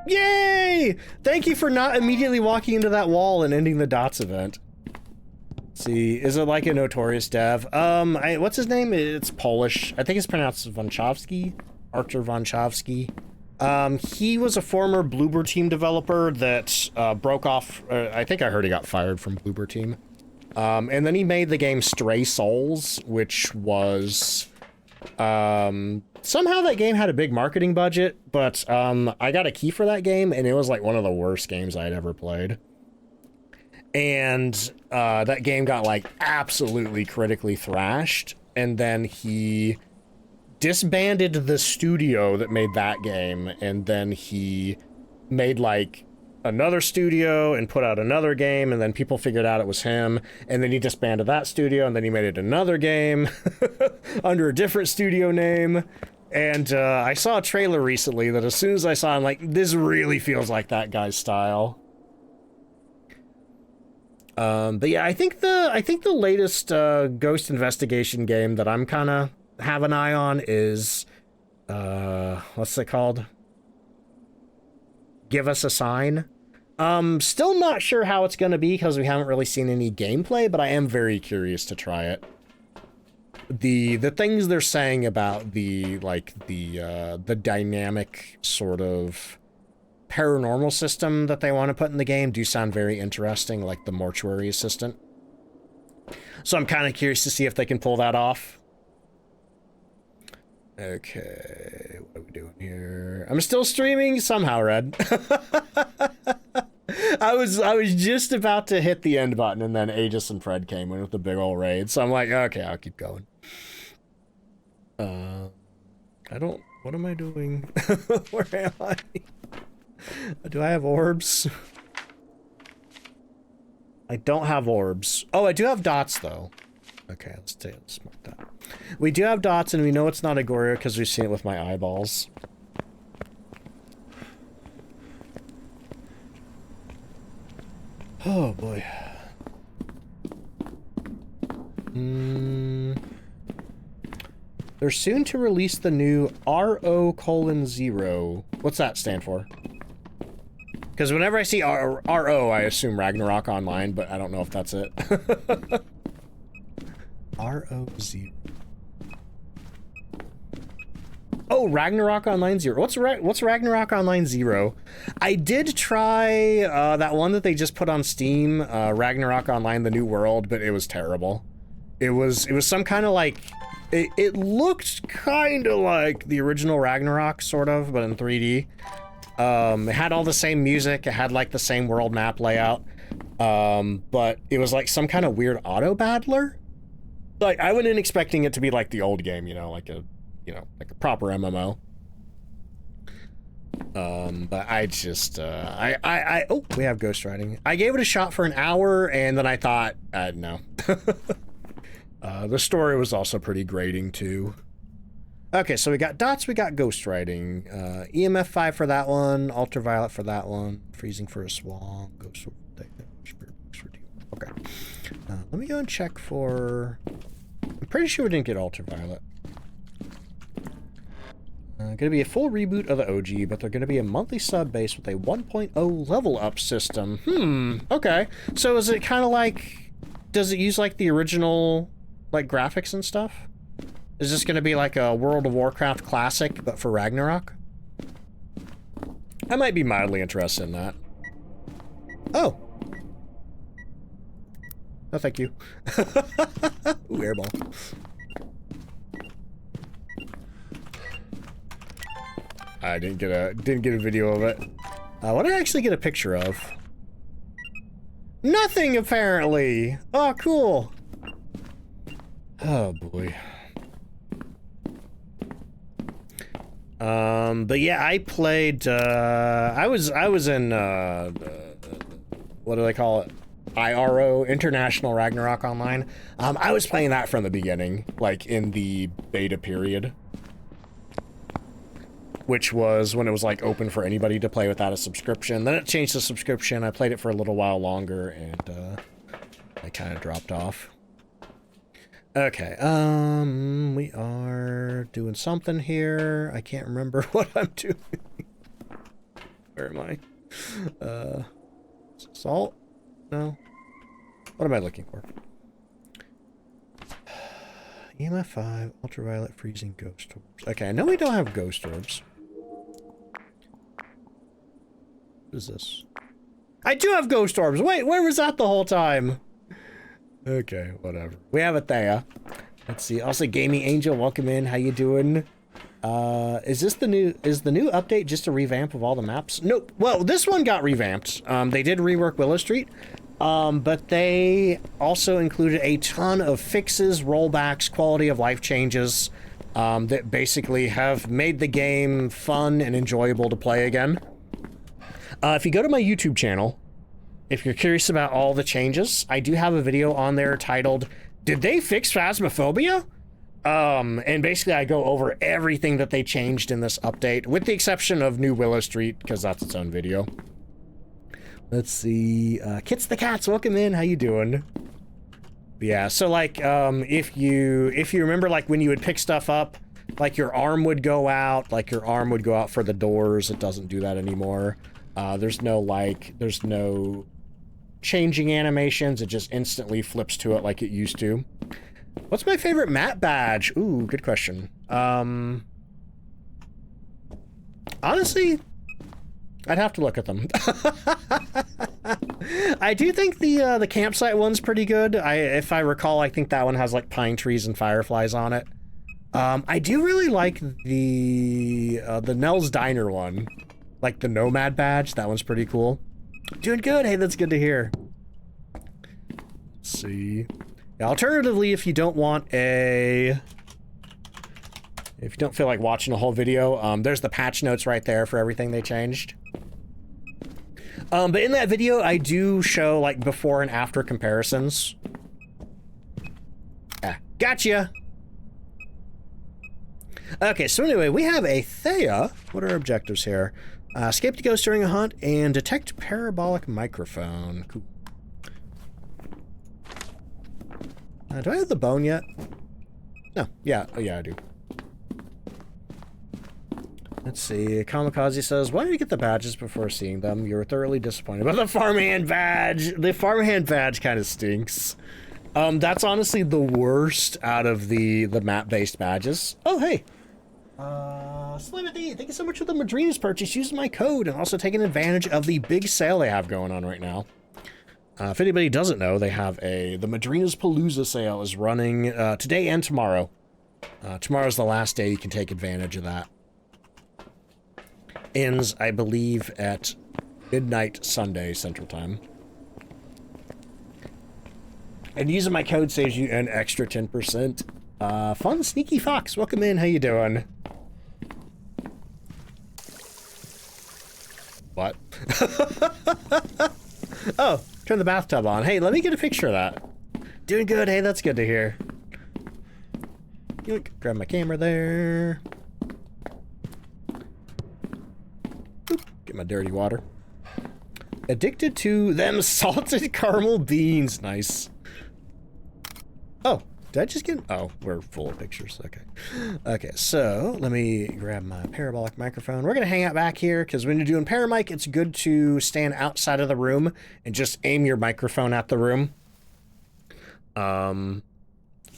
Yay! Thank you for not immediately walking into that wall and ending the Dots event. Let's see, is it like a notorious dev? What's his name? It's Polish. I think it's pronounced Wanchovsky. Artur Wanchovsky. He was a former Bloober Team developer that broke off. I think I heard he got fired from Bloober Team. And then he made the game Stray Souls, which was somehow that game had a big marketing budget, but I got a key for that game, and it was like one of the worst games I'd ever played. And that game got like absolutely critically thrashed, and then he disbanded the studio that made that game, and then he made like another studio and put out another game, and then people figured out it was him, and then he disbanded that studio, and then he made it another game under a different studio name. And I saw a trailer recently that as soon as I saw it, I'm like, this really feels like that guy's style. But yeah, I think the latest ghost investigation game that I'm kind of have an eye on is what's it called? Give Us a Sign. Still not sure how it's going to be because we haven't really seen any gameplay, but I am very curious to try it. The things they're saying about the dynamic sort of paranormal system that they want to put in the game do sound very interesting, like the mortuary assistant. So I'm kind of curious to see if they can pull that off. Okay, what are we doing here? I'm still streaming somehow, Red. I was just about to hit the end button, and then Aegis and Fred came in with the big old raid. So I'm like, okay, I'll keep going. What am I doing? Where am I? Do I have orbs? I don't have orbs. Oh, I do have dots, though. Okay, let's mark that. We do have dots, and we know it's not Agoria because we've seen it with my eyeballs. Oh, boy. They're soon to release the new RO:0. What's that stand for? Because whenever I see RO, I assume Ragnarok Online, but I don't know if that's it. RO0. Oh, Ragnarok Online 0. What's Ragnarok Online 0? I did try that one that they just put on Steam, Ragnarok Online: The New World, but it was terrible. It was some kind of like it looked kind of like the original Ragnarok, sort of, but in 3D. It had all the same music, it had like the same world map layout, but it was like some kind of weird auto battler. Like, I went in expecting it to be like the old game, you know, like a proper MMO. But I just, oh, we have Ghost Riding. I gave it a shot for an hour, and then I thought, no. The story was also pretty grating, too. Okay, so we got Dots, we got Ghost Riding, EMF 5 for that one, Ultraviolet for that one, Freezing for a Swamp, Ghost Sword, okay. Let me go and check for... I'm pretty sure we didn't get Ultraviolet. Gonna be a full reboot of the OG, but they're gonna be a monthly sub base with a 1.0 level up system. Okay. So is it kind of like... Does it use, like, the original, like, graphics and stuff? Is this gonna be like a World of Warcraft classic, but for Ragnarok? I might be mildly interested in that. Oh. Oh, thank you. Ooh, airball. I didn't get a video of it. What did I actually get a picture of? Nothing, apparently. Oh, cool. Oh boy. But yeah, I played, I was in, what do they call it? IRO, International Ragnarok Online. I was playing that from the beginning, like in the beta period. Which was when it was like open for anybody to play without a subscription. Then it changed the subscription, I played it for a little while longer, and, I kind of dropped off. Okay, we are doing something here. I can't remember what I'm doing. Where am I? Salt? No. What am I looking for? EMF 5, Ultraviolet, Freezing, Ghost Orbs. Okay, I know we don't have Ghost Orbs. What is this? I do have Ghost Orbs! Wait, where was that the whole time? Okay, whatever. We have a Thea. Let's see. Also, Gaming Angel, welcome in. How you doing? Is the new update just a revamp of all the maps? Nope. Well, this one got revamped. They did rework Willow Street, but they also included a ton of fixes, rollbacks, quality of life changes, that basically have made the game fun and enjoyable to play again. If you go to my YouTube channel, if you're curious about all the changes, I do have a video on there titled, Did They Fix Phasmophobia? And basically I go over everything that they changed in this update, with the exception of New Willow Street, because that's its own video. Let's see, Kits the Cats, welcome in, how you doing? Yeah, so like, if you remember, like, when you would pick stuff up, like, your arm would go out, for the doors. It doesn't do that anymore. There's no changing animations, it just instantly flips to it like it used to. What's my favorite map badge? Ooh, good question. Honestly, I'd have to look at them. I do think the campsite one's pretty good. If I recall, I think that one has like pine trees and fireflies on it. I do really like the Nell's Diner one. Like the Nomad badge, that one's pretty cool. Doing good, hey, that's good to hear. Let's see. Yeah, alternatively, if you don't feel like watching a whole video, there's the patch notes right there for everything they changed. But in that video, I do show like before and after comparisons. Gotcha! Okay, so anyway, we have a Thea. What are our objectives here? Escape the ghost during a hunt and detect parabolic microphone. Cool. Do I have the bone yet? No. Yeah. Oh, yeah, I do. Let's see. Kamikaze says, why did you get the badges before seeing them? You were thoroughly disappointed about the farmhand badge. The farmhand badge kind of stinks. That's honestly the worst out of the map-based badges. Oh, hey. Slimity, thank you so much for the Madrina's purchase using my code and also taking advantage of the big sale they have going on right now. If anybody doesn't know, they have the Madrina's Palooza sale is running today and tomorrow. Tomorrow's the last day you can take advantage of that. Ends, I believe, at midnight Sunday Central Time. And using my code saves you an extra 10%. Fun Sneaky Fox, welcome in, how you doing? What? Oh, turn the bathtub on. Hey, let me get a picture of that. Doing good, hey, that's good to hear. Grab my camera there. Oop, get my dirty water. Addicted to them salted caramel beans, nice. Oh, did I just get... Oh, we're full of pictures. Okay. Okay, so let me grab my parabolic microphone. We're going to hang out back here because when you're doing paramic, it's good to stand outside of the room and just aim your microphone at the room.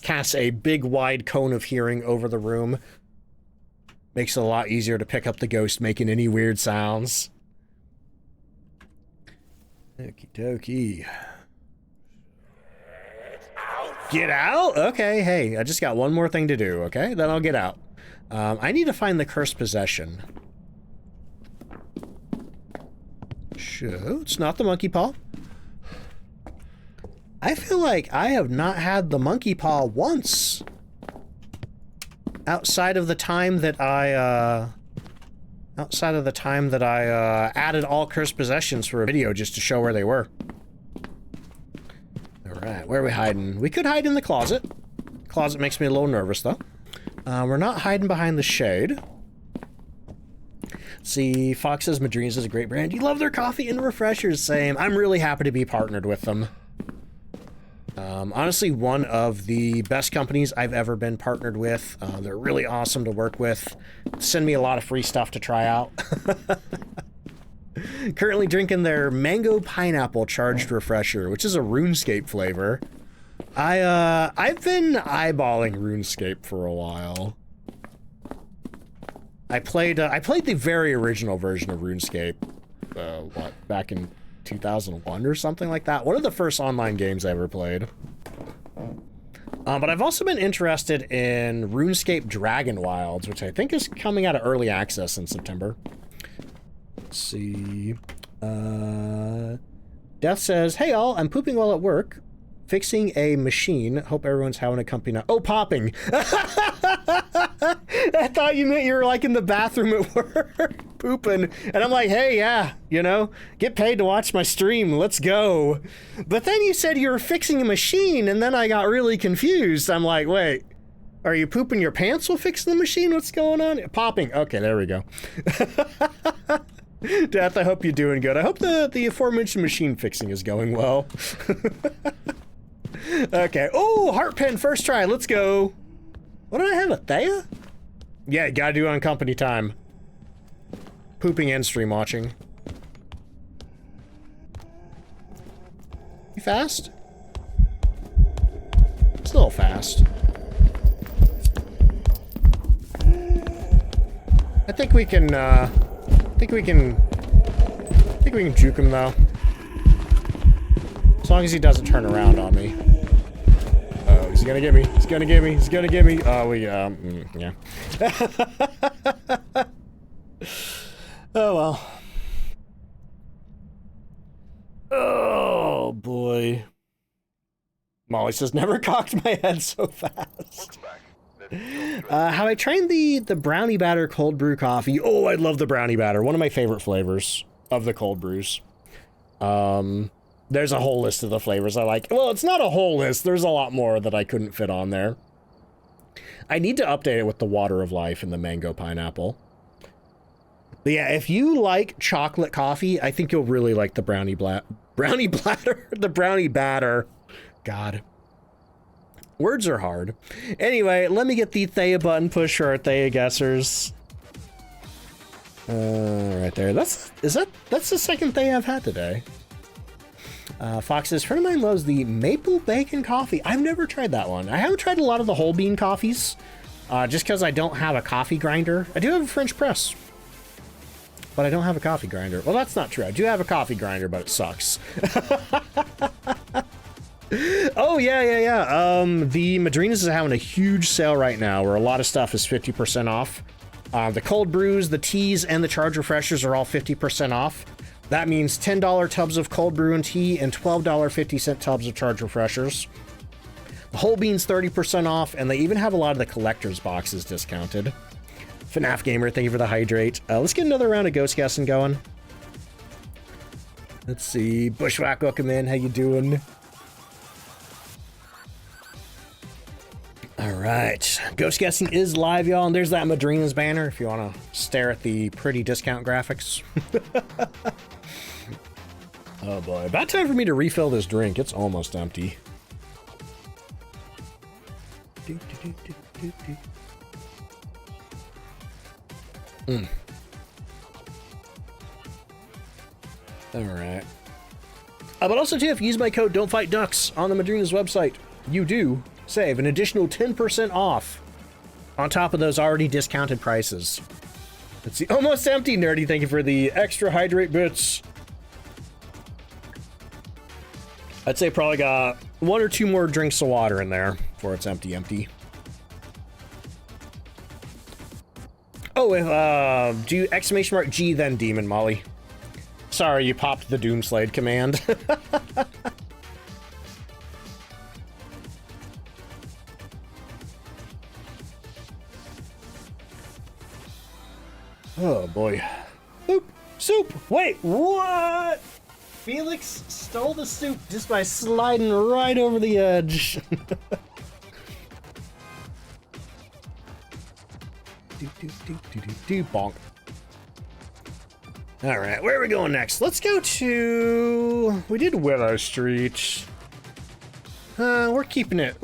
Casts a big, wide cone of hearing over the room. Makes it a lot easier to pick up the ghost making any weird sounds. Okie dokie. Get out? Okay, hey, I just got one more thing to do, okay? Then I'll get out. I need to find the cursed possession. Sure, it's not the monkey paw. I feel like I have not had the monkey paw once. Outside of the time that I, added all cursed possessions for a video just to show where they were. Alright, where are we hiding? We could hide in the closet. Closet makes me a little nervous, though. We're not hiding behind the shade. See, Fox says Madrina's is a great brand. You love their coffee and refreshers. Same. I'm really happy to be partnered with them. Honestly, one of the best companies I've ever been partnered with. They're really awesome to work with. Send me a lot of free stuff to try out. Currently drinking their mango pineapple charged refresher, which is a RuneScape flavor. I've been eyeballing RuneScape for a while. I played the very original version of RuneScape, back in 2001 or something like that. One of the first online games I ever played. But I've also been interested in RuneScape Dragon Wilds, which I think is coming out of early access in September. Let's see. Death says, hey all, I'm pooping while at work. Fixing a machine. Hope everyone's having a company now. Oh, popping! I thought you meant you were like in the bathroom at work, pooping. And I'm like, hey, yeah, you know, get paid to watch my stream. Let's go. But then you said you were fixing a machine, and then I got really confused. I'm like, wait, are you pooping your pants while fixing the machine? What's going on? Popping. Okay, there we go. Death, I hope you're doing good. I hope the aforementioned machine fixing is going well. Okay. Oh, heart pen first try. Let's go. What did I have? A Thea? Yeah, you gotta do it on company time. Pooping and stream watching. You fast? It's a little fast. I think we can juke him though. As long as he doesn't turn around on me. Oh, he's gonna get me. He's gonna get me. He's gonna get me. Oh, yeah. Oh, well. Oh, boy. Molly says, never cocked my head so fast. How I trained the brownie batter cold brew coffee. Oh, I love the brownie batter. One of my favorite flavors of the cold brews. There's a whole list of the flavors I like. Well, it's not a whole list. There's a lot more that I couldn't fit on there. I need to update it with the water of life and the mango pineapple. But yeah, if you like chocolate coffee, I think you'll really like the brownie batter. God. Words are hard. Anyway, let me get the Thea button pushed for our Thea guessers. Right there. That's the second thing I've had today. Fox says, friend of mine loves the maple bacon coffee. I've never tried that one. I haven't tried a lot of the whole bean coffees, just because I don't have a coffee grinder. I do have a French press, but I don't have a coffee grinder. Well, that's not true. I do have a coffee grinder, but it sucks. Oh, yeah. The Madrinas is having a huge sale right now where a lot of stuff is 50% off. The cold brews, the teas, and the charge refreshers are all 50% off. That means $10 tubs of cold brew and tea and $12.50 tubs of charge refreshers. The whole bean's 30% off, and they even have a lot of the collector's boxes discounted. FNAF Gamer, thank you for the hydrate. Let's get another round of ghost guessing going. Let's see. Bushwhack, welcome in. How you doing? All right. Ghost guessing is live, y'all, and there's that Madrina's banner if you want to stare at the pretty discount graphics. Oh boy, about time for me to refill this drink. It's almost empty. All right. But also too, if you use my code DontFightDucks on the Madrina's website, you do save an additional 10% off on top of those already discounted prices. Let's see. Almost empty, Nerdy. Thank you for the extra hydrate bits. I'd say probably got 1 or 2 more drinks of water in there before it's empty. Oh, do exclamation mark G then Demon Molly. Sorry, you popped the Doomslade command. Oh boy. Soup! Wait, what? Felix stole the soup just by sliding right over the edge. Bonk. Alright, where are we going next? Let's go to... We did Willow Street. We're keeping it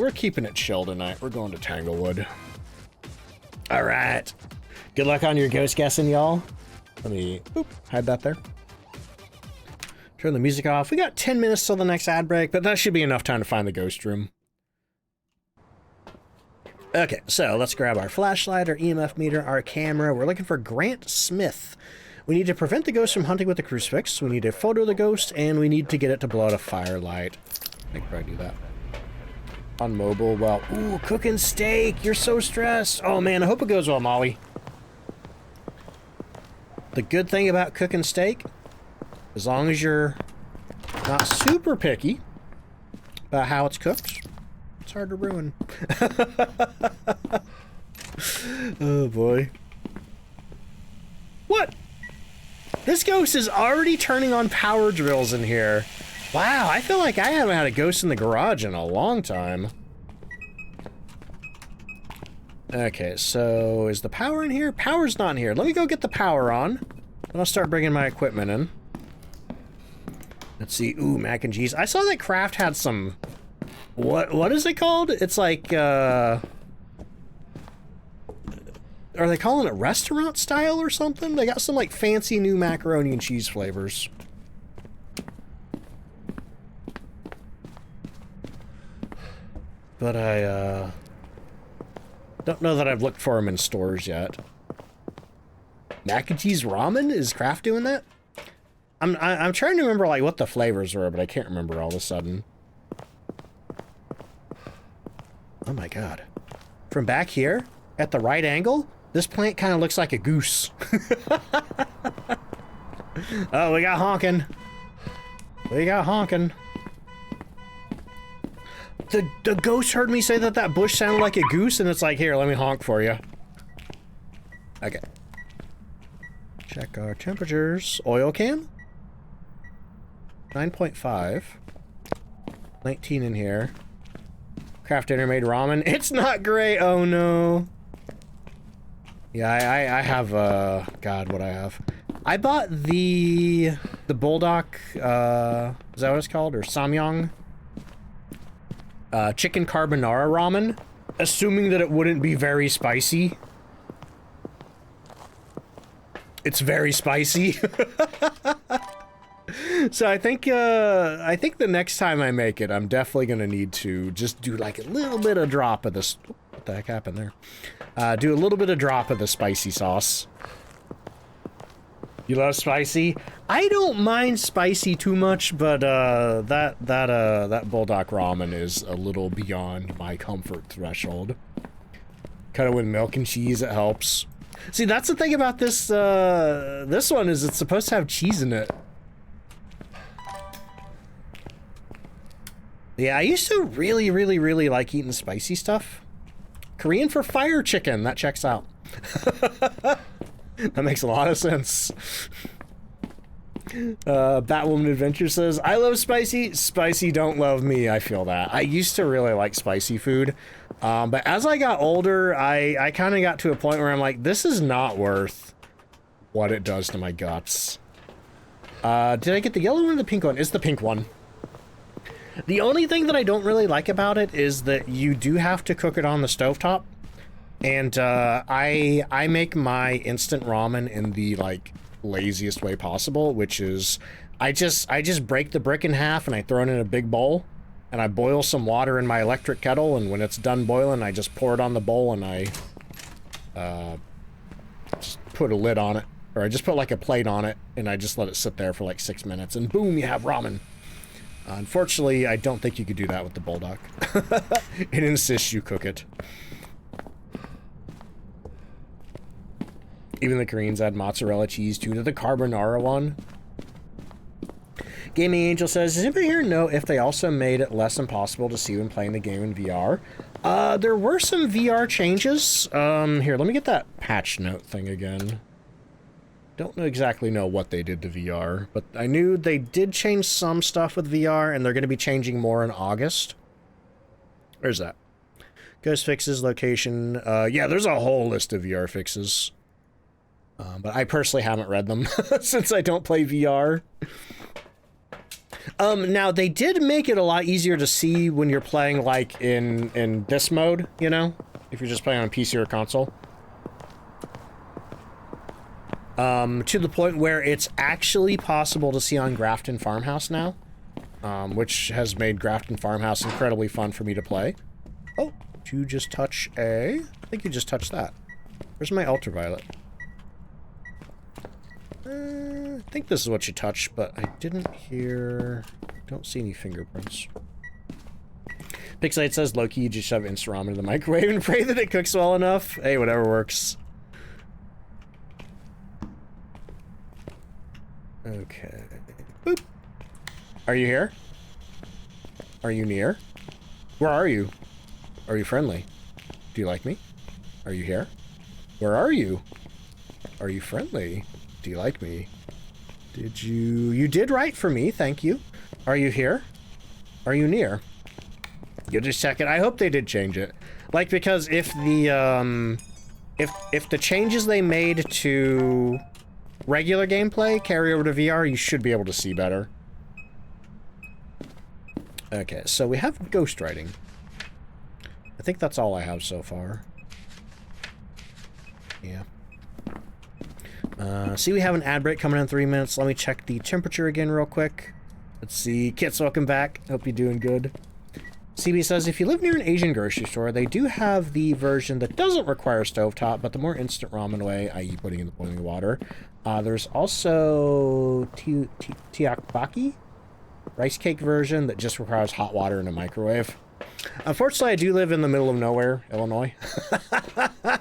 chill tonight. We're going to Tanglewood. Alright. Good luck on your ghost guessing, y'all. Let me hide that there. Turn the music off. We got 10 minutes till the next ad break, but that should be enough time to find the ghost room. Okay, so let's grab our flashlight, our EMF meter, our camera. We're looking for Grant Smith. We need to prevent the ghost from hunting with the crucifix. We need a photo of the ghost, and we need to get it to blow out a firelight. I could probably do that. On mobile, well, ooh, cooking steak. You're so stressed. Oh man, I hope it goes well, Molly. The good thing about cooking steak, as long as you're not super picky about how it's cooked, it's hard to ruin. Oh boy. What? This ghost is already turning on power drills in here. Wow, I feel like I haven't had a ghost in the garage in a long time. Okay, so is the power in here? Power's not in here. Let me go get the power on. Then I'll start bringing my equipment in. Let's see. Ooh, mac and cheese. I saw that Kraft had some... What is it called? It's like, are they calling it restaurant style or something? They got some, like, fancy new macaroni and cheese flavors. But I, don't know that I've looked for them in stores yet. Mac and cheese ramen? Is Kraft doing that? I'm trying to remember, like, what the flavors were, but I can't remember all of a sudden. Oh my god. From back here, at the right angle, this plant kind of looks like a goose. Oh, we got honking. We got honking. The ghost heard me say that bush sounded like a goose, and it's like, here, let me honk for you. Okay. Check our temperatures. Oil can? 9.5. 19 in here. Kraft Dinner made ramen. It's not great. Oh no. Yeah, I have God, what I have. I bought the Bulldog, is that what it's called? Or Samyang? Chicken carbonara ramen, assuming that it wouldn't be very spicy. It's very spicy. So I think the next time I make it, I'm definitely gonna need to just do like a little bit of drop of this. What the heck happened there? Do a little bit of drop of the spicy sauce. You love spicy? I don't mind spicy too much, but that bulldog ramen is a little beyond my comfort threshold. Kind of with milk and cheese, it helps. See, that's the thing about this this one is it's supposed to have cheese in it. Yeah, I used to really like eating spicy stuff. Korean for fire chicken, that checks out. That makes a lot of sense. Batwoman Adventure says, I love spicy, spicy don't love me. I feel that. I used to really like spicy food. But as I got older, I kind of got to a point where I'm like, this is not worth what it does to my guts. Did I get the yellow one or the pink one? It's the pink one. The only thing that I don't really like about it is that you do have to cook it on the stovetop. And I make my instant ramen in the like laziest way possible, which is I just break the brick in half and I throw it in a big bowl and I boil some water in my electric kettle, and when it's done boiling I just pour it on the bowl and I just put a lid on it, or I just put like a plate on it and I just let it sit there for like 6 minutes and boom, you have ramen. Unfortunately, I don't think you could do that with the bulldog. It insists you cook it. Even the Koreans add mozzarella cheese too to the carbonara one. Gaming Angel says, does anybody here know if they also made it less impossible to see when playing the game in VR? There were some VR changes. Here, let me get that patch note thing again. Don't exactly know what they did to VR, but I knew they did change some stuff with VR, and they're going to be changing more in August. Where's that? Ghost fixes, location. Yeah, there's a whole list of VR fixes. But I personally haven't read them since I don't play VR. Now, they did make it a lot easier to see when you're playing, like, in this mode, you know? If you're just playing on PC or console. To the point where it's actually possible to see on Grafton Farmhouse now. Which has made Grafton Farmhouse incredibly fun for me to play. Oh, did you just touch a... I think you just touched that. Where's my ultraviolet? I think this is what you touched, but I didn't hear... Don't see any fingerprints. Pixelate says, Loki, you just shove instant ramen in the microwave and pray that it cooks well enough. Hey, whatever works. Okay. Boop. Are you here? Are you near? Where are you? Are you friendly? Do you like me? Are you here? Where are you? Are you friendly? Do you like me? Did you... You did write for me, thank you. Are you here? Are you near? You'll just check it. I hope they did change it. Like, because if the, if the changes they made to regular gameplay carry over to VR, you should be able to see better. Okay, so we have ghostwriting. I think that's all I have so far. Yeah. See, we have an ad break coming in 3 minutes. Let me check the temperature again real quick. Let's see. Kits, welcome back. Hope you're doing good. CB says, if you live near an Asian grocery store, they do have the version that doesn't require stovetop, but the more instant ramen way, i.e. putting in the boiling water. There's also tiakbaki, rice cake version that just requires hot water in a microwave. Unfortunately, I do live in the middle of nowhere, Illinois. I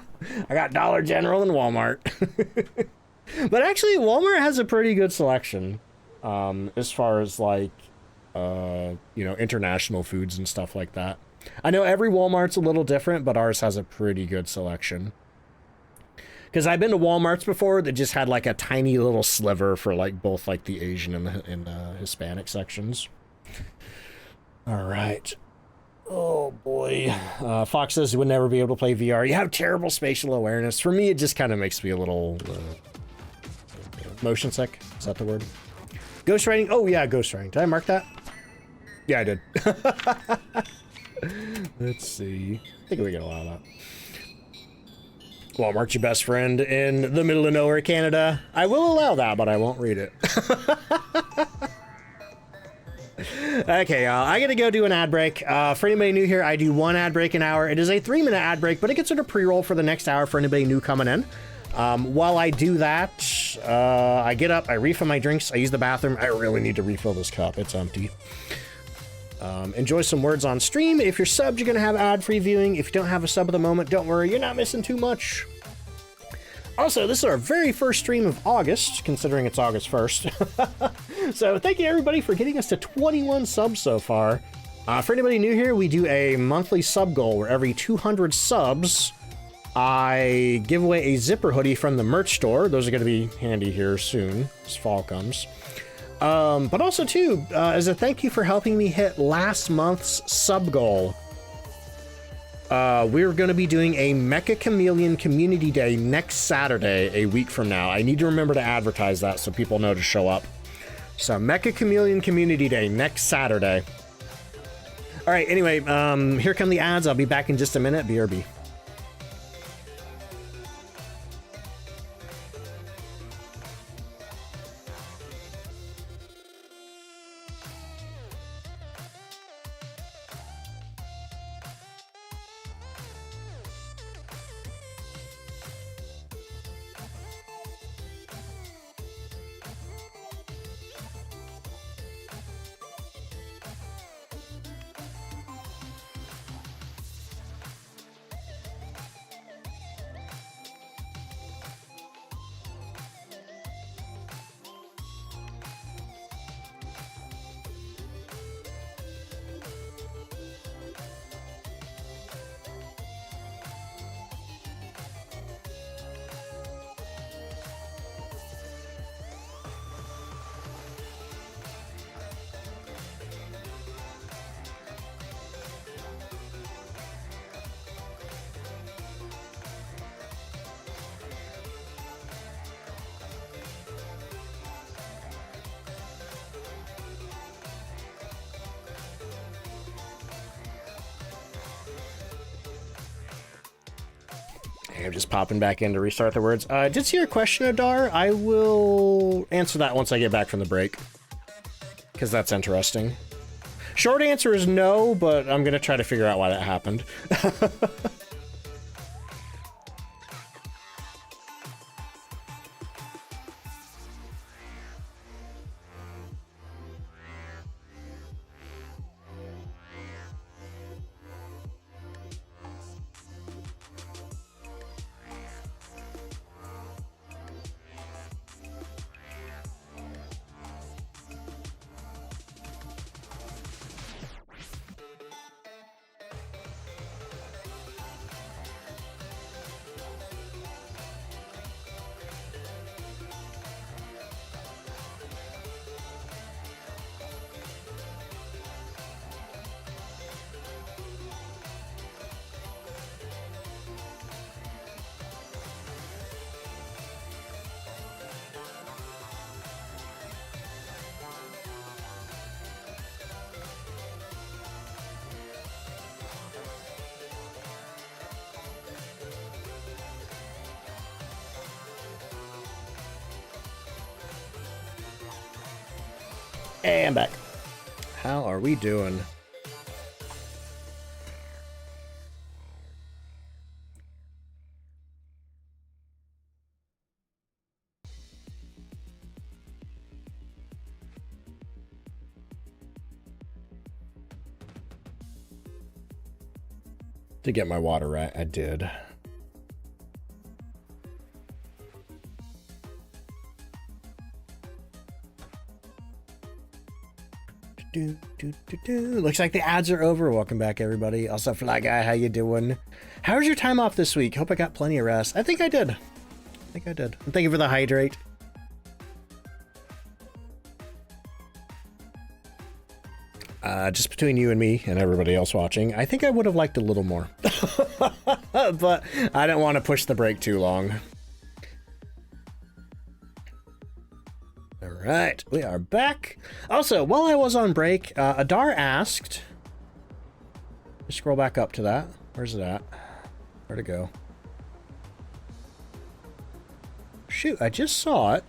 got Dollar General and Walmart. But actually, Walmart has a pretty good selection as far as, like, you know, international foods and stuff like that. I know every Walmart's a little different, but ours has a pretty good selection. Because I've been to Walmarts before that just had, like, a tiny little sliver for, like, both, like, the Asian and the Hispanic sections. All right. Oh, boy. Fox says he would never be able to play VR. You have terrible spatial awareness. For me, it just kind of makes me a little... motion sick? Is that the word? Ghostwriting? Oh, yeah, ghostwriting. Did I mark that? Yeah, I did. Let's see. I think we can allow that. Walmart's your best friend in the middle of nowhere, Canada. I will allow that, but I won't read it. Okay, y'all, I gotta go do an ad break. For anybody new here, I do one ad break an hour. It is a 3-minute ad break, but it gets sort of pre-roll for the next hour for anybody new coming in. While I do that, I get up, I refill my drinks, I use the bathroom. I really need to refill this cup, it's empty. Enjoy some words on stream. If you're subbed, you're gonna have ad-free viewing. If you don't have a sub at the moment, don't worry, you're not missing too much. Also, this is our very first stream of August, considering it's August 1st. So thank you everybody for getting us to 21 subs so far. For anybody new here, we do a monthly sub goal where every 200 subs, I give away a zipper hoodie from the merch store. Those are going to be handy here soon as fall comes. But also too, as a thank you for helping me hit last month's sub goal. We're going to be doing a Mecha Chameleon Community Day next Saturday, a week from now. I need to remember to advertise that so people know to show up. So Mecha Chameleon Community Day next Saturday. All right, anyway, here come the ads. I'll be back in just a minute. BRB. I'm just popping back in to restart the words. Did see your question, Adar. I will answer that once I get back from the break, because that's interesting. Short answer is no, but I'm going to try to figure out why that happened. And I'm back. How are we doing? To get my water right, I did. Looks like the ads are over. Welcome back, everybody. Also, for that guy, how you doing? How was your time off this week? Hope I got plenty of rest. I think I did. And thank you for the hydrate. Just between you and me and everybody else watching, I think I would have liked a little more. But I didn't want to push the break too long. All right, we are back. Also, while I was on break, Adar asked... Just scroll back up to that. Where's it at? Where'd it go? Shoot, I just saw it.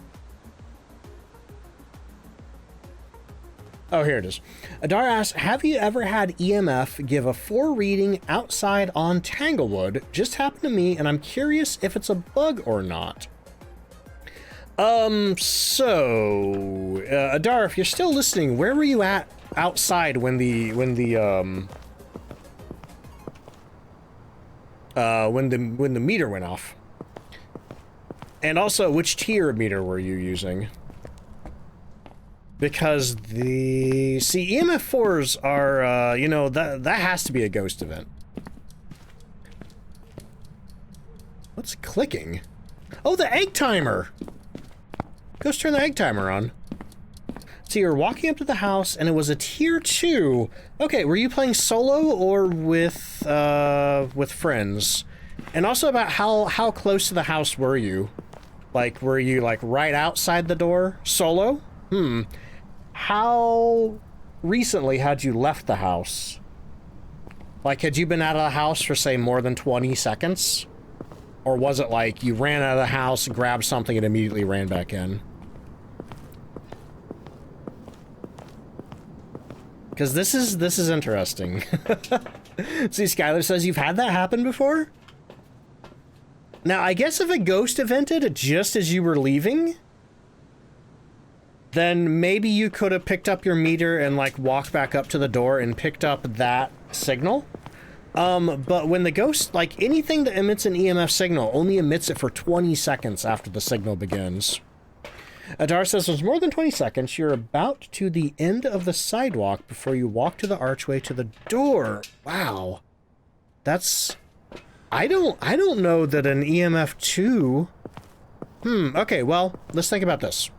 Oh, here it is. Adar asks, have you ever had EMF give a 4 reading outside on Tanglewood? Just happened to me, and I'm curious if it's a bug or not. Adar, if you're still listening, where were you at outside when the meter went off? And also, which tier meter were you using? Because EMF 4s are, you know, that has to be a ghost event. What's clicking? Oh, the egg timer! Let's turn the egg timer on. So you're walking up to the house, and it was a tier 2. Okay, were you playing solo or with friends? And also about how close to the house were you? Like, were you, like, right outside the door? Solo? How recently had you left the house? Like, had you been out of the house for, say, more than 20 seconds? Or was it like you ran out of the house, grabbed something, and immediately ran back in? Because this is interesting. See, Skylar says you've had that happen before? Now, I guess if a ghost evented just as you were leaving, then maybe you could have picked up your meter and, like, walked back up to the door and picked up that signal. But when the ghost, like, anything that emits an EMF signal only emits it for 20 seconds after the signal begins. Adar says there's more than 20 seconds. You're about to the end of the sidewalk before you walk to the archway to the door. Wow. That's... I don't know that an EMF 2... okay, well, let's think about this.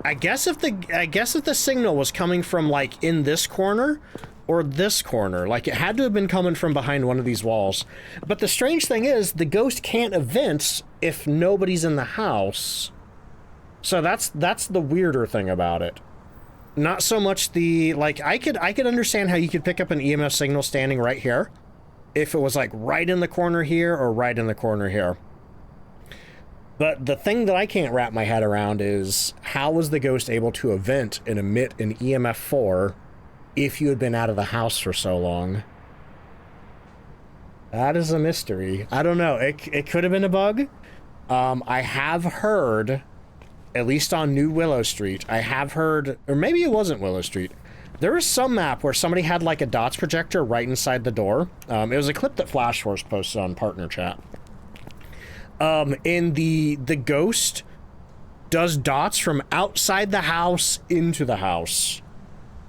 I guess if the signal was coming from, like, in this corner or this corner, like, it had to have been coming from behind one of these walls. But the strange thing is, the ghost can't event if nobody's in the house. So that's the weirder thing about it. Not so much the, like, I could understand how you could pick up an EMF signal standing right here, if it was, like, right in the corner here or right in the corner here. But the thing that I can't wrap my head around is, how was the ghost able to event and emit an EMF 4 if you had been out of the house for so long? That is a mystery. I don't know. It could have been a bug. I have heard, at least on New Willow Street, I have heard, or maybe it wasn't Willow Street, there was some map where somebody had, like, a dots projector right inside the door. It was a clip that Flash Force posted on Partner Chat. And the ghost does dots from outside the house into the house.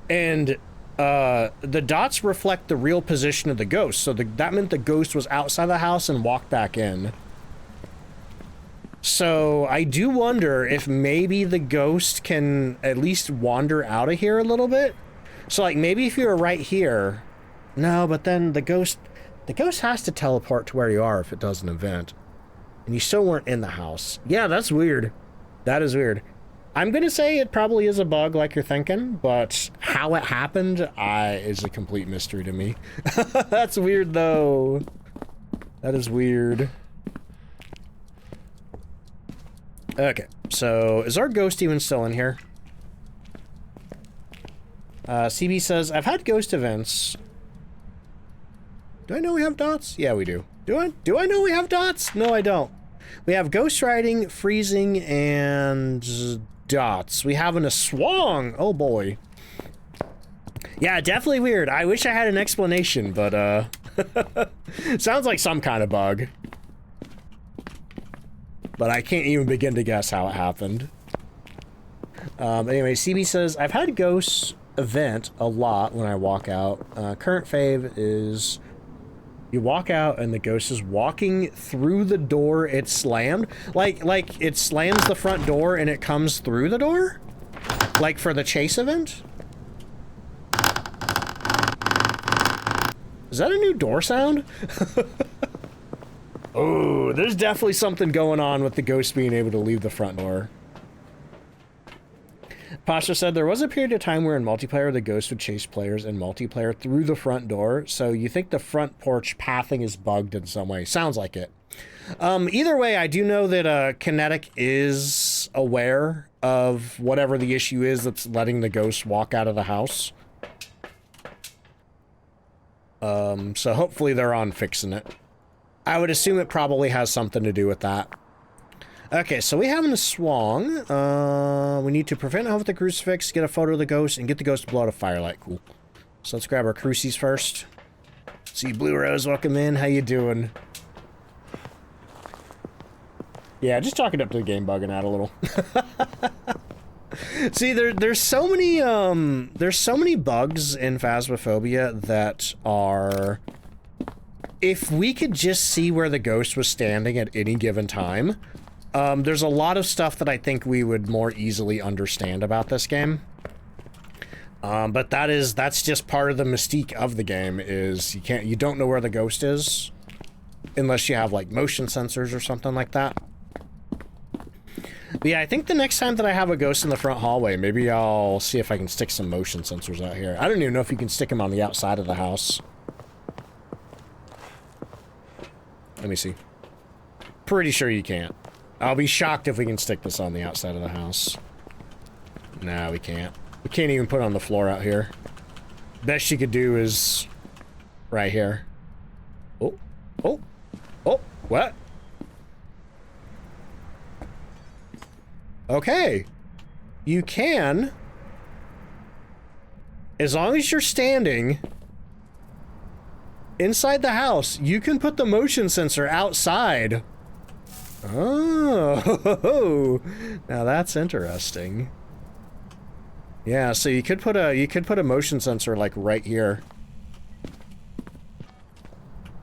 And the dots reflect the real position of the ghost. So that meant the ghost was outside the house and walked back in. So I do wonder if maybe the ghost can at least wander out of here a little bit. So, like, maybe if you were right here. No, but then the ghost has to teleport to where you are if it does an event. And you still weren't in the house. Yeah, that's weird. That is weird. I'm gonna say it probably is a bug like you're thinking, but how it happened is a complete mystery to me. That's weird, though. That is weird. Okay, so is our ghost even still in here? CB says, I've had ghost events. Do I know we have dots? Yeah, we do. Do I know we have dots? No, I don't. We have ghost riding, freezing, and dots. We have a swang. Oh boy. Yeah, definitely weird. I wish I had an explanation, but sounds like some kind of bug. But I can't even begin to guess how it happened. Anyway, CB says, I've had ghosts event a lot when I walk out. Current fave is you walk out and the ghost is walking through the door it slammed. Like it slams the front door and it comes through the door? Like for the chase event? Is that a new door sound? Oh, there's definitely something going on with the ghost being able to leave the front door. Pasha said there was a period of time where in multiplayer the ghost would chase players in multiplayer through the front door, so you think the front porch pathing is bugged in some way. Sounds like it. Either way, I do know that Kinetic is aware of whatever the issue is that's letting the ghost walk out of the house. So hopefully they're on fixing it. I would assume it probably has something to do with that. Okay, so we have a swang. We need to prevent him with the crucifix, get a photo of the ghost, and get the ghost to blow out a firelight. Cool. So let's grab our crucies first. See, Blue Rose, welcome in. How you doing? Yeah, just chalk it up to the game bugging out a little. See, there's so many bugs in Phasmophobia that are, if we could just see where the ghost was standing at any given time, there's a lot of stuff that I think we would more easily understand about this game. But that's just part of the mystique of the game, is you don't know where the ghost is unless you have like motion sensors or something like that. But yeah, I think the next time that I have a ghost in the front hallway, maybe I'll see if I can stick some motion sensors out here. I don't even know if you can stick them on the outside of the house. Let me see. Pretty sure you can't. I'll be shocked if we can stick this on the outside of the house. No, we can't. We can't even put it on the floor out here. Best you could do is right here. Oh, oh, oh, what? Okay. You can, as long as you're standing inside the house, you can put the motion sensor outside. Oh, now that's interesting. Yeah, so you could put a motion sensor like right here,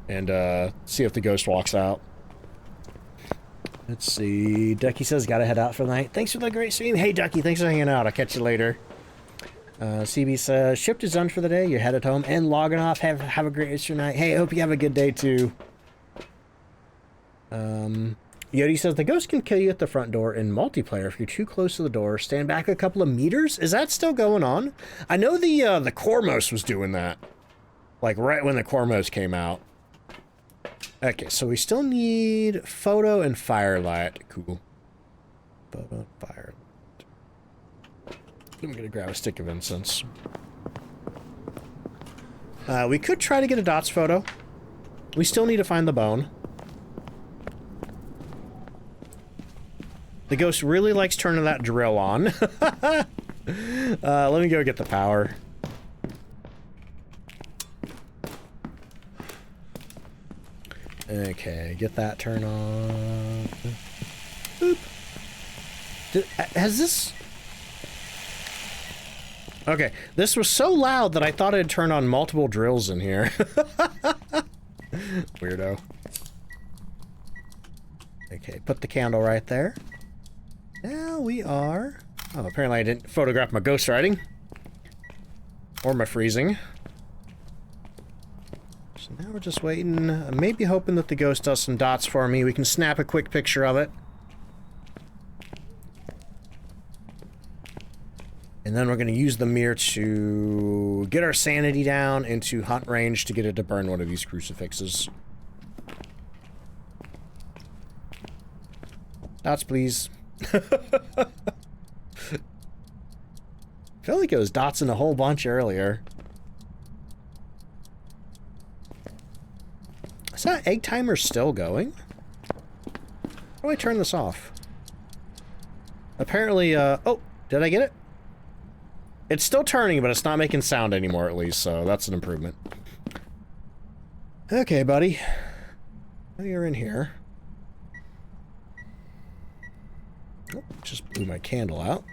and see if the ghost walks out. Let's see. Ducky says, gotta head out for the night. Thanks for the great stream. Hey, Ducky, thanks for hanging out. I'll catch you later. CB says, shift is done for the day. You're headed home and logging off. Have a great rest of your night. Hey, I hope you have a good day, too. Yodi says, the ghost can kill you at the front door in multiplayer if you're too close to the door. Stand back a couple of meters. Is that still going on? I know the Cormos was doing that. Like, right when the Cormos came out. Okay, so we still need photo and firelight. Cool. Photo and firelight. I'm gonna grab a stick of incense. We could try to get a dots photo. We still need to find the bone. The ghost really likes turning that drill on. Let me go get the power. Okay, get that turned on. Boop. Has this... Okay, this was so loud that I thought it had turned on multiple drills in here. Weirdo. Okay, put the candle right there. Now we are... Oh, apparently I didn't photograph my ghost riding. Or my freezing. So now we're just waiting, maybe hoping that the ghost does some dots for me. We can snap a quick picture of it. And then we're going to use the mirror to get our sanity down into hunt range to get it to burn one of these crucifixes. Dots, please. I feel like it was dotsing a whole bunch earlier. Is that egg timer still going? How do I turn this off? Apparently, oh, did I get it? It's still turning, but it's not making sound anymore, at least, so that's an improvement. Okay, buddy. Now you're in here. Oh, just blew my candle out.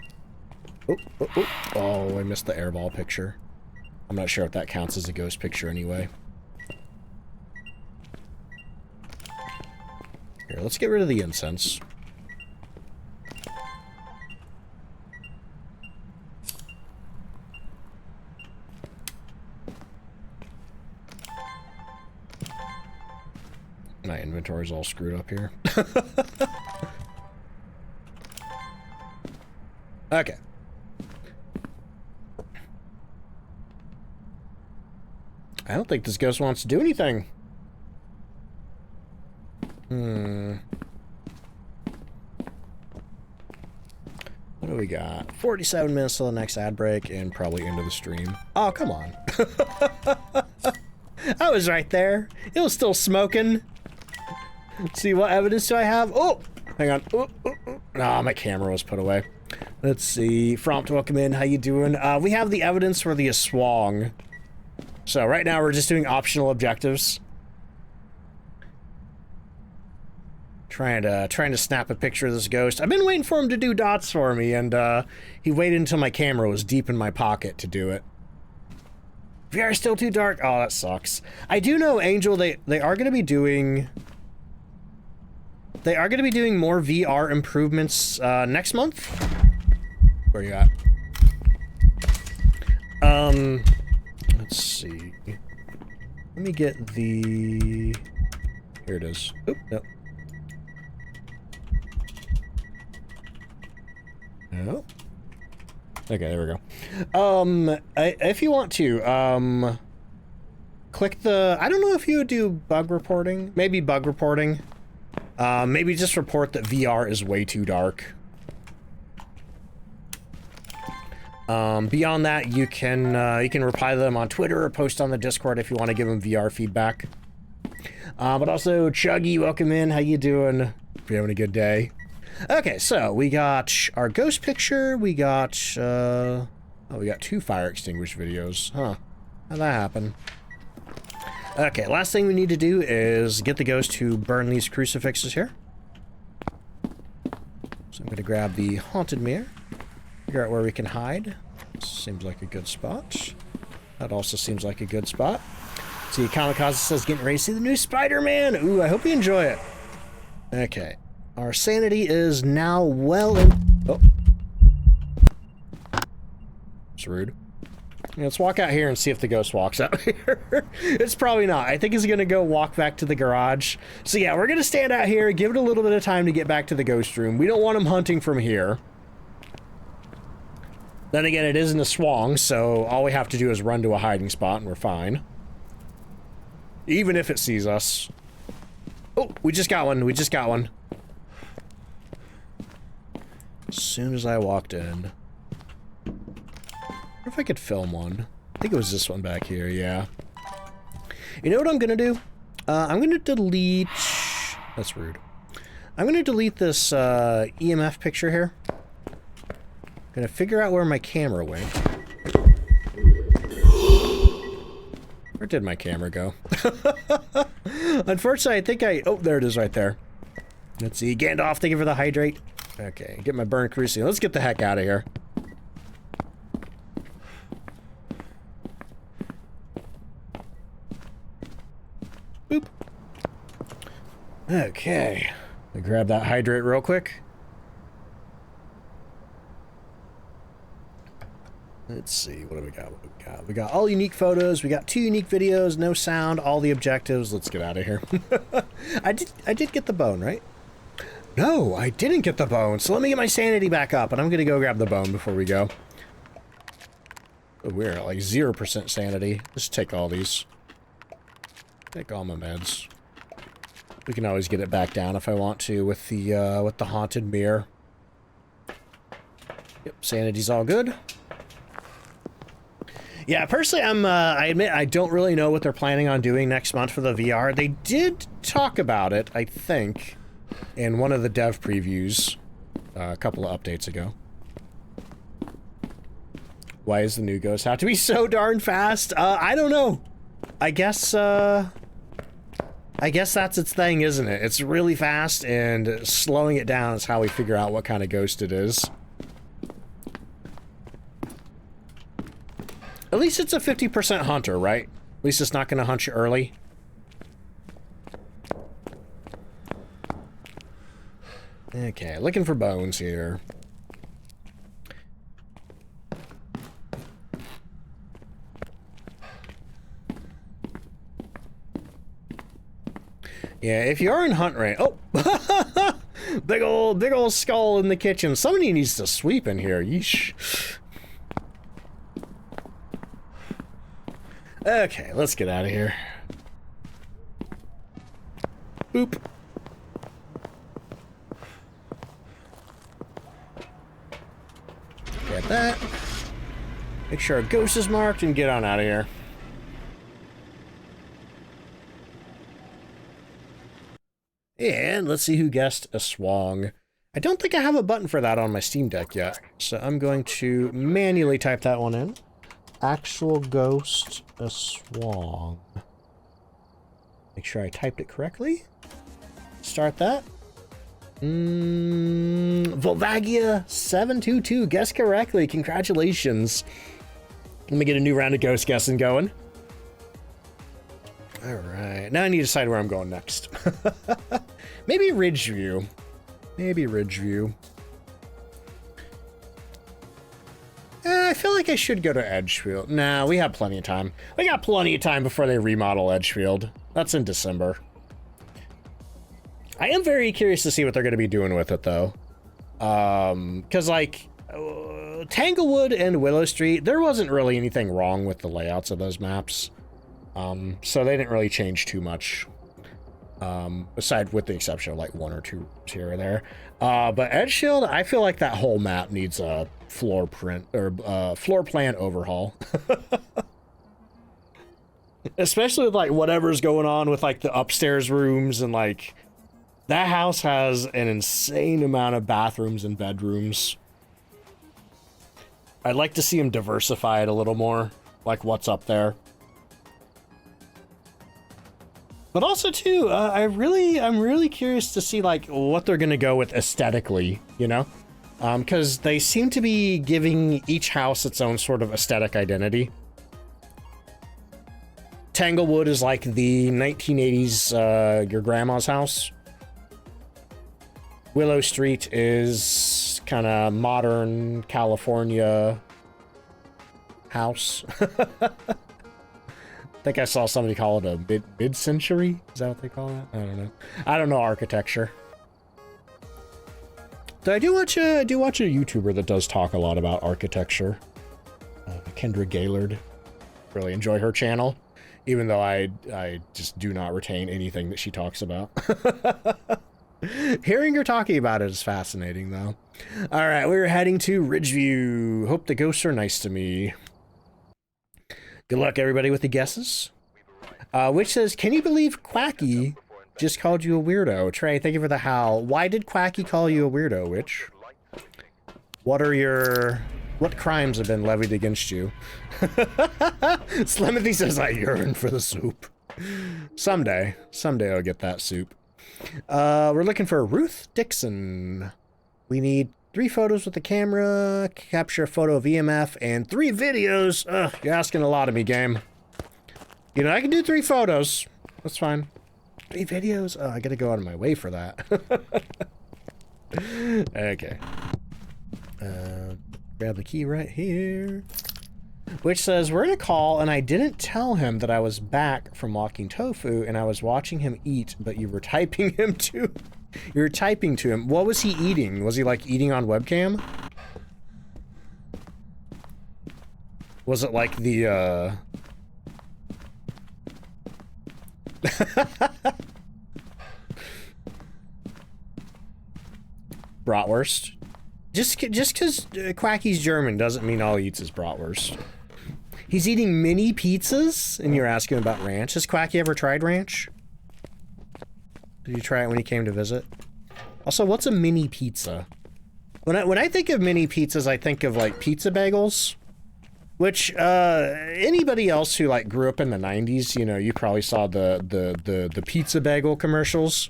Oh, oh, oh. Oh, I missed the airball picture. I'm not sure if that counts as a ghost picture anyway. Here, let's get rid of the incense. My inventory's all screwed up here. Okay. I don't think this ghost wants to do anything. What do we got? 47 minutes till the next ad break and probably into the stream. Oh, come on. I was right there. It was still smoking. Let's see, what evidence do I have? Oh, hang on. Nah, my camera was put away. Let's see. Frompt, welcome in. How you doing? We have the evidence for the swong. So right now we're just doing optional objectives. Trying to snap a picture of this ghost. I've been waiting for him to do dots for me, and he waited until my camera was deep in my pocket to do it. VR is still too dark. Oh, that sucks. I do know, Angel, they are going to be doing... They are going to be doing more VR improvements next month. Where you at? Let's see. Let me get the... Here it is. Oop, no. No. Okay, there we go. If you want to, click the... I don't know if you would do bug reporting. Maybe bug reporting. Maybe just report that VR is way too dark. Beyond that, you can reply to them on Twitter or post on the Discord if you want to give them VR feedback. But also, Chuggy, welcome in. How you doing? Hope you're having a good day. Okay, so we got our ghost picture. We got, oh, we got 2 fire extinguish videos. Huh. How'd that happen? Okay, last thing we need to do is get the ghost to burn these crucifixes here. So I'm going to grab the haunted mirror. Figure out where we can hide. Seems like a good spot. That also seems like a good spot. See, Kamikaze says getting ready to see the new Spider-Man. Ooh, I hope you enjoy it. Okay. Our sanity is now well in... Oh. It's rude. Yeah, let's walk out here and see if the ghost walks out here. It's probably not. I think he's going to go walk back to the garage. So yeah, we're going to stand out here, give it a little bit of time to get back to the ghost room. We don't want him hunting from here. Then again, it isn't a swong, so all we have to do is run to a hiding spot and we're fine. Even if it sees us. Oh, we just got one. We just got one. As soon as I walked in. I wonder if I could film one. I think it was this one back here, yeah. You know what I'm gonna do? I'm gonna delete... That's rude. I'm gonna delete this EMF picture here. Gonna figure out where my camera went. Where did my camera go? Unfortunately, I think I... Oh, there it is right there. Let's see. Gandalf, thank you for the hydrate. Okay, get my burn crucible. Let's get the heck out of here. Boop. Okay. Let me grab that hydrate real quick. Let's see, what do we got? What do we got? We got all unique photos, we got 2 unique videos, no sound, all the objectives. Let's get out of here. I did get the bone, right? No, I didn't get the bone, so let me get my sanity back up, and I'm gonna go grab the bone before we go. Oh, we're at like 0% sanity. Just take all these. Take all my meds. We can always get it back down if I want to with the haunted mirror. Yep, sanity's all good. Yeah, personally, I admit I don't really know what they're planning on doing next month for the VR. They did talk about it, I think, in one of the dev previews a couple of updates ago. Why does the new ghost have to be so darn fast? I don't know. I guess that's its thing, isn't it? It's really fast, and slowing it down is how we figure out what kind of ghost it is. At least it's a 50% hunter, right? At least it's not going to hunt you early. Okay, looking for bones here. Yeah, if you are in hunt range... Oh! big old skull in the kitchen. Somebody needs to sweep in here. Yeesh. Okay, let's get out of here. Boop. Get that. Make sure our ghost is marked and get on out of here. And let's see who guessed a swong. I don't think I have a button for that on my Steam Deck yet, so I'm going to manually type that one in. Actual ghost a swong. Make sure I typed it correctly. Start that. Volvagia722 guessed correctly. Congratulations. Let me get a new round of ghost guessing going. All right, now I need to decide where I'm going next. Maybe Ridgeview. Maybe Ridgeview. I feel like I should go to Edgefield. Nah, we have plenty of time. We got plenty of time before they remodel Edgefield. That's in December. I am very curious to see what they're going to be doing with it, though. Because, like, Tanglewood and Willow Street, there wasn't really anything wrong with the layouts of those maps. So they didn't really change too much. Aside with the exception of, like, one or two here or there. But Edgefield, I feel like that whole map needs a floor plan overhaul. Especially with, like, whatever's going on with, like, the upstairs rooms and, like... That house has an insane amount of bathrooms and bedrooms. I'd like to see them diversify it a little more, like what's up there. But also too, I'm really curious to see like what they're gonna go with aesthetically, you know, because they seem to be giving each house its own sort of aesthetic identity. Tanglewood is like the 1980s your grandma's house. Willow Street is kind of modern California house. I think I saw somebody call it a mid-century. Is that what they call it? I don't know. I don't know architecture. Though I do watch a YouTuber that does talk a lot about architecture. Kendra Gaylord. Really enjoy her channel, even though I just do not retain anything that she talks about. Hearing her talking about it is fascinating, though. All right, we're heading to Ridgeview. Hope the ghosts are nice to me. Good luck, everybody, with the guesses. Which says, can you believe Quacky just called you a weirdo? Trey, thank you for the howl. Why did Quacky call you a weirdo, Witch? What crimes have been levied against you? Slimothy says, I yearn for the soup. Someday I'll get that soup. We're looking for Ruth Dixon. We need 3 photos with the camera, capture a photo of EMF, and 3 videos. Ugh, you're asking a lot of me, game. You know, I can do 3 photos. That's fine. 3 videos? Oh, I gotta go out of my way for that. Okay. Grab the key right here. Which says, we're in a call, and I didn't tell him that I was back from walking tofu, and I was watching him eat, but you were typing him to... You were typing to him. What was he eating? Was he, like, eating on webcam? Was it, like, the, bratwurst? Just because Quacky's German doesn't mean all he eats is bratwurst. He's eating mini pizzas, and you're asking about ranch. Has Quacky ever tried ranch? Did you try it when he came to visit? Also, what's a mini pizza? When I think of mini pizzas, I think of like pizza bagels, which anybody else who like grew up in the 90s, you know, you probably saw the pizza bagel commercials.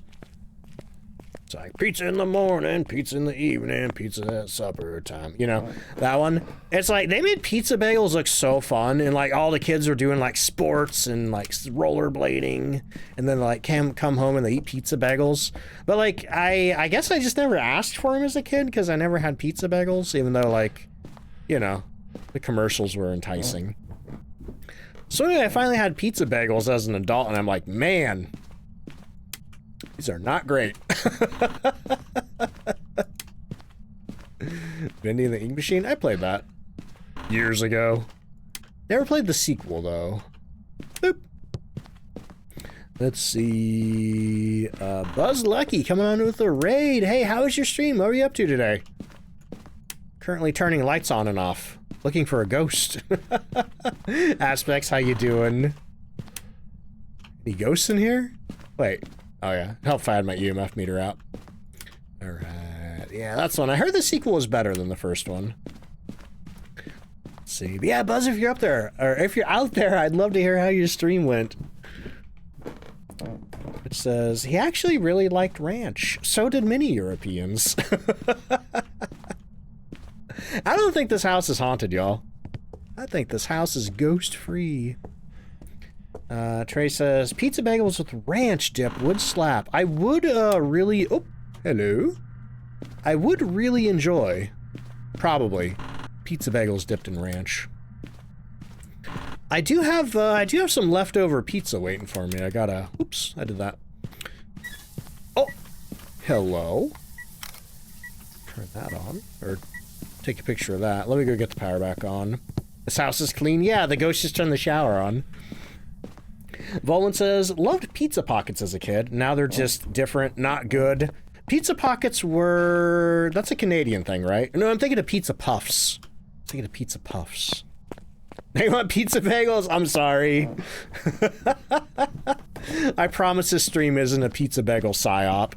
It's like pizza in the morning, pizza in the evening, pizza at supper time. You know, that one. It's like they made pizza bagels look so fun, and like all the kids were doing like sports and like rollerblading, and then like come home and they eat pizza bagels. But like I guess I just never asked for them as a kid because I never had pizza bagels, even though like, you know, the commercials were enticing. So anyway, I finally had pizza bagels as an adult, and I'm like, man, these are not great. Bendy and the Ink Machine? I played that years ago. Never played the sequel, though. Boop. Let's see. Buzz Lucky coming on with a raid. Hey, how was your stream? What were you up to today? Currently turning lights on and off. Looking for a ghost. Aspects, how you doing? Any ghosts in here? Wait. Oh yeah. Help if I had my EMF meter out. Alright. Yeah, that's one. I heard the sequel was better than the first one. Let's see. But yeah, Buzz, if you're up there, or if you're out there, I'd love to hear how your stream went. It says, he actually really liked ranch. So did many Europeans. I don't think this house is haunted, y'all. I think this house is ghost-free. Trey says, pizza bagels with ranch dip would slap. I would, really... Oh, hello. I would really enjoy, probably, pizza bagels dipped in ranch. I do have some leftover pizza waiting for me. I gotta... Oops, I did that. Oh! Hello. Turn that on. Or take a picture of that. Let me go get the power back on. This house is clean. Yeah, the ghost just turned the shower on. Volan says, loved pizza pockets as a kid. Now they're just different, not good. Pizza pockets were... That's a Canadian thing, right? No, I'm thinking of pizza puffs. I'm thinking of pizza puffs. They want pizza bagels? I'm sorry. I promise this stream isn't a pizza bagel psyop.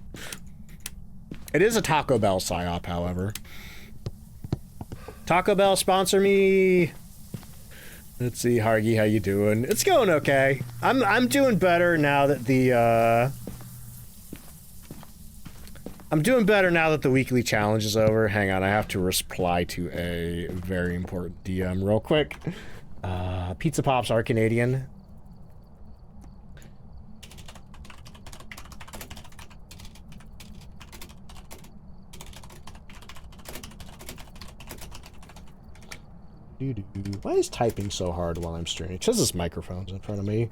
It is a Taco Bell psyop, however. Taco Bell, sponsor me. Let's see, Hargy, how you doing? It's going okay. I'm doing better now that the I'm doing better now that the weekly challenge is over. Hang on, I have to reply to a very important DM real quick. Pizza Pops are Canadian. Why is typing so hard while I'm streaming? It says this microphone's in front of me.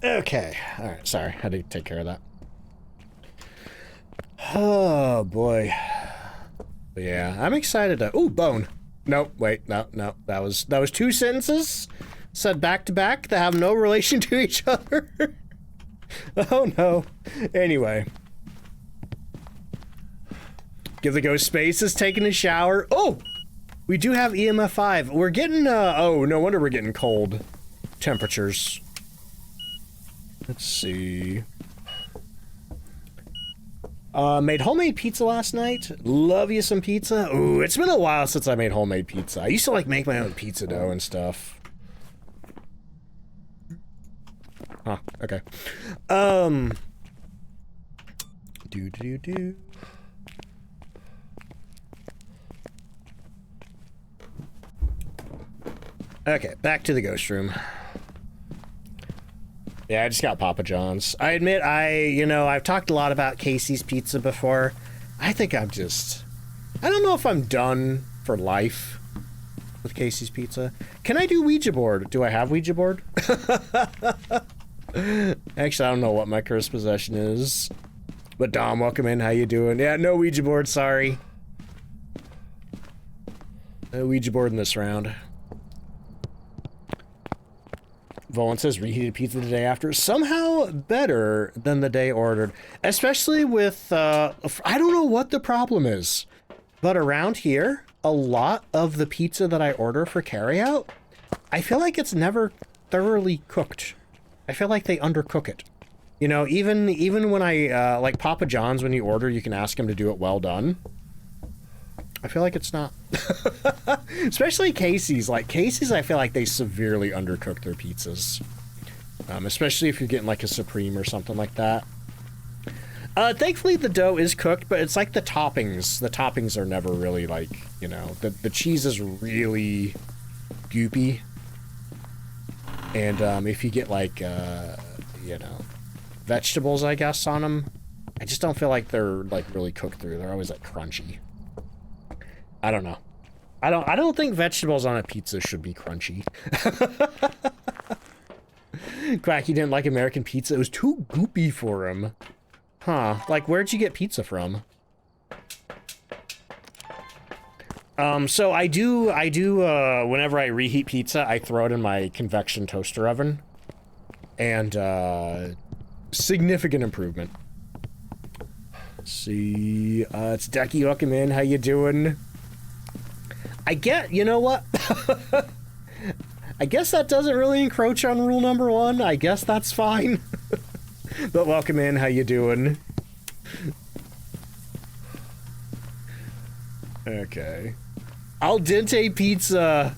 Okay. Alright, sorry. I had to take care of that. Oh, boy. But yeah, I'm excited to... Ooh, bone. Nope, wait, no. That was 2 sentences said back to back that have no relation to each other. Oh, no. Anyway. Give the ghost space. Is taking a shower. Oh! We do have EMF 5. We're getting, oh, no wonder we're getting cold temperatures. Let's see. Made homemade pizza last night. Love you some pizza. Ooh, it's been a while since I made homemade pizza. I used to like make my own pizza dough and stuff. Huh, okay. Do. Okay, back to the ghost room. Yeah, I just got Papa John's. I admit, I've talked a lot about Casey's Pizza before. I think I don't know if I'm done for life with Casey's Pizza. Can I do Ouija board? Do I have Ouija board? Actually, I don't know what my cursed possession is. But Dom, welcome in. How you doing? Yeah, no Ouija board, sorry. No Ouija board in this round. Volan says reheated pizza the day after. Somehow better than the day ordered. Especially with, I don't know what the problem is. But around here, a lot of the pizza that I order for carryout, I feel like it's never thoroughly cooked. I feel like they undercook it. You know, even when I, like Papa John's, when you order, you can ask him to do it well done. I feel like it's not. Especially Casey's. Like, Casey's, I feel like they severely undercook their pizzas. Especially if you're getting, like, a Supreme or something like that. Thankfully, the dough is cooked, but it's like the toppings. The toppings are never really, like, you know, the cheese is really goopy. And, if you get, like, you know, vegetables, I guess, on them, I just don't feel like they're, like, really cooked through. They're always, like, crunchy. I don't know. I don't think vegetables on a pizza should be crunchy. Quacky didn't like American pizza. It was too goopy for him. Huh. Like, where'd you get pizza from? So I do, whenever I reheat pizza, I throw it in my convection toaster oven. And, significant improvement. Let's see, it's Decky, welcome in, how you doing? You know what? I guess that doesn't really encroach on rule number 1. I guess that's fine. But welcome in, how you doing? Okay. Al dente pizza.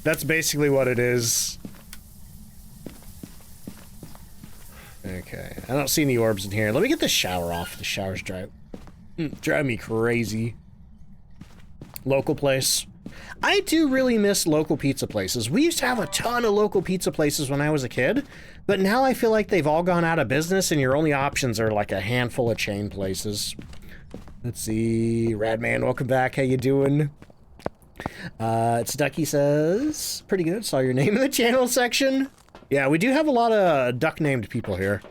That's basically what it is. Okay. I don't see any orbs in here. Let me get the shower off. The shower's drive me crazy. Local place. I do really miss local pizza places. We used to have a ton of local pizza places when I was a kid, but now I feel like they've all gone out of business and your only options are like a handful of chain places. Let's see. Radman, welcome back. How you doing? It's Ducky says, pretty good. Saw your name in the channel section. Yeah, we do have a lot of duck-named people here.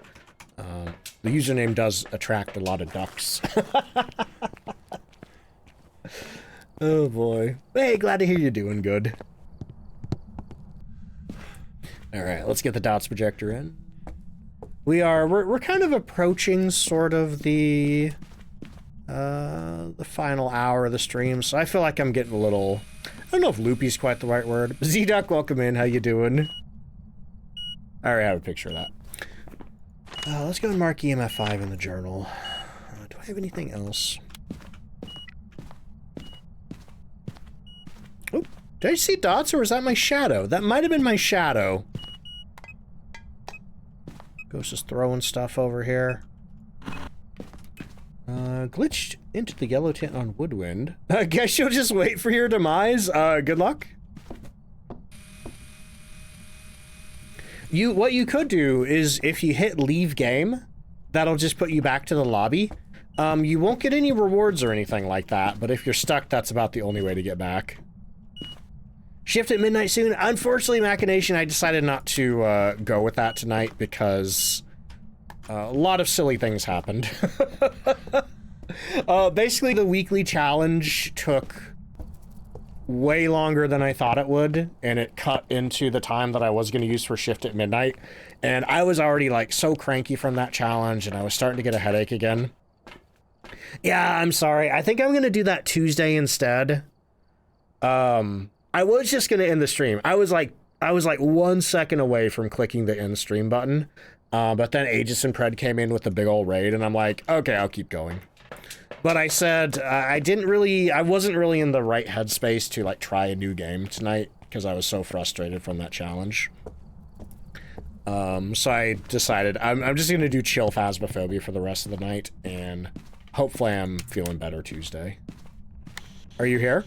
The username does attract a lot of ducks. Oh boy. Hey, glad to hear you're doing good. Alright, let's get the dots projector in. We're kind of approaching sort of the final hour of the stream, so I feel like I'm getting a little, I don't know if loopy's quite the right word. Z-Duck, welcome in, how you doing? I already have a picture of that. Let's go and mark EMF 5 in the journal. Do I have anything else? Oh, did I see dots or was that my shadow? That might have been my shadow. Ghost is throwing stuff over here. Glitched into the yellow tint on Woodwind. I guess you'll just wait for your demise. Good luck. What you could do is if you hit leave game, that'll just put you back to the lobby. You won't get any rewards or anything like that, but if you're stuck, that's about the only way to get back. Shift at midnight soon. Unfortunately, Machination, I decided not to go with that tonight because a lot of silly things happened. Basically, the weekly challenge took way longer than I thought it would, and it cut into the time that I was going to use for Shift at midnight, and I was already like so cranky from that challenge, and I was starting to get a headache again. Yeah, I'm sorry. I think I'm going to do that Tuesday instead. I was just going to end the stream. I was like 1 second away from clicking the end stream button, but then Aegis and Pred came in with a big old raid, and I'm like, okay, I'll keep going. But I said I wasn't really in the right headspace to like try a new game tonight because I was so frustrated from that challenge. So I decided I'm just gonna do chill Phasmophobia for the rest of the night, and hopefully I'm feeling better Tuesday. Are you here?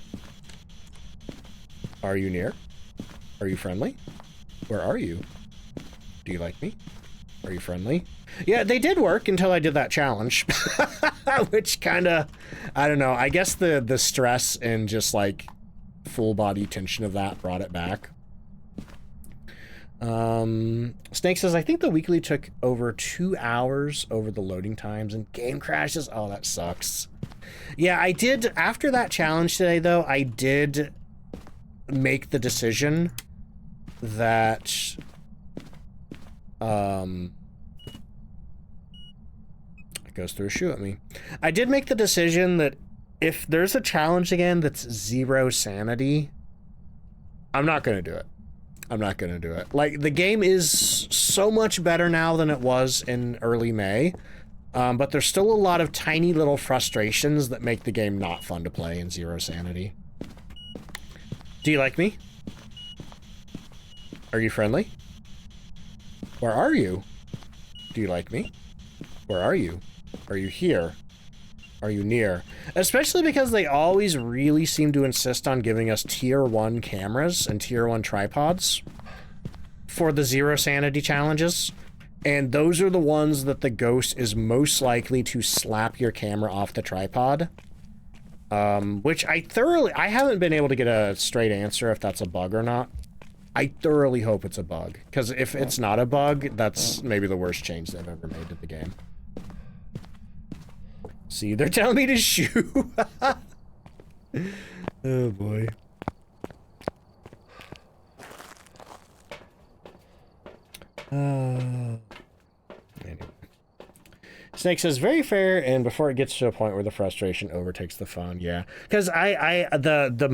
Are you near? Are you friendly? Where are you? Do you like me? Are you friendly? Yeah, they did work until I did that challenge. Which kind of, I don't know, I guess the stress and just like full body tension of that brought it back. Snake says, I think the weekly took over 2 hours over the loading times and game crashes. Oh, that sucks. Yeah, I did, after that challenge today though, I did make the decision that, goes through a shoe at me. I did make the decision that if there's a challenge again that's 0 sanity, I'm not gonna do it. I'm not gonna do it. Like, the game is so much better now than it was in early May, but there's still a lot of tiny little frustrations that make the game not fun to play in 0 sanity. Do you like me? Are you friendly? Where are you? Do you like me? Where are you? Are you here? Are you near? Especially because they always really seem to insist on giving us tier 1 cameras and tier 1 tripods for the 0 sanity challenges. And those are the ones that the ghost is most likely to slap your camera off the tripod. Which I haven't been able to get a straight answer if that's a bug or not. I thoroughly hope it's a bug, because if it's not a bug, that's maybe the worst change they've ever made to the game. See, they're telling me to shoot. Oh boy. Anyway. Snake says, very fair, and before it gets to a point where the frustration overtakes the fun, yeah. Because the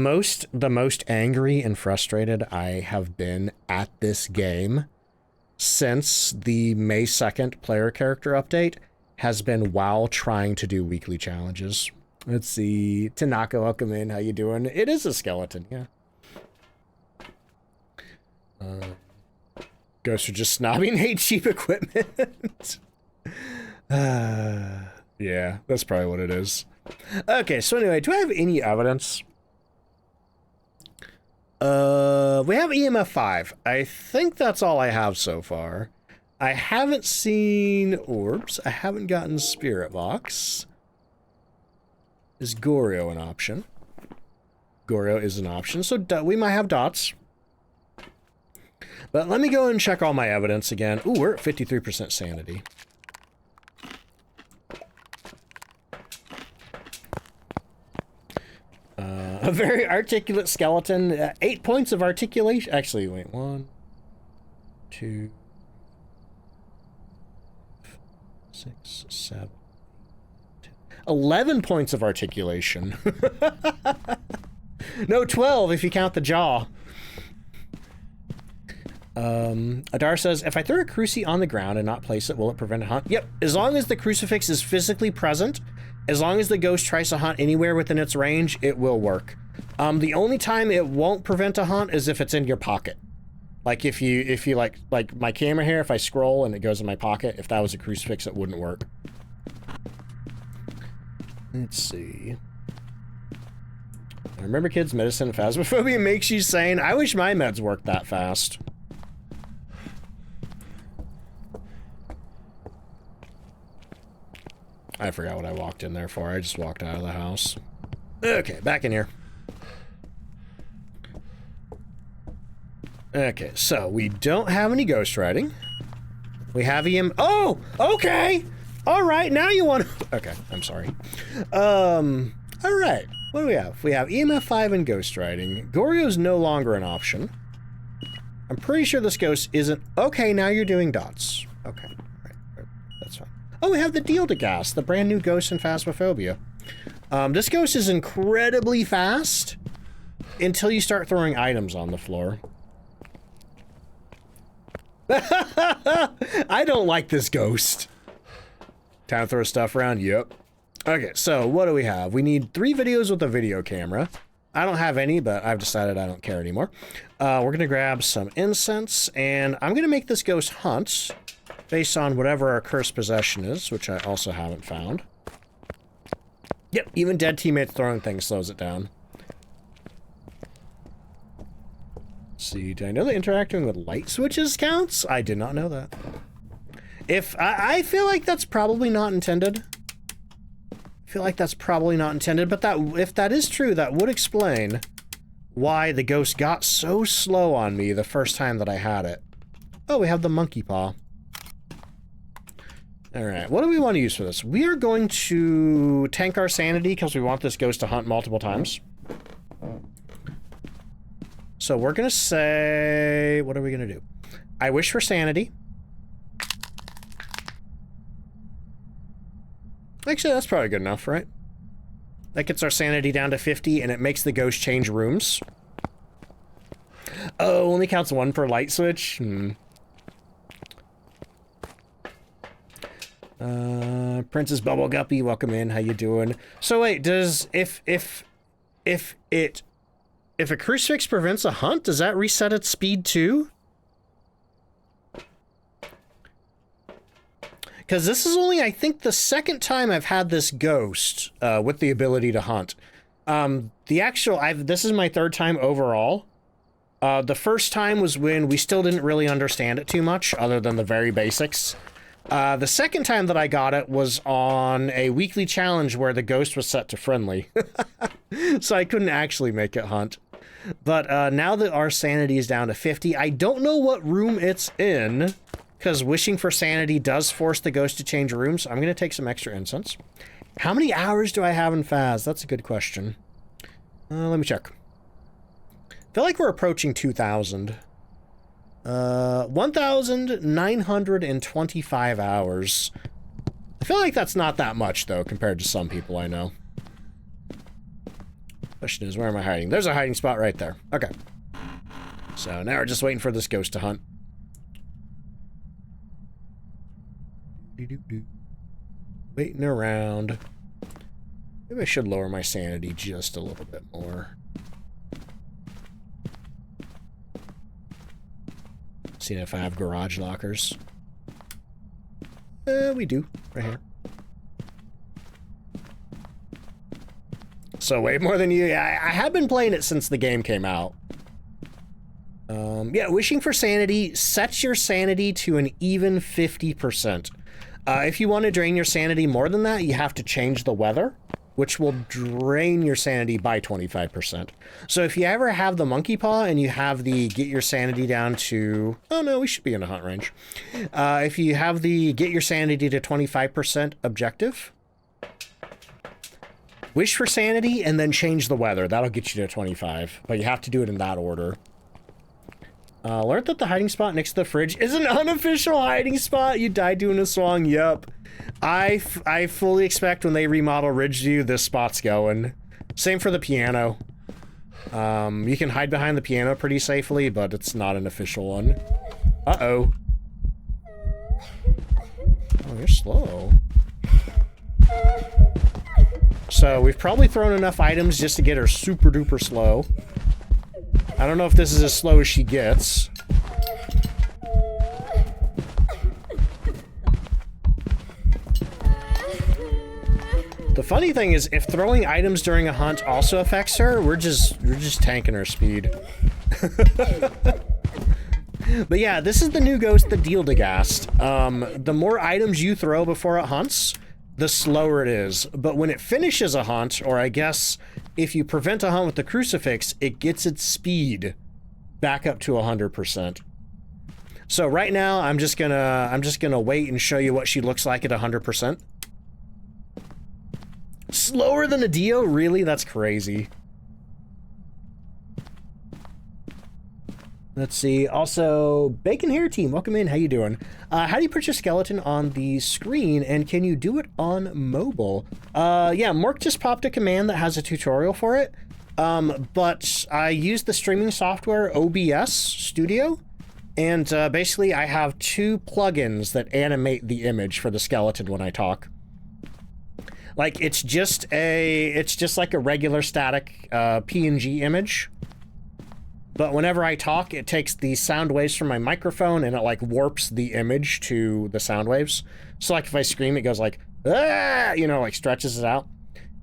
most angry and frustrated I have been at this game since the May 2nd player character update has been while trying to do weekly challenges. Let's see, Tanaka, welcome in, how you doing? It is a skeleton, yeah. Ghosts are just snobby and hate cheap equipment. Yeah, that's probably what it is. Okay, so anyway, do I have any evidence? We have EMF 5. I think that's all I have so far. I haven't seen orbs. I haven't gotten spirit box. Is Goryo an option? Goryo is an option, so we might have dots. But let me go and check all my evidence again. Ooh, we're at 53% sanity. A very articulate skeleton. 8 points of articulation. Actually, wait. 1, 2, 6, 7, 10, 11 points of articulation. No, 12 if you count the jaw. Adar says, if I throw a cruci on the ground and not place it, will it prevent a hunt? Yep, as long as the crucifix is physically present, as long as the ghost tries to hunt anywhere within its range, it will work. The only time it won't prevent a hunt is if it's in your pocket. Like if you like my camera here, if I scroll and it goes in my pocket, if that was a crucifix, it wouldn't work. Let's see. I remember kids' medicine, Phasmophobia makes you sane. I wish my meds worked that fast. I forgot what I walked in there for. I just walked out of the house. Okay, back in here. Okay, so we don't have any ghost writing. We have EM. Oh, okay. All right, now you want to. Okay, I'm sorry. All right. What do we have? We have EMF 5 and ghost writing. Goryo's no longer an option. I'm pretty sure this ghost isn't. Okay, now you're doing dots. Okay, right. That's fine. Oh, we have the deal to gas, the brand new ghost in Phasmophobia. This ghost is incredibly fast until you start throwing items on the floor. I don't like this ghost. Time to throw stuff around? Yep. Okay, so what do we have? We need 3 videos with a video camera. I don't have any, but I've decided I don't care anymore. We're gonna grab some incense, and I'm gonna make this ghost hunt based on whatever our cursed possession is, which I also haven't found. Yep, even dead teammates throwing things slows it down. Let's see, do I know that interacting with light switches counts? I did not know that. If I feel like that's probably not intended. I feel like that's probably not intended, but if that is true, that would explain why the ghost got so slow on me the first time that I had it. Oh, we have the monkey paw. Alright, what do we want to use for this? We are going to tank our sanity because we want this ghost to hunt multiple times. So we're going to say... What are we going to do? I wish for sanity. Actually, that's probably good enough, right? That gets our sanity down to 50, and it makes the ghost change rooms. Oh, only counts 1 per light switch? Princess Bubble Guppy, welcome in. How you doing? So wait, does if a crucifix prevents a hunt, does that reset its speed too? Because this is only, I think, the second time I've had this ghost with the ability to hunt. This is my 3rd time overall. The first time was when we still didn't really understand it too much, other than the very basics. The second time that I got it was on a weekly challenge where the ghost was set to friendly. So I couldn't actually make it hunt. But now that our sanity is down to 50, I don't know what room it's in, because wishing for sanity does force the ghost to change rooms. I'm going to take some extra incense. How many hours do I have in Phas? That's a good question. Let me check. I feel like we're approaching 2,000. 1,925 hours. I feel like that's not that much, though, compared to some people I know. Question is, where am I hiding? There's a hiding spot right there. Okay. So now we're just waiting for this ghost to hunt. Waiting around. Maybe I should lower my sanity just a little bit more. See if I have garage lockers. We do, right here. So way more than you. I have been playing it since the game came out. Yeah, wishing for sanity sets your sanity to an even 50%. If you want to drain your sanity more than that, you have to change the weather, which will drain your sanity by 25%. So if you ever have the monkey paw and you have the get your sanity down to... Oh no, we should be in a hunt range. If you have the get your sanity to 25% objective, wish for sanity and then change the weather. That'll get you to 25, but you have to do it in that order. Alert that the hiding spot next to the fridge is an unofficial hiding spot. You died doing a swung. Yup. I fully expect when they remodel Ridgeview, this spot's going. Same for the piano. You can hide behind the piano pretty safely, but it's not an official one. Uh-oh. Oh, you're slow. So we've probably thrown enough items just to get her super duper slow. I don't know if this is as slow as she gets. The funny thing is, if throwing items during a hunt also affects her, we're just tanking her speed. But yeah, this is the new ghost, the Deal-Da-Gast. The more items you throw before it hunts, the slower it is. But when it finishes a hunt, or I guess if you prevent a hunt with the crucifix, it gets its speed back up to 100%. So right now, I'm just gonna wait and show you what she looks like at 100%. Slower than a Dio? Really? That's crazy. Let's see. Also, Bacon Hair Team, welcome in. How you doing? How do you put your skeleton on the screen, and can you do it on mobile? Yeah, Mork just popped a command that has a tutorial for it. But I use the streaming software OBS Studio, and basically I have two plugins that animate the image for the skeleton when I talk. Like, it's just like a regular static PNG image. But whenever I talk, it takes the sound waves from my microphone and it like warps the image to the sound waves. So like if I scream, it goes like, ah, you know, like stretches it out.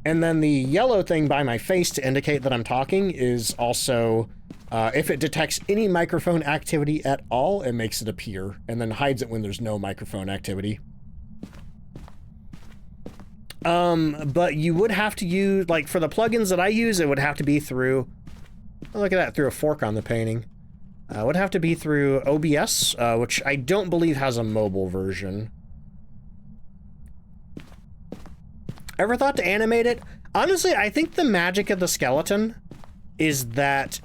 And then the yellow thing by my face to indicate that I'm talking is also, if it detects any microphone activity at all, it makes it appear and then hides it when there's no microphone activity. But you would have to use, like for the plugins that I use, it would have to be through, oh, look at that, through a fork on the painting. Would have to be through OBS, which I don't believe has a mobile version. Ever thought to animate it? Honestly, I think the magic of the skeleton is that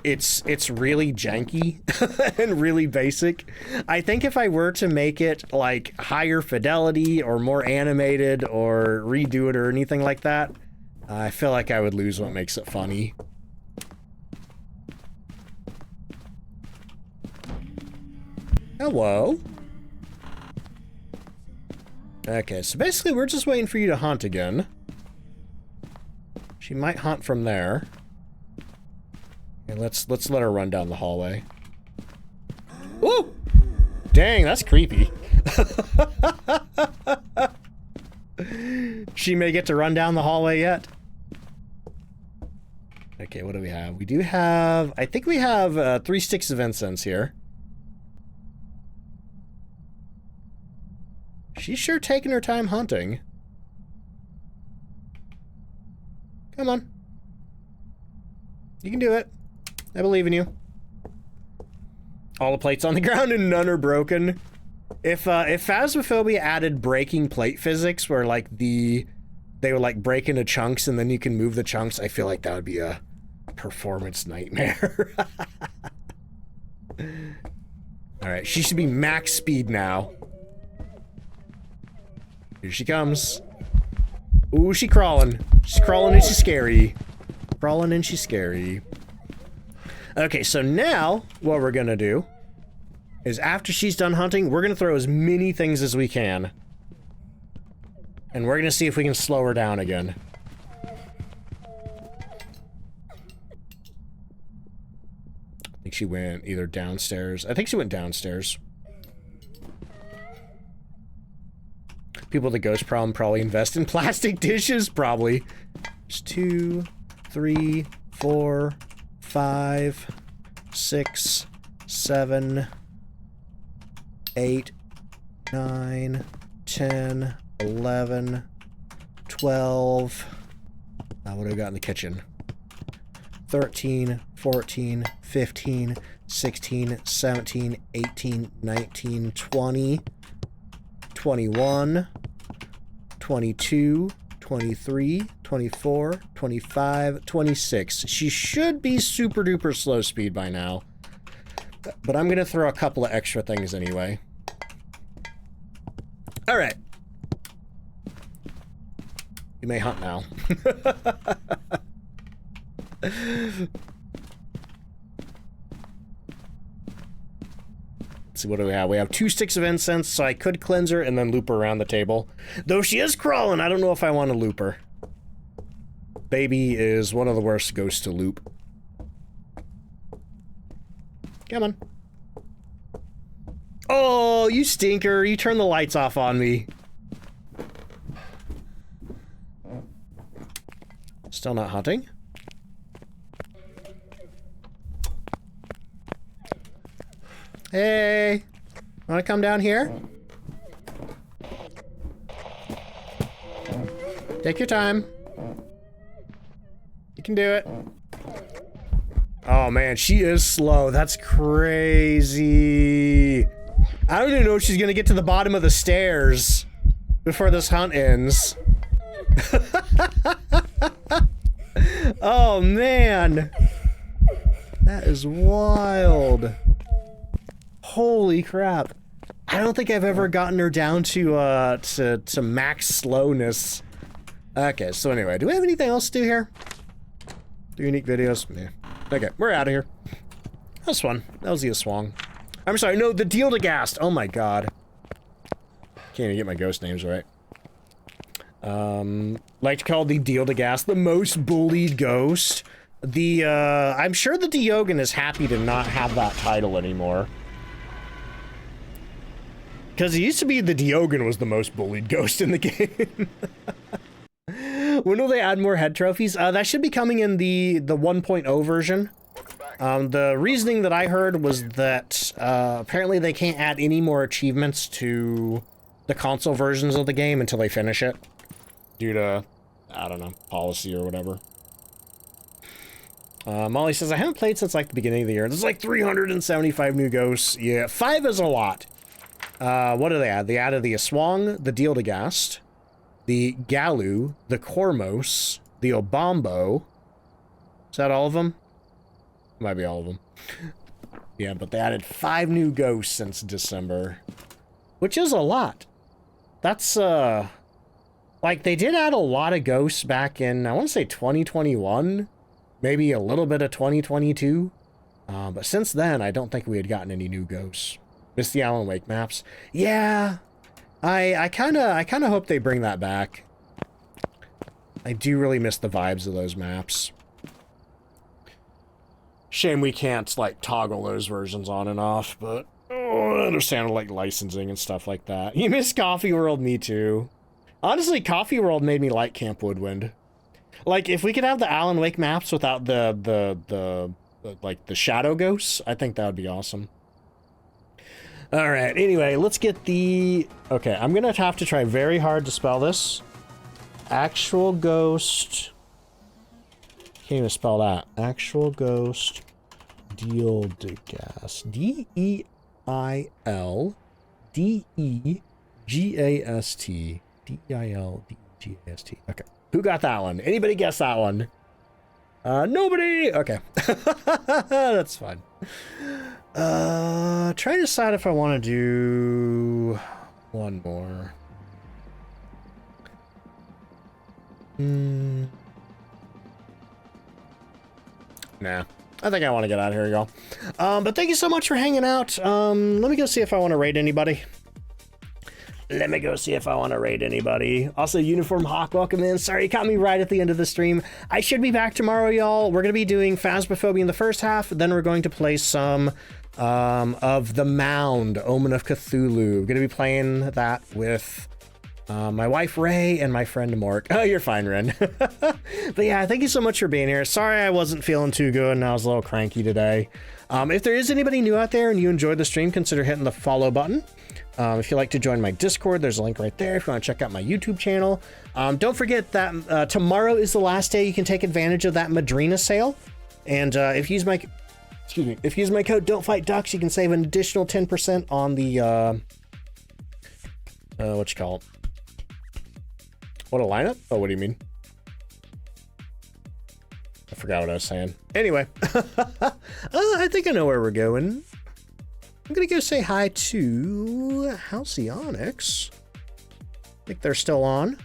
it's really janky and really basic. I think if I were to make it like higher fidelity or more animated or redo it or anything like that, I feel like I would lose what makes it funny. Hello. Okay, so basically we're just waiting for you to hunt again. She might hunt from there. Okay, let's let her run down the hallway. Woo! Dang, that's creepy. She may get to run down the hallway yet. Okay, what do we have? We do have, I think we have 3 sticks of incense here. She's sure taking her time hunting. Come on. You can do it. I believe in you. All the plates on the ground and none are broken. If Phasmophobia added breaking plate physics where like the they would like break into chunks and then you can move the chunks. I feel like that would be a performance nightmare. All right, she should be max speed now. Here she comes. Ooh, she's crawling. She's crawling and she's scary. Crawling and she's scary. Okay, so now what we're gonna do is after she's done hunting, we're gonna throw as many things as we can. And we're gonna see if we can slow her down again. I think she went either downstairs. I think she went downstairs. People with the ghost problem probably invest in plastic dishes, probably. There's 2, 3, 4, 5, 6, 7, 8, 9, 10, 11, 12. What do we got in the kitchen? 13, 14, 15, 16, 17, 18, 19, 20, 21, 22, 23, 24, 25, 26. She should be super duper slow speed by now. But I'm gonna throw a couple of extra things anyway. Alright. You may hunt now. Let's see, what do we have? We have 2 sticks of incense, so I could cleanse her and then loop her around the table. Though she is crawling, I don't know if I want to loop her. Baby is one of the worst ghosts to loop. Come on. Oh, you stinker. You turned the lights off on me. Still not hunting? Hey, wanna come down here? Take your time. You can do it. Oh man, she is slow. That's crazy. I don't even know if she's gonna get to the bottom of the stairs before this hunt ends. Oh man. That is wild. Holy crap. I don't think I've ever gotten her down to max slowness. Okay, so anyway, do we have anything else to do here? Do unique videos? Yeah. Okay, we're out of here. That was fun. That was the Aswang. I'm sorry, no, the Deal-to-Gast. Oh my god. Can't even get my ghost names right. Like to call the Deal-to-Gast the most bullied ghost. I'm sure the Diogen is happy to not have that title anymore. Because it used to be the Diogen was the most bullied ghost in the game. When will they add more head trophies? That should be coming in the 1.0 version. The reasoning that I heard was that apparently they can't add any more achievements to the console versions of the game until they finish it. Due to, I don't know, policy or whatever. Molly says, I haven't played since like the beginning of the year. There's like 375 new ghosts. Yeah, 5 is a lot. What do they add? They added the Aswang, the Deal-to-Gast, the Galu, the Kormos, the Obambo. Is that all of them? Might be all of them. Yeah, but they added 5 new ghosts since December. Which is a lot. That's, like, they did add a lot of ghosts back in, I want to say 2021. Maybe a little bit of 2022. But since then, I don't think we had gotten any new ghosts. Missed the Alan Wake maps. Yeah, I kind of hope they bring that back. I do really miss the vibes of those maps. Shame we can't, like, toggle those versions on and off, but I understand, like, licensing and stuff like that. You miss Coffee World, me too. Honestly, Coffee World made me like Camp Woodwind. Like, if we could have the Alan Wake maps without the shadow ghosts, I think that would be awesome. Alright, anyway, let's get the... Okay, I'm gonna have to try very hard to spell this. Actual Ghost... Can't even spell that. Actual Ghost Deal-to-Gast. D-E-I-L-D-E-G-A-S-T. D-E-I-L-D-E-G-A-S-T. Okay. Who got that one? Anybody guess that one? Nobody. Okay. That's fine. Try to decide if I want to do one more. Nah. I think I want to get out of here, y'all. But thank you so much for hanging out. Let me go see if I want to raid anybody. Also, Uniform Hawk, welcome in. Sorry, you caught me right at the end of the stream. I should be back tomorrow, y'all. We're going to be doing Phasmophobia in the first half. Then we're going to play some of The Mound, Omen of Cthulhu. We're going to be playing that with my wife, Ray, and my friend, Mark. Oh, you're fine, Ren. But yeah, thank you so much for being here. Sorry I wasn't feeling too good and I was a little cranky today. If there is anybody new out there and you enjoyed the stream, consider hitting the follow button. If you'd like to join my Discord, there's a link right there. If you want to check out my YouTube channel. Don't forget that tomorrow is the last day you can take advantage of that Madrina sale. And if you use my code DontFightDucks, you can save an additional 10% on the what you call it? What, a lineup? Oh, what do you mean? I forgot what I was saying. Anyway, I think I know where we're going. I'm gonna go say hi to Halcyonics. I think they're still on.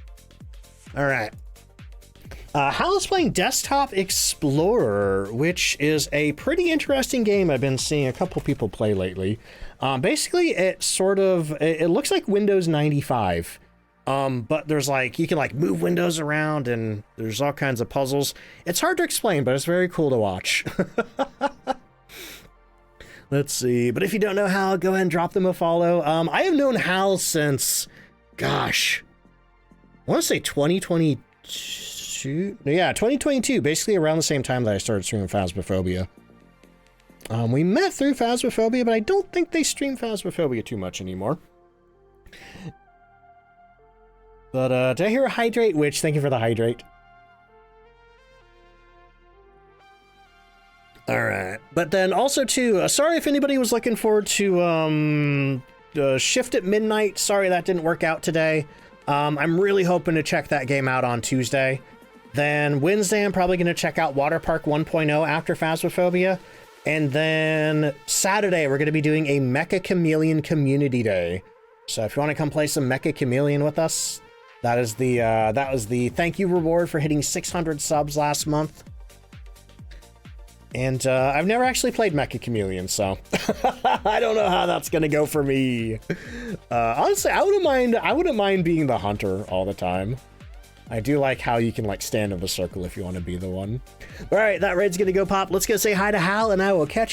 All right. Hal is playing Desktop Explorer, which is a pretty interesting game I've been seeing a couple people play lately. Basically, it looks like Windows 95. But there's like, you can like move windows around and there's all kinds of puzzles. It's hard to explain, but it's very cool to watch. Let's see. But if you don't know Hal, go ahead and drop them a follow. I have known Hal since, gosh, I want to say 2022. Yeah, 2022, basically around the same time that I started streaming Phasmophobia. We met through Phasmophobia, but I don't think they stream Phasmophobia too much anymore. But did I hear a hydrate? Which, thank you for the hydrate. All right. But then also too, sorry if anybody was looking forward to Shift at Midnight. Sorry that didn't work out today. I'm really hoping to check that game out on Tuesday. Then Wednesday, I'm probably going to check out Water Park 1.0 after Phasmophobia. And then Saturday, we're going to be doing a Mecha Chameleon Community Day. So if you want to come play some Mecha Chameleon with us, that was the thank you reward for hitting 600 subs last month. And I've never actually played Mecha Chameleon, so I don't know how that's gonna go for me. Honestly, I wouldn't mind being the hunter all the time. I do like how you can like stand in the circle if you want to be the one. All right, that raid's gonna go pop. Let's go say hi to Hal, and I will catch